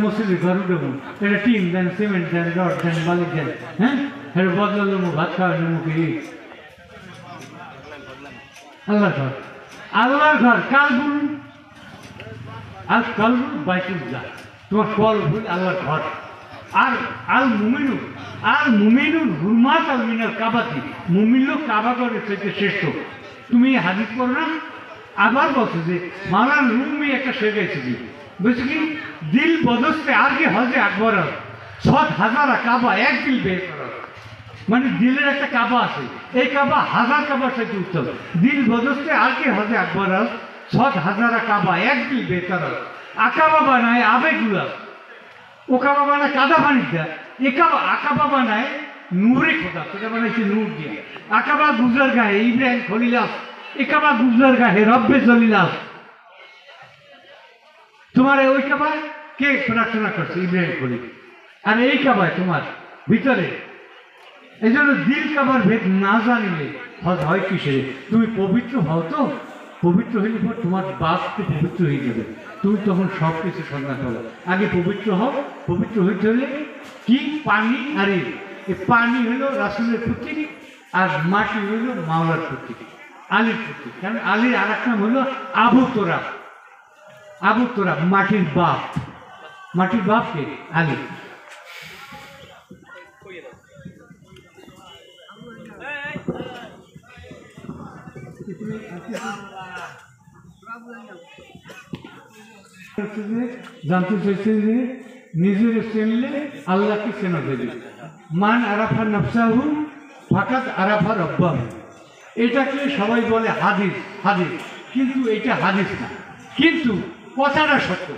মসজিদের ঘর উঠবো, এটা টিন দেন, সিমেন্ট দেন, রড দেন, বালি দেন, হ্যাঁ এটা বদলালো ভাত খাওয়ানো মুখে। আল্লাহর ঘর, আল্লাহর ঘর কাল বলুন, আল কাল বাইতুল্লাহ, তোমার কল বল আল্লাহর ঘর। আর আল মুমিনু, আর মুমিনুর হুরমাত আল মিনাল কাবাতি, মুমিন লোক কাবা করে থেকে শ্রেষ্ঠ। তুমি হাদিস পড়ো না? আবার বলছো যে মাওলানা রুমি একটা শেখাইছে কি বলছে কি, দিল বদস্তে আর কি হজে আকবর ৭,০০০ কাবা এক দিল বের করা, মানে দিলের একটা কাবা আছে, এই কাবা ১০০০ কাবার সাথে উত্তম। দিল বদস্তে আর কি হজে আকবর ৭,০০০ কাবা এক দিল বের করা। আকাবা বানায় আবেগুলা, ও কাবা বানায় কাদা পানি দেয়, এ কাবা আকাবা বানায় নূরে খোদা, সেটা বানাইছে নূর দিয়ে। আকাবা গুজার গায়ে ইব্রাহিম খলিলাস, এ কাবা গুজার গায়ে রব্বে জলিলাস। তোমার ওই কাবায় কে প্রার্থনা করছে? ইব্রাহিম খলিল। আর এই কাবায় তোমার ভিতরে, এই জন্য দিল কাবার ভেদ না জানিলে হজ হয় কিসের? তুমি পবিত্র হও, তো পবিত্র হইলে পর তোমার বাপকে পবিত্র হয়ে যাবে, তুমি তখন সব কিছু সন্ধান করো। আগে পবিত্র হও, পবিত্র হইতে হলে কি? পানি আর এই পানি হইল রাসূলের প্রতীক, আর মাটি হইল মাওলার প্রতীক, আলীর প্রতীক। কারণ আলীর আর এক নাম হইল আবু তোরাব। আবু তোরাব মাটির বাপ, মাটির বাপকে আলী। জানতে চাইছে যে নিজের চিনলে আল্লাহকে চেনা দেবে। মান আরাফা নফসাহু ফাকাত আরাফা রব্বাহু, এটাকে সবাই বলে হাদিস, হাদিস, কিন্তু এটা হাদিস না, কিন্তু কথাটা সত্য।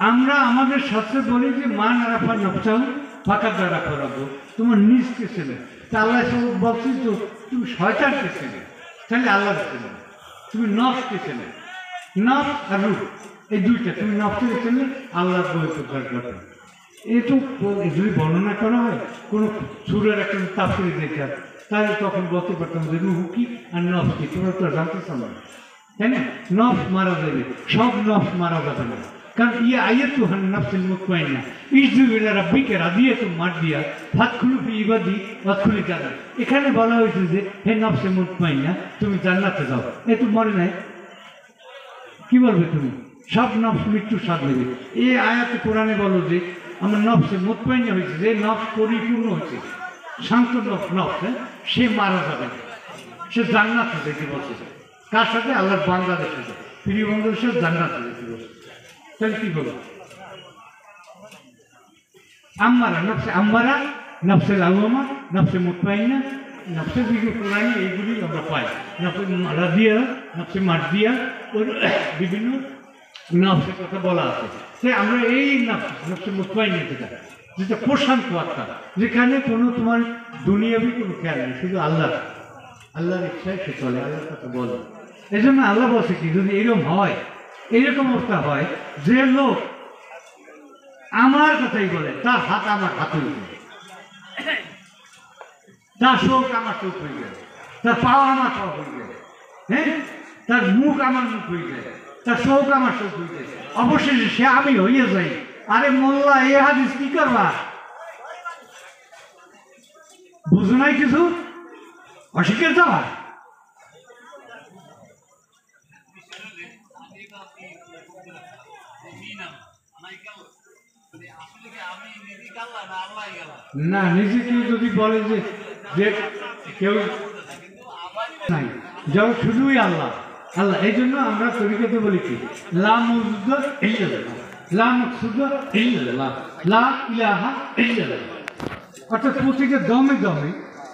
আমরা আমাদের শাস্ত্রে বলি যে মান আরাফা নফসাহু ফাকাত আরাফা রব্বাহু, তোমার নিজকে চেনে। তা আল্লাহ সব বলছিস তো তুমি শয়তানকে চেনে, তাহলে আল্লাহকে চেনে। তুমি নফসকে চেনে, নফস আর রূহ এই দুইটা, তুমি নফসকে চেনে আল্লাহর বই প্রকাশ ঘটে। এটু যদি বর্ণনা করা হয় কোনো সুরের একটা তাফসীরে দেখে, তাহলে তখন বলতে পারতাম যে রূহ কি আর নফস কি, তোমরা তো জানতে চাও না, তাই না? নফস মারা যাবে, সব নফস মারা যাবে না, কারণ ইয়ে আয়াতু হান নাফসুল মুতমাইন্না ইজু ইলা রাব্বিকা রাদিয়াতুম মারদিয়া ফাদখুলু ফি ইবাদি ওয়াদখুলি জান্নাত। এখানে বলা হয়েছে যে হে নফসে মুতমাইন্না তুমি জান্নাতে যাও। এ তো মনে নাই, কি বলবে তুমি? সব নফস মৃত্যুর স্বাদ নেবে। এই আয়াতে কোরআনে বলো যে আমার নফসে মুতমাইন্না হয়েছে, যে নফস পরিপূর্ণ হয়েছে, শান্ত নফস, সে মারা যাবে, সে জান্নাতে যেতে বসে। কার সাথে? আল্লাহর বান্দাদের সাথে, প্রিয় বন্ধুদের সাথে জান্নাতে যেতে বসে। তাহলে কি বলো? আম্মারা নফসে আম্মারা, নফসে লাওয়ামা, নফসে মুতমাইন্না, নফসে বিভিন্ন কোরআনে এইগুলি আমরা পাই। নফসে রাদিয়া, নফসে মারদিয়া, ওর বিভিন্ন নফসের কথা বলা আছে। তাই আমরা এই নফসে মুতমাইন্না যেটা প্রশান্ত আত্মা, যেখানে কোনো তোমার দুনিয়াবি কোনো খেয়াল নেই, শুধু আল্লাহর ইচ্ছায় সে চলে, আল্লাহর কথা বলে। এই জন্য আল্লাহ বলছে কি, যদি এরকম হয়, এরকম অবস্থা হয় যে লোক আমার কথাই বলে, তার হাত আমার হাতে উঠে, তার চোখ আমার চোখ হয়ে যায়, তার পাওয়া আমার পাওয়া হয়ে যায়, হ্যাঁ, তার মুখ আমার মুখ হয়ে যায়, তার চোখ আমার চোখ হয়ে যায়, অবশেষে সে আমি হইয়া যাই। আরে মোল্লা, এ হাদিস কি করবা? বুঝো নাই কিছু? অস্বীকার যাওয়া না, নিজেকে যদি বলে যে কেউ নাই, যাও শুধুই আল্লাহ আল্লাহ। এই জন্য আমরা তরিকাতে বলি কি, লা মাবুদা ইল্লাল্লাহ, লা মাকসুদা ইল্লাল্লাহ, লা ইলাহা ইল্লাল্লাহ। অর্থাৎ প্রতিটা দমে দমে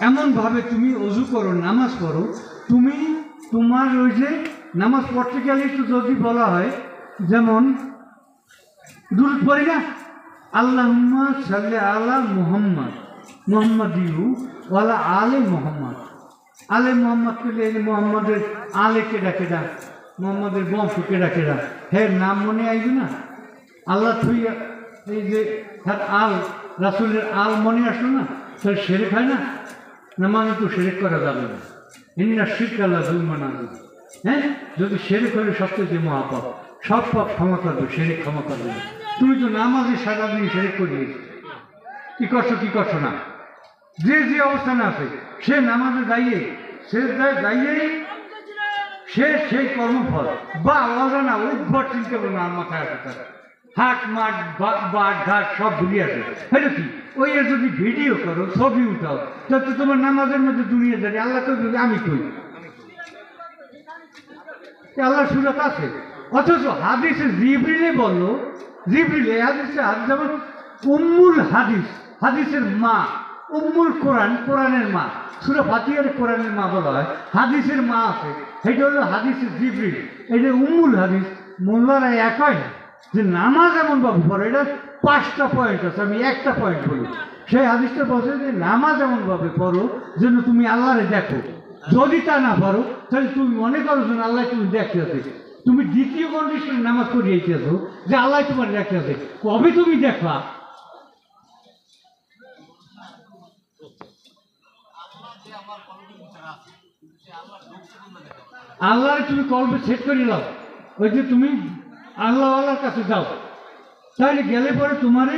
এমনভাবে তুমি অজু করো, নামাজ পড়ো, তুমি তোমার ওই যে নামাজ পড়তে গেলে তো যদি বলা হয়, যেমন দুরূদ পড়ি না, আল্লাহুম্মা সাল্লি আলা মুহাম্মদ মুহাম্মাদিউ ওয়ালা আলে মুহাম্মদ। আলে মুহাম্মদ করলে এই মোহাম্মদের আলেকে ডাকে ডাক, মোহাম্মদের বংশকে ডাকে ডাক, হ্যাঁ নাম মনে আইবে না? আল্লাহ তুই এই যে তার আল, রাসূলের আল মনে আসলো না, তার শিরক হয় না? না মানে তো শিরক করা যাবে না। ইন্না শিরকা লাযুলমুন আযীম। হ্যাঁ, যদি শিরক করে সবচেয়ে মহাপাপ, সব পাপ ক্ষমা করবে, শিরক ক্ষমা করবে না। তুমি তো নামাজে সারাদিন শিরক করিয়েছো, কি করছো না? যে যে অবস্থানে আছে সে নামাজে যাইয়ে, সে যাইয়েই সে সেই কর্মফল বা অজানা উদ্ভট চিন্তা করবে না, মাথায় আসে তার হাট মাঠ বাট ঘাট সব ভুলিয়ে আসে। হ্যাঁ কি, ওই যদি ভিডিও করো, ছবি উঠাও, তাতে তোমার নামাজের মধ্যে দুনিয়া যাবে। আল্লাহ তো আমি কই, আল্লাহ সুরত আছে। অথচ হাদিসে জিবরিলে বললো, জিবরিলে হাদিসে যেমন উম্মুল হাদিস, হাদিসের মা, উম্মুল কোরআন, কোরআনের মা, সূরা ফাতিহার কোরআনের মা বলা হয়, হাদিসের মা আছে, সেটা হলো হাদিসের জিবরিল, এটা উম্মুল হাদিস। মোল্লারা একই না যে নামাজ এমন ভাবে পড়ো, এটা 5টা পয়েন্ট আছে, আমি একটা পয়েন্ট বলি। সেই হাদিসটা বলছে যে নামাজ এমন ভাবে পড়ো যেন তুমি আল্লাহরে দেখো। যদি তা না পারো তাহলে তুমি মনে করো যেন আল্লাহ তুমি দেখতে আছে। তুমি দ্বিতীয় কন্ডিশনে নামাজ পড়িয়েছো যে আল্লাহ তোমার দেখতে আছে, কবে তুমি দেখবা? আল্লাহরে তুমি কলবে সেট করে নাও, ওই যে তুমি আল্লাহর কাছে যাও, তাহলে গেলে পরে তোমারে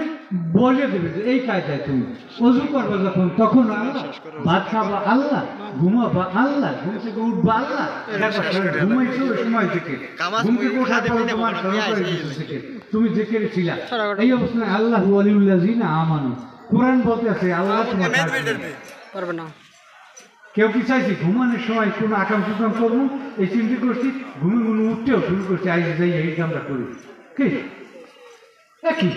বলে দেবে যে এই কায়দায় তুমি অজু করবে যখন, তখন আল্লাহ, ভাত খাবা আল্লাহ, ঘুমাবা আল্লাহ, ঘুম থেকে উঠবা আল্লাহ, ঘুমাইছো ওই সময় থেকে, ঘুম থেকে ওঠার পর তোমার তুমি জেকেরে ছিলা, এই অবস্থায় আল্লাহ ওয়ালিউল্লাযিনা আমানু। কোরআন বলতে আছে আল্লাহ তোমার পারবে না। কেউ কি চাইছি ঘুমানোর সময় কোনো আকাম সুকাম করবো, এই চিন্তা করছি, ঘুমে উঠতেও শুরু করছি, আই যাই এই কামটা করি, কি একই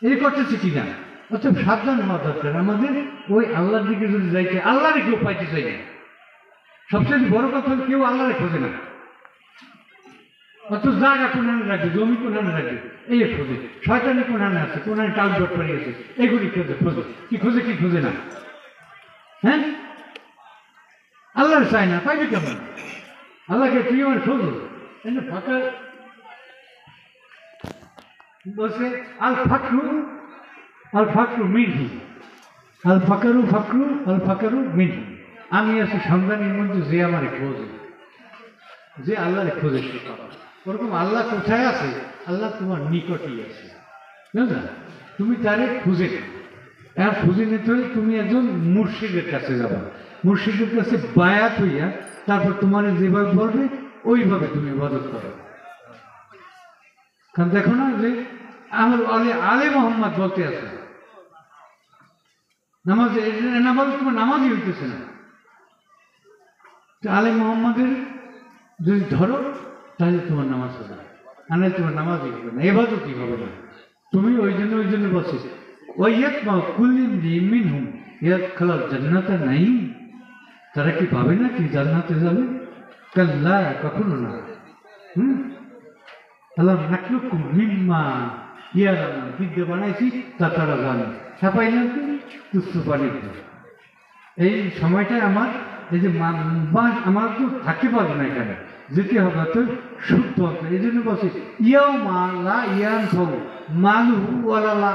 এই করতেছি কিনা। অর্থাৎ সাবধান হওয়া দরকার আমাদের। ওই আল্লাহর দিকে যদি যাইতে, আল্লাহরে কেউ পাইতে চাই না। সবচেয়ে বড় কথা হল কেউ আল্লাহরে খোঁজে না। অত জায়গা কোনহানে রাখবে, জমি কোনহানে রাখবে, এই খোঁজে। শয়তানি কোনহানে আছে, কোনহানে টাউট পাড়িয়েছে, এগুলি খোঁজে কি খোঁজে না। হ্যাঁ, আল্লাহর চাই না, পাইবে কেমন? আল্লাহকে তুই আমার খোঁজো, ফাঁকা বলছে আল ফাকরু মিনহু, আল ফাকারু মিনহু। আমি আছি সন্ধানের মধ্যে যে আমারে খোঁজে, যে আল্লাহরে খোঁজে সে পাবে। ওরকম আল্লাহ কোথায় আছে? আল্লাহ তোমার নিকটেই আছে, বুঝলে? তুমি তারে খুঁজে নাও। আর খুঁজে নিতে হলে তুমি একজন মুর্শিদের কাছে যাবা, মুর্শিদের কাছে বায়াত হইয়া তারপর তোমার যেভাবে বলবে ওইভাবে তুমি ইবাদত করো। কারণ দেখো না যে আমার আলে মোহাম্মদ বলতে আছে নামাজ, না বলে তোমার নামাজই হইতেছে না। আলে মোহাম্মদের যদি ধরো তাহলে তোমার নামাজ হবে, আর নাহলে তোমার নামাজই হবে না, ইবাদতই হবে না। তুমি ওই জন্য বলছি ওয়াইয়াত মা কুল্লি মিনহুম ইয়াদখুলুল জান্নাতা নাঈম, তারা কি পাবে না কি জান্নাতে যাবে? কাল্লা, কখনো না। আল্লাহ নাখলুকুম মিম্মা ইয়ালামুন, বিদ্যা বানাইছি তা তারা জানে, ছাপাইলাম তুচ্ছ পানি। এই সময়টায় আমার এই যে আমার তো থাকতে পারবো না, এখানে যেতে হবে তো শুদ্ধ হতে। এই জন্য বলছি ইয়াও মালা ইয়ান ফল মালু ওয়ালালা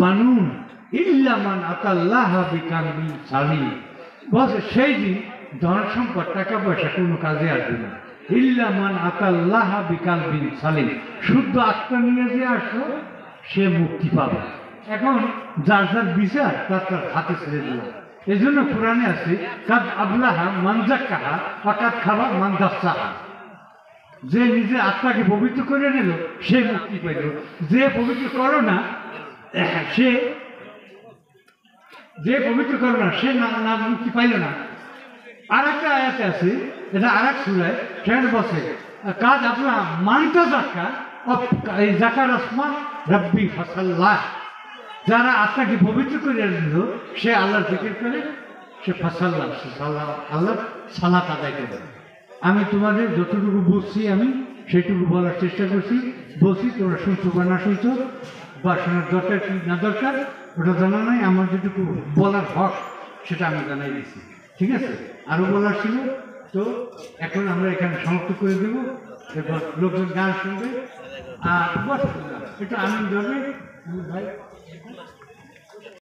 বানুন ইল্লামান আতাল্লাহ বিকালবিন সালিম। বলছে সেই দিন ধন সম্পদ টাকা পয়সা কোনো কাজে আসবে না, ইল্লামান আতাল্লাহ বিকালবিন সালিম, শুদ্ধ আত্মা নিয়ে যে আসলো সে মুক্তি পাবে। এখন যার যার বিচার তার তার হাতে ছেড়ে দিলাম। এই জন্য কোরআনে আছে কাদ আবলাহা মান যাক্কাহা ওয়া কাদ খাবা মান দাস্সাহা, যে নিজে আত্মাকে পবিত্র করে নিল সে মুক্তি পাইল, যে পবিত্র করো না সে না মুক্তি পাইল না। আর একটা আয়াতে আছে, এটা আর এক সূরায়, সেখানে বসে কাজ আপনার মানতা জাক্কা এই জাকার আসমান রব্বি ফাসাল্লাহ, যারা আত্মাকে পবিত্র করে নিল সে আল্লাহর জিকির করে, সে ফাসাল্লাহ আল্লাহ সালাত আদায় করে। আমি তোমাদের যতটুকু বুঝছি আমি সেটুকু বলার চেষ্টা করছি, বলছি, তোমরা শুনছো বা না শুনছো বা শোনার দরকার কি না দরকার ওটা জানা নাই, আমার যেটুকু বলার হক সেটা আমি জানাই দিচ্ছি। ঠিক আছে, আরও বলার ছিল, তো এখন আমরা এখানে সমাপ্ত করে দেবো। এরপর লোকজন গান শুনবে আর বস একটু আনন্দ হবে ভাই।